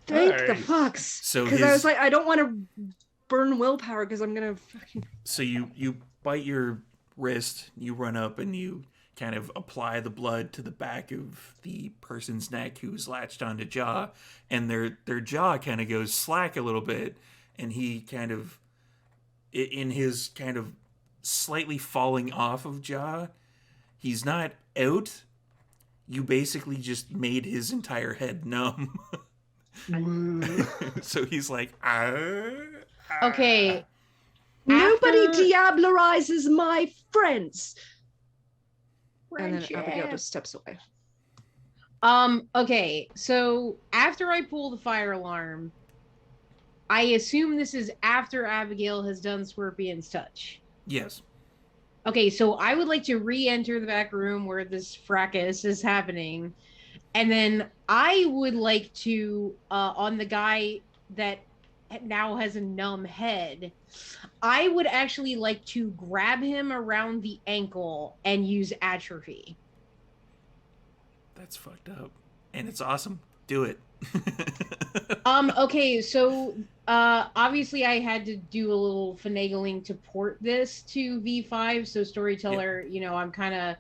Thank the Nice. fucks. So Because I his- was like, I don't want to burn willpower because I'm gonna fucking. So you bite your wrist, you run up and you kind of apply the blood to the back of the person's neck who's latched onto jaw, and their jaw kind of goes slack a little bit, and he kind of, in his kind of slightly falling off of jaw, he's not out. You basically just made his entire head numb. So he's like, Okay. Nobody After- diablerizes my friends. And then Abigail Friendship. just steps away. Okay, so after I pull the fire alarm, I assume this is after Abigail has done Scorpion's touch. yes. Okay, so I would like to re-enter the back room where this fracas is happening, and then I would like to, on the guy that now has a numb head, I would actually like to grab him around the ankle and use atrophy. That's fucked up. And it's awesome. Do it. Okay, so obviously I had to do a little finagling to port this to V5, so storyteller, you know, I'm kind of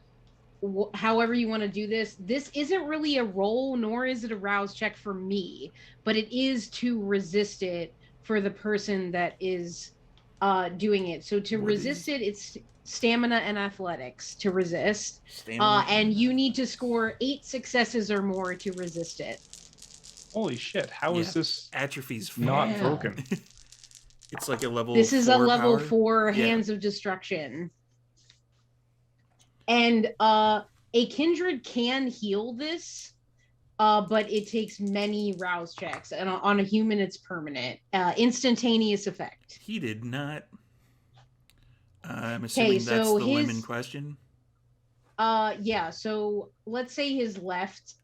however you want to do this. This isn't really a roll, nor is it a rouse check for me, but it is to resist it for the person that is doing it. So to What resist it, it's stamina and athletics to resist. Stamina. And you need to score 8 successes or more to resist it. Holy shit! How is Yeah. this Atrophy's not Yeah. broken? It's like a level. This is a 4 level power. 4 Yeah. Hands of Destruction. And a kindred can heal this, but it takes many rouse checks. And on a human, it's permanent. Instantaneous effect. He did not. I'm assuming that's so the limb in his- question. Yeah, so let's say his left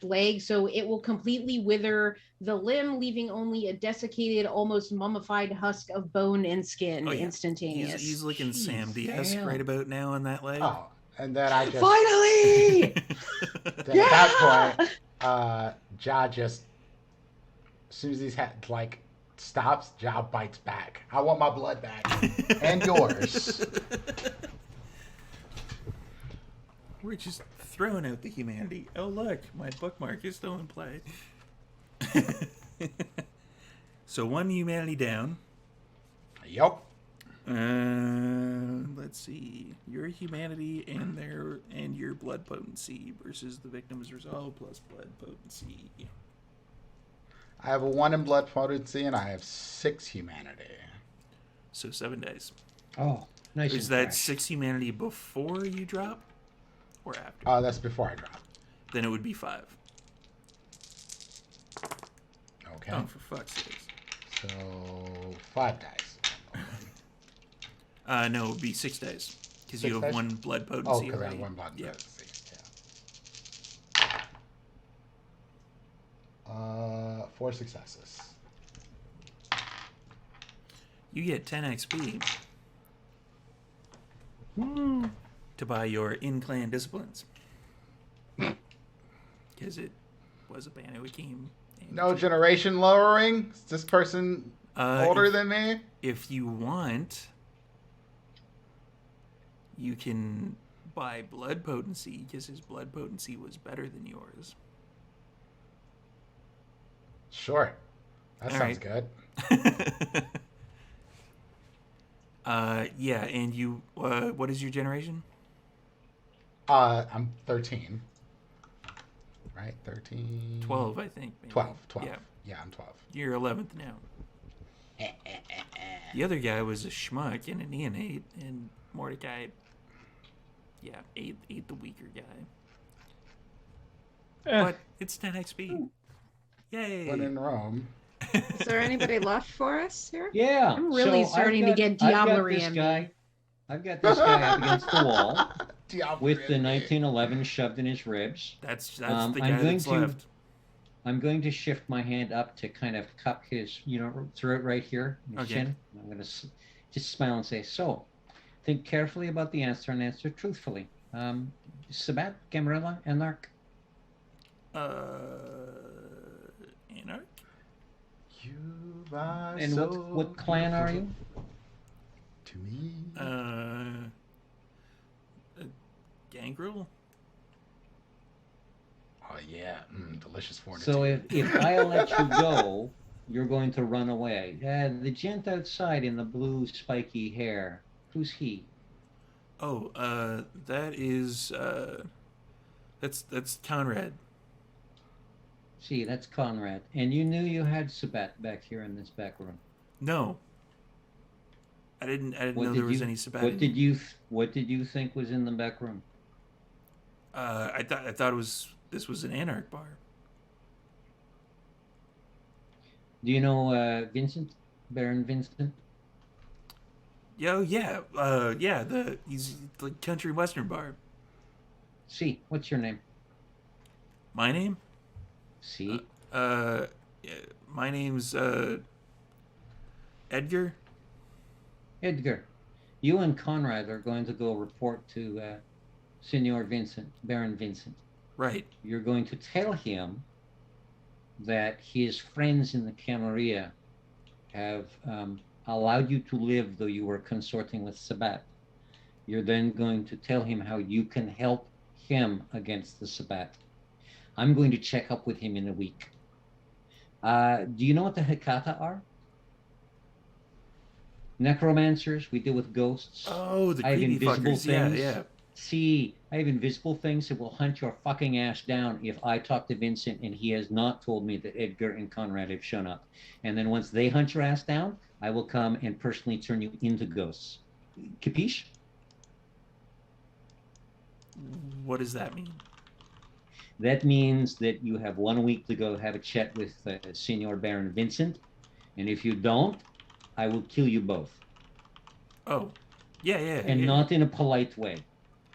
leg, so it will completely wither the limb, leaving only a desiccated, almost mummified husk of bone and skin. Oh, yeah. Instantaneous. He's looking Sam Diaz damn. right about now on that leg. Oh, and then I just Finally! then at that point, Ja just as soon as he's like stops, Ja bites back. I want my blood back and yours. We're just throwing out the humanity. Oh, look, my bookmark is still in play. So 1 humanity down. Yup. Let's see. Your humanity and your blood potency versus the victim's resolve plus blood potency. I have a 1 in blood potency and I have 6 humanity. So 7 dice. Oh, nice. Is and that fresh. 6 humanity before you drop? Or after? Oh, that's before I drop. Then it would be 5. Okay. Oh, for fuck's sakes. So 5 dice. No, it would be 6 dice. Because 6 you have dice? 1 blood Oh, potency because I already. have 1 blood Yeah. potency. Yeah. 4 successes. You get 10 XP Hmm. to buy your in-clan disciplines. Because it was a Banu-Haqim. No generation lowering? Is this person older than me? If you want, you can buy blood potency, because his blood potency was better than yours. Sure. That All sounds right. good. Yeah, and you, what is your generation? I'm 13. Right? 13. 12, I think. Maybe. 12. Yeah, Yeah, I'm 12. you're 11th now. The other guy was a schmuck and a neonate, and Mordecai, yeah, ate the weaker guy. But it's 10 XP. Yay! When in Rome. Is there anybody left for us here? Yeah. I'm really so starting to get I've got Diablery this in me. guy. I've got this guy up against the wall Diablo with the Ridley. 1911 shoved in his ribs. That's the I'm guy going that's to- left. I'm going to shift my hand up to kind of cup his, throat right here, his Okay. chin. I'm going to just smile and say, so, think carefully about the answer and answer truthfully. Sabbat, Gamarilla, and Lark. You are And so what clan are you? to me. Gangrel? Oh yeah, delicious fortitude. So if I let you go, you're going to run away. The gent outside in the blue spiky hair, who's he? Oh, that is that's Conrad. See, that's Conrad. And you knew you had Sabbat back here in this back room. No. I didn't What know did there was you- any Sabbat. What did you think was in the back room? I thought this was an Anarch bar. Do you know Vincent? Baron Vincent? Yo, yeah, he's the country western bar. See, what's your name? My name? See? Yeah, my name's Edgar. Edgar. You and Conrad are going to go report to Senor Vincent, Baron Vincent. Right. You're going to tell him that his friends in the Camarilla have allowed you to live though you were consorting with Sabbat. You're then going to tell him how you can help him against the Sabbat. I'm going to check up with him in a week. Do you know what the Hekata are? Necromancers. We deal with ghosts. Oh, the I have creepy invisible fuckers. Yeah, things. yeah. See, I have invisible things that will hunt your fucking ass down if I talk to Vincent and he has not told me that Edgar and Conrad have shown up. And then once they hunt your ass down, I will come and personally turn you into ghosts. Capiche? What does that mean? That means that you have 1 week to go have a chat with Senor Baron Vincent. And if you don't, I will kill you both. Oh, yeah. And yeah. not in a polite way,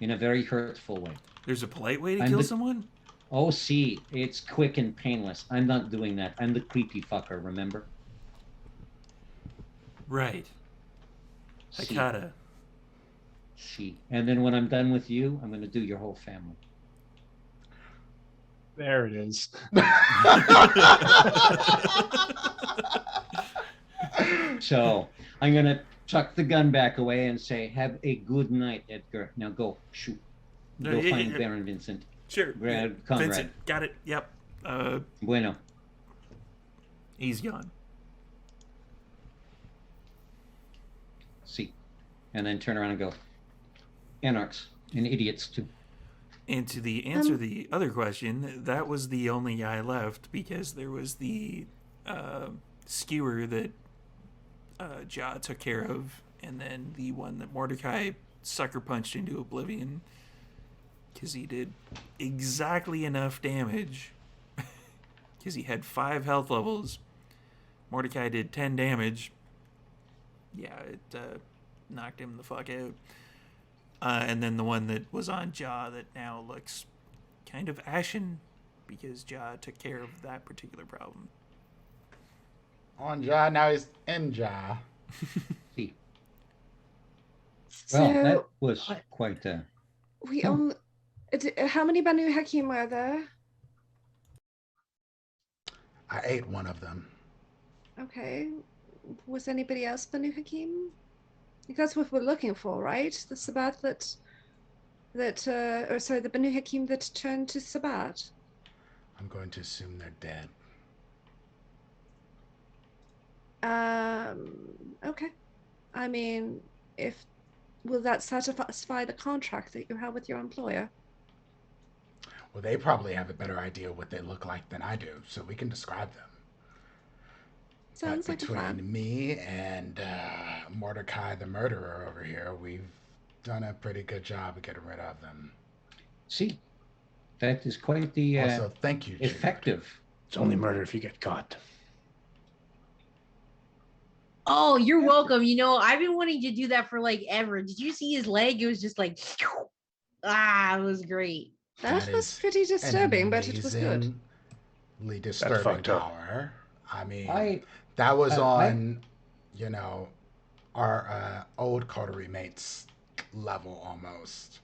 in a very hurtful way. There's a polite way to I'm kill the- someone? Oh, see, it's quick and painless. I'm not doing that. I'm the creepy fucker, remember? Right. See, Hekata. see. And then when I'm done with you, I'm going to do your whole family. There it is. So I'm going to tuck the gun back away and say, have a good night, Edgar. Now go, shoot. No, Go yeah, find yeah. Baron Vincent. Sure. Grab yeah. Conrad. Vincent, got it. Yep. Bueno. He's gone. See. And then turn around and go, anarchs and idiots too. And to the answer the other question, that was the only guy left because there was the skewer that Ja took care of, and then the one that Mordecai sucker punched into oblivion because he did exactly enough damage because he had 5 health levels. Mordecai did 10 damage. Yeah, it knocked him the fuck out. And then the one that was on Ja that now looks kind of ashen because Ja took care of that particular problem. On Ja, now he's in Ja. See. So Well, that was quite we how many Banu-Haqim were there? I ate one of them. Okay. Was anybody else Banu-Haqim? That's what we're looking for, right? The Sabbat the Banu-Haqim that turned to Sabbat. I'm going to assume they're dead. Okay. I mean, will that satisfy the contract that you have with your employer? Well, they probably have a better idea what they look like than I do, so we can describe them. Sounds But like a between plan. me and Mordecai the murderer over here, we've done a pretty good job of getting rid of them. see. That is quite the Also, thank you, Jude. effective. It's only murder if you get caught. Oh, you're welcome. You know, I've been wanting to do that for like ever. Did you see his leg? It was just like, it was great. That was is pretty disturbing, but it was good. amazingly disturbing fucked up. power. I mean, I that was I- on, our old coterie mates level almost.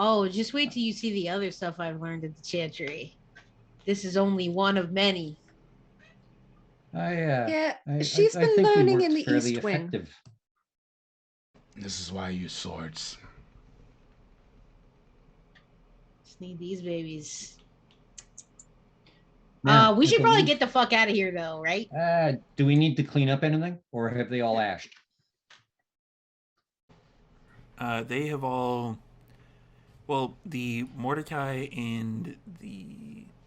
Oh, just wait till you see the other stuff I've learned at the chantry. This is only one of many. I Yeah, I she's I been think he learning works in the fairly East Wing. effective. This is why I use swords. Just need these babies. Now, We at should the probably roof- get the fuck out of here, though, right? Do we need to clean up anything, or have they all ashed? They have all. Well, the Mordecai and the.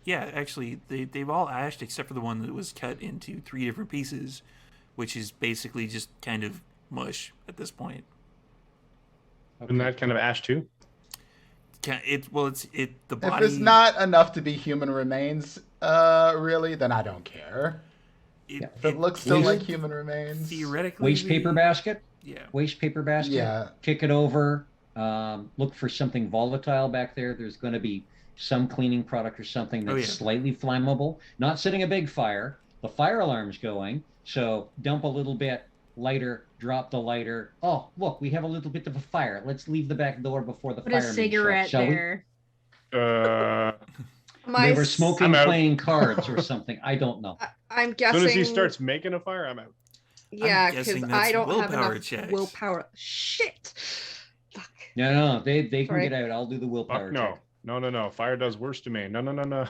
Yeah, actually, they've all ashed except for the one that was cut into 3 different pieces, which is basically just kind of mush at this point. Isn't that kind of ash too? The If body. it's not enough to be human remains, really, then I don't care. If it looks still like human remains, theoretically. Waste paper basket. Yeah. Waste paper basket. Yeah. Kick it over. Look for something volatile back there. There's going to be some cleaning product or something that's slightly flammable. Not setting a big fire. The fire alarm's going. So dump a little bit. Lighter, drop the lighter. Oh, look, we have a little bit of a fire. Let's leave the back door before the Put a firemen cigarette show up, shall we? there. They were smoking, I'm out. playing cards or something. I don't know. I'm As guessing. soon as he starts making a fire, I'm out. Yeah, I'm guessing because that's I don't have willpower enough checks. willpower. Shit. Fuck. No, they can Sorry. get out. I'll do the willpower Fuck no. check. No. Fire does worse to me. No.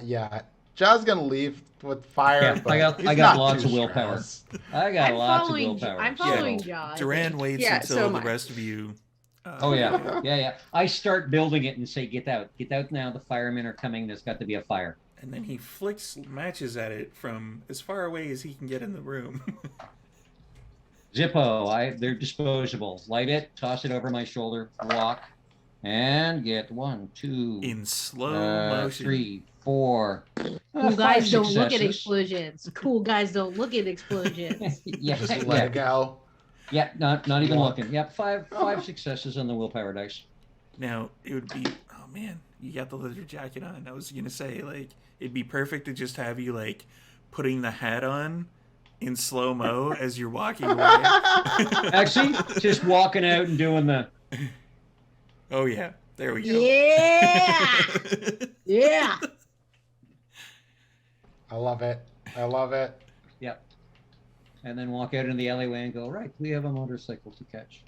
Yeah. Jaw's gonna leave with fire. Yeah, but I he's got not lots too of willpower. stressed. I got I'm lots of following. willpower. I'm following so- Jaws. Duran waits Yeah, until so am the I. rest of you. Oh yeah. I start building it and say, "Get out now! The firemen are coming. There's got to be a fire." And then he flicks matches at it from as far away as he can get in the room. Zippo, they're disposable. Light it, toss it over my shoulder, walk, and get 1, 2, In slow motion. 3, 4. Cool guys don't look at successes. explosions. Cool guys don't look at explosions. Yeah, Just let it go. Yeah, not even Walk. looking. Yeah, five successes on the willpower dice. Now, it would be, oh man, you got the leather jacket on. I was going to say, like, it'd be perfect to just have you, like, putting the hat on in slow-mo as you're walking away. Actually, just walking out and doing the. Oh, yeah. There we go. Yeah. Yeah. I love it. Yep. And then walk out in the alleyway and go, right, we have a motorcycle to catch.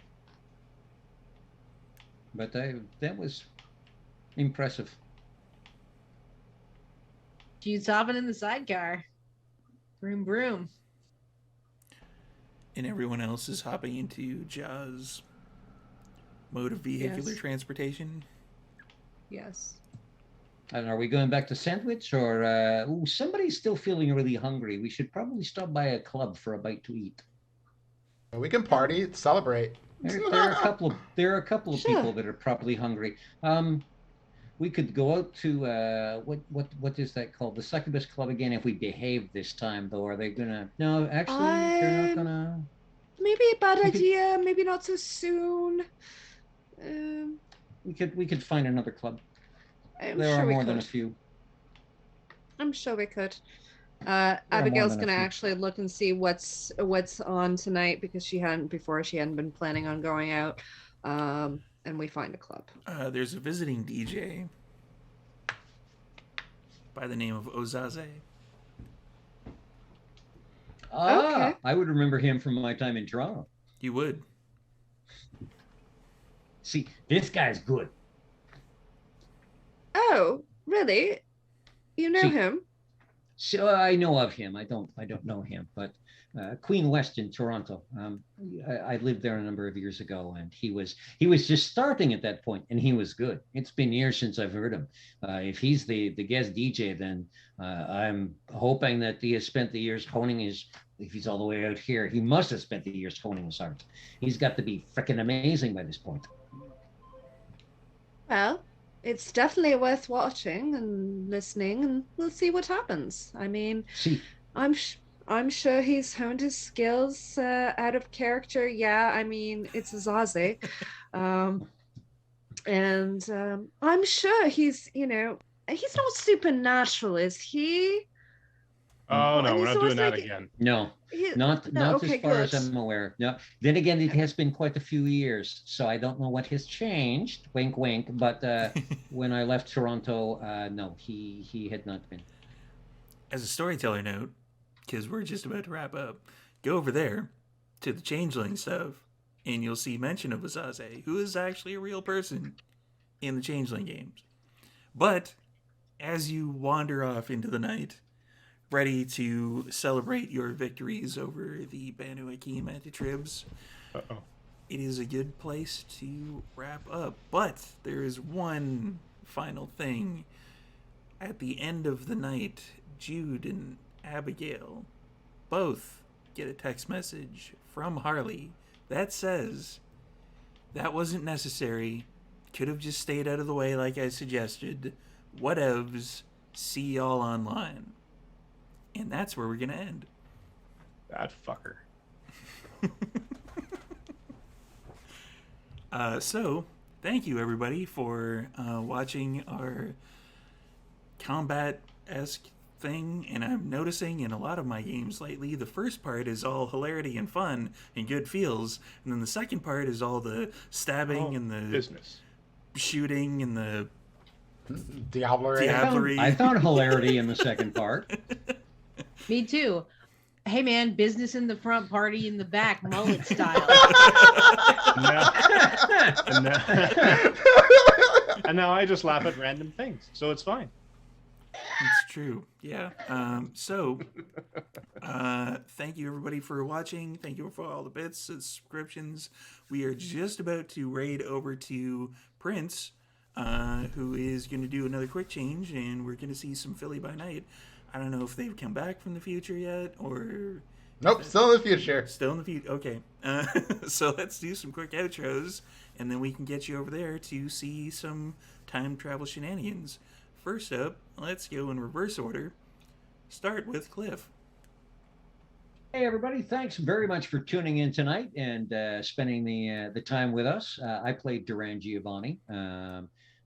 But that was impressive. She's hopping in the sidecar. Broom, broom. And everyone else is hopping into Jaws' mode of vehicular Yes. transportation. Yes. And are we going back to sandwich or somebody's still feeling really hungry? We should probably stop by a club for a bite to eat. We can party, celebrate. There are a couple of Sure. people that are probably hungry. We could go out to what is that called? The Succubus Club again. If we behave this time, though, are they gonna? No, actually, they're not gonna. Maybe a bad We could- idea. Maybe not so soon. We could find another club. I'm There sure are we more could. than a few. I'm sure we could. more Abigail's than a gonna few. actually look and see what's on tonight because she hadn't been planning on going out. And we find a club. There's a visiting DJ by the name of Ozaze. Okay. I would remember him from my time in Toronto. You would. See, this guy's good. Oh, really? You know See- him? So I know of him. I don't know him, but Queen West in Toronto. I lived there a number of years ago, and he was just starting at that point, and he was good. It's been years since I've heard him. If he's the guest DJ, then I'm hoping that he has spent the years honing his. If he's all the way out here, he must have spent the years honing his art. He's got to be freaking amazing by this point. Well, it's definitely worth watching and listening, and we'll see what happens. I mean, See, I'm sure he's honed his skills out of character. Yeah, I mean, it's Zaze. And I'm sure he's not supernatural, is he? Oh, no, And we're he's not always doing that like- again. no. He- Not no, as okay, far as good. I'm aware. No. Then again, it has been quite a few years, so I don't know what has changed. Wink, wink. But when I left Toronto, no, he had not been. As a storyteller note, because we're just about to wrap up, go over there to the Changeling stuff, and you'll see mention of Azaze, who is actually a real person in the Changeling games. But as you wander off into the night, ready to celebrate your victories over the Banu-Haqim anti-tribs, it is a good place to wrap up. But there is one final thing. At the end of the night, Jude and Abigail both get a text message from Harley that says, "That wasn't necessary. Could have just stayed out of the way like I suggested. Whatevs. See y'all online." And that's where we're going to end. That fucker. So, thank you everybody for watching our combat-esque thing. And I'm noticing in a lot of my games lately, the first part is all hilarity and fun and good feels. And then the second part is all the stabbing and the business. Shooting and the Diablerie. I found hilarity in the second part. Me too. Hey man, business in the front, party in the back, mullet style. And now I just laugh at random things, so it's fine. It's true. Yeah. Thank you everybody for watching. Thank you for all the bits, subscriptions. We are just about to raid over to Prince, who is going to do another quick change, and we're going to see some Philly by Night. I don't know if they've come back from the future yet, or... Nope, still in the future. Still in the future. Okay. So let's do some quick outros, and then we can get you over there to see some time travel shenanigans. First up, let's go in reverse order. Start with Cliff. Hey everybody, thanks very much for tuning in tonight and spending the time with us. I played Duran Giovanni,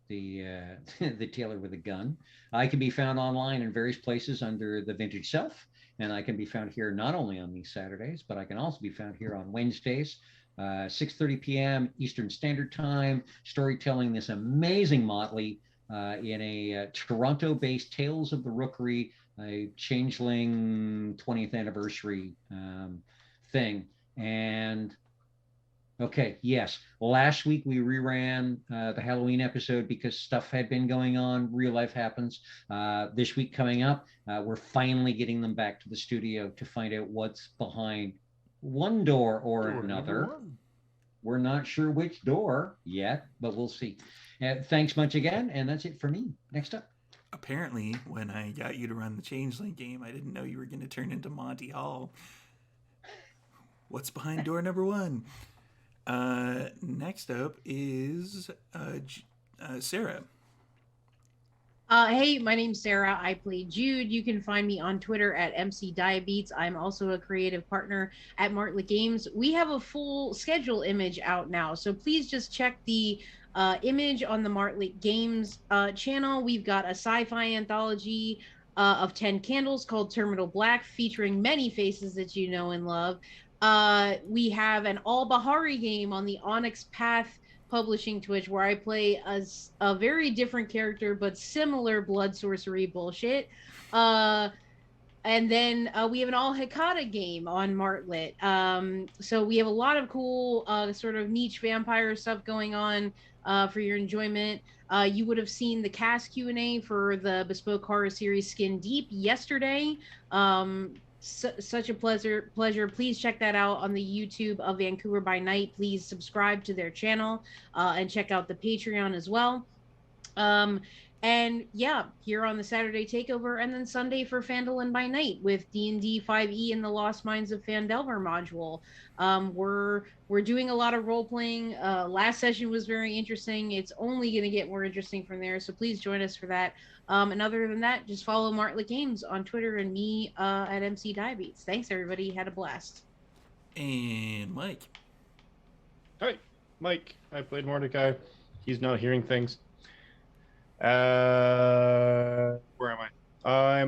the tailor with a gun. I can be found online in various places under the Vintage Self, and I can be found here not only on these Saturdays, but I can also be found here on Wednesdays, 6:30 p.m. Eastern Standard Time, storytelling this amazing motley in a Toronto-based Tales of the Rookery, a Changeling 20th anniversary thing. And okay, yes, last week we reran the Halloween episode because stuff had been going on, real life happens. This week coming up, we're finally getting them back to the studio to find out what's behind one door or another. We're not sure which door yet, but we'll see. Thanks much again, and that's it for me. Next up. Apparently, when I got you to run the Changeling game, I didn't know you were going to turn into Monty Hall. What's behind door number 1? Next up is Sarah. Hey, my name's Sarah. I play Jude. You can find me on Twitter at MC Diabetes. I'm also a creative partner at Martlet Games. We have a full schedule image out now, so please just check the image on the Martlet Games channel. We've got a sci-fi anthology of 10 candles called Terminal Black, featuring many faces that you know and love. We have an Al Bahari game on the Onyx Path Publishing Twitch, where I play as a very different character but similar blood sorcery bullshit. And then we have an Al Hekata game on Martlet. So we have a lot of cool sort of niche vampire stuff going on for your enjoyment. You would have seen the cast Q&A for the Bespoke Horror Series Skin Deep yesterday. Such a pleasure. Please check that out on the YouTube of Vancouver by Night. Please subscribe to their channel and check out the Patreon as well. And yeah, here on the Saturday Takeover, and then Sunday for Phandalin by Night with D&D 5e and the Lost Mines of Phandelver module. We're doing a lot of role playing. Last session was very interesting. It's only going to get more interesting from there, so please join us for that. And other than that, just follow Martlet Games on Twitter and me at MC Diabetes. Thanks everybody, had a blast. And Mike. Hi, Mike. I played Mordecai. He's now hearing things. Where am I?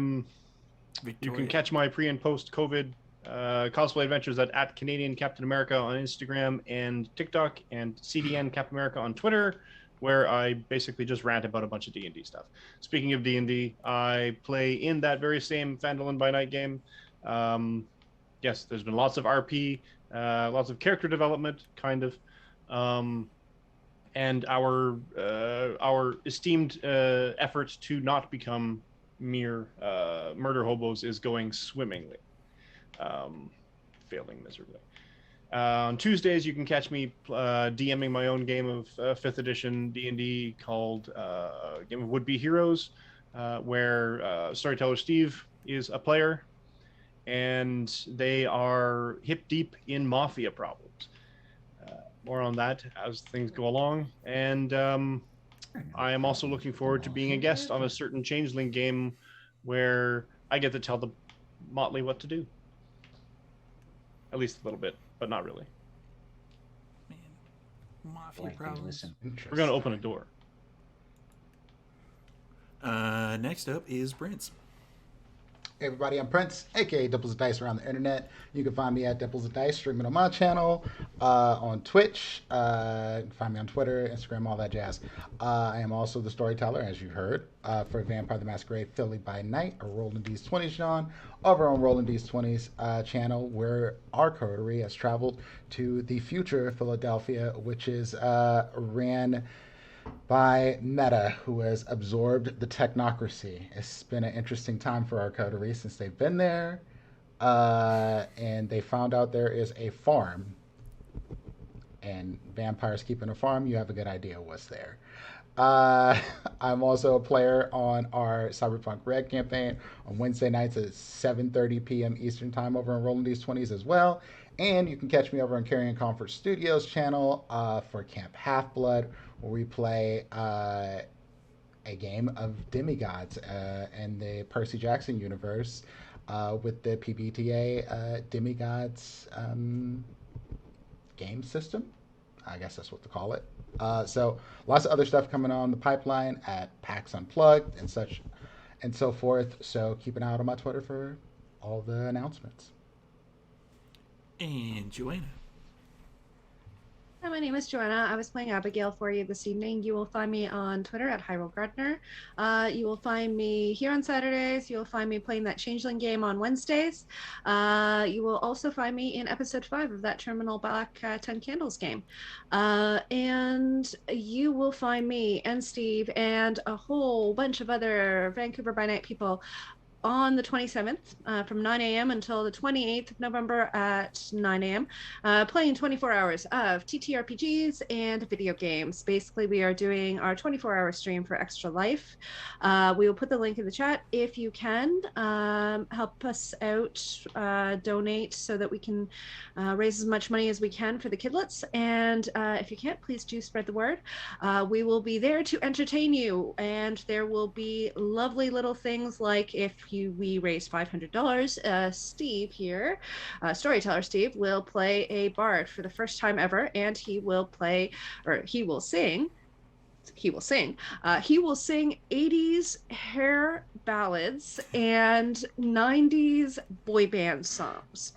You can catch my pre and post COVID cosplay adventures at Canadian Captain America on Instagram and TikTok, and CDN Captain America on Twitter, where I basically just rant about a bunch of D&D stuff. Speaking of D&D, I play in that very same Phandalin by Night game Yes, there's been lots of RP, lots of character development, kind of, and our esteemed effort to not become mere murder hobos is going swimmingly, failing miserably. On Tuesdays, you can catch me DMing my own game of 5th edition D&D called Game of Would-Be Heroes, where Storyteller Steve is a player, and they are hip-deep in mafia problems. More on that as things go along. And I am also looking forward to being a guest on a certain Changeling game where I get to tell the Motley what to do. At least a little bit, but not really. Man, mafia problems. We're going to open a door. Next up is Prince. Hey everybody, I'm Prince, aka Dimples of Dice around the internet. You can find me at Dimples of Dice, streaming on my channel, on Twitch. Find me on Twitter, Instagram, all that jazz. I am also the storyteller, as you heard, for Vampire the Masquerade Philly by Night, a Rolling D's 20s John, over on Rolling D's 20s channel, where our coterie has traveled to the future Philadelphia, which is ran by Meta, who has absorbed the technocracy. It's been an interesting time for our coterie since they've been there, and they found out there is a farm, and vampires keeping a farm. You have a good idea what's there. I'm also a player on our Cyberpunk Red campaign on Wednesday nights at 7:30 p.m. Eastern Time over on Rolling D's 20s as well. And you can catch me over on Carrion Comfort Studios channel for Camp Half-Blood, where we play a game of demigods in the Percy Jackson universe with the PBTA demigods game system. I guess that's what to call it. So lots of other stuff coming on the pipeline at PAX Unplugged and such and so forth. So keep an eye out on my Twitter for all the announcements. And Joanna. Hi, my name is Joanna. I was playing Abigail for you this evening. You will find me on Twitter at HyroGardner. You will find me here on Saturdays. You will find me playing that Changeling game on Wednesdays. You will also find me in episode 5 of that Terminal Black 10 Candles game. And you will find me and Steve and a whole bunch of other Vancouver by Night people on the 27th from 9 a.m. until the 28th of November at 9 a.m. Playing 24 hours of TTRPGs and video games. Basically, we are doing our 24-hour stream for Extra Life. We will put the link in the chat. If you can, help us out, donate so that we can raise as much money as we can for the kidlets. And if you can't, please do spread the word. We will be there to entertain you, and there will be lovely little things like if we raise $500, Steve here, storyteller Steve, will play a bard for the first time ever, and he will sing 80s hair ballads and 90s boy band songs.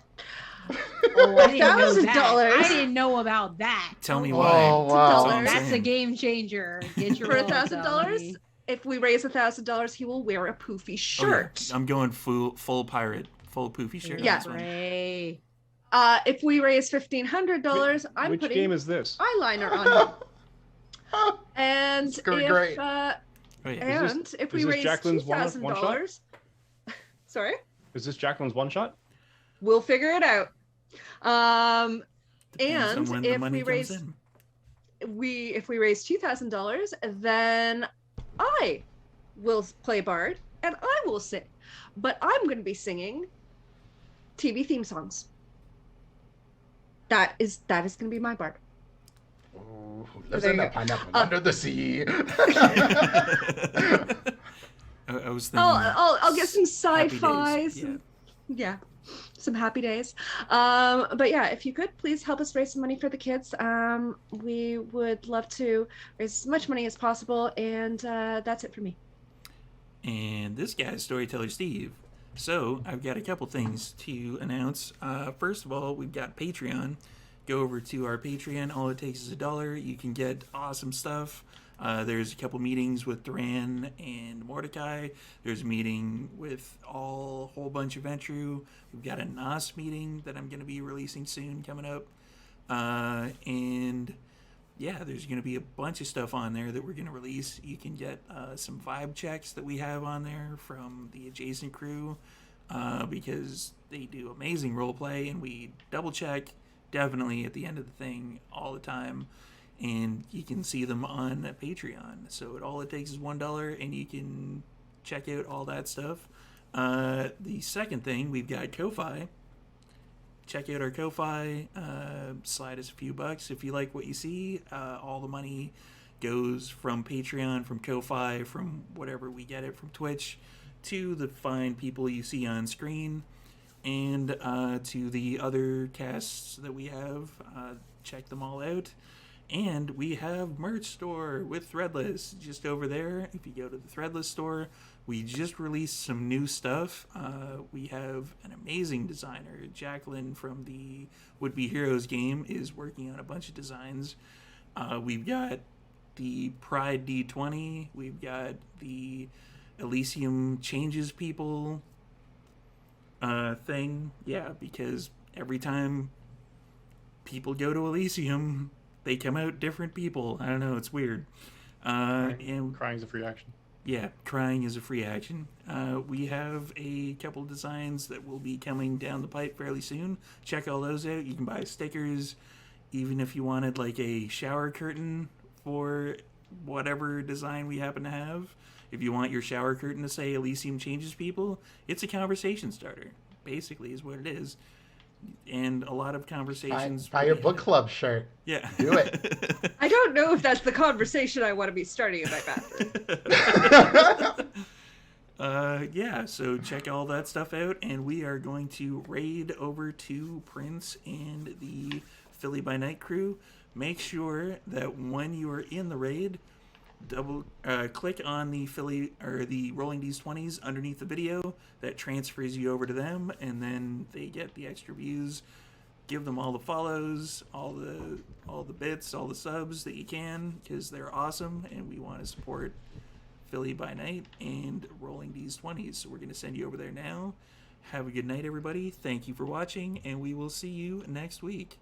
Oh, I didn't know $1,000. that. I didn't know about that. Tell me Oh, why. Oh, wow. That's a game changer. Get your For rolls, $1,000, Ellie. if we raise $1,000, he will wear a poofy Oh, yeah. shirt. I'm going full pirate, full poofy shirt. Yeah. On this one. Ray. If we raise $1,500, I'm Which putting game is this? eyeliner on him. And It's gonna be if great. Oh, yeah. if we is this raise Jacqueline's one $2,000, sorry, Is this Jacqueline's one shot? we'll figure it out. Depends on And when the if money we comes raise in. if we raise $2,000, then I will play bard and I will sing, but I'm going to be singing TV theme songs. That is going to be my bard. Ooh, lives There in you the go. pineapple under the sea. I was thinking. I'll get some Happy sci-fi. Days. Yeah, some happy days. But yeah, if you could please help us raise some money for the kids. We would love to raise as much money as possible, and that's it for me. And this guy's Storyteller Steve. So I've got a couple things to announce. First of all, we've got Patreon go over to our Patreon. All it takes is $1. You can get awesome stuff. There's a couple meetings with Duran and Mordecai. There's a meeting with a whole bunch of Ventru. We've got a NOS meeting that I'm going to be releasing soon coming up. And yeah, there's going to be a bunch of stuff on there that we're going to release. You can get some vibe checks that we have on there from the adjacent crew because they do amazing roleplay, and we double check definitely at the end of the thing all the time. And you can see them on Patreon. So all it takes is $1, and you can check out all that stuff. The second thing, we've got Ko-Fi. Check out our Ko-Fi. Slide us a few bucks if you like what you see. All the money goes from Patreon, from Ko-Fi, from whatever we get it from Twitch, to the fine people you see on screen, and to the other casts that we have. Check them all out. And we have merch store with Threadless just over there. If you go to the Threadless store, we just released some new stuff. We have an amazing designer. Jacqueline from the Would Be Heroes game is working on a bunch of designs. We've got the Pride D20. We've got the Elysium Changes People thing. Yeah, because every time people go to Elysium, they come out different people. I don't know, it's weird. And Crying's a free action. yeah, crying is a free action. We have a couple of designs that will be coming down the pipe fairly soon. Check all those out. You can buy stickers, even if you wanted like a shower curtain for whatever design we happen to have. If you want your shower curtain to say Elysium Changes People, it's a conversation starter, basically, is what it is. And a lot of conversations. Buy your book club shirt. Yeah. Do it. I don't know if that's the conversation I want to be starting in my bathroom. Yeah, so check all that stuff out, and we are going to raid over to Prince and the Philly by Night crew. Make sure that when you are in the raid, click on the Philly or the Rolling D's 20s underneath the video. That transfers you over to them, and then they get the extra views. Give them all the follows, all the bits, all the subs that you can, because they're awesome, and we want to support Philly by Night and Rolling D's 20s. So we're going to send you over there now. Have a good night, everybody. Thank you for watching, and we will see you next week.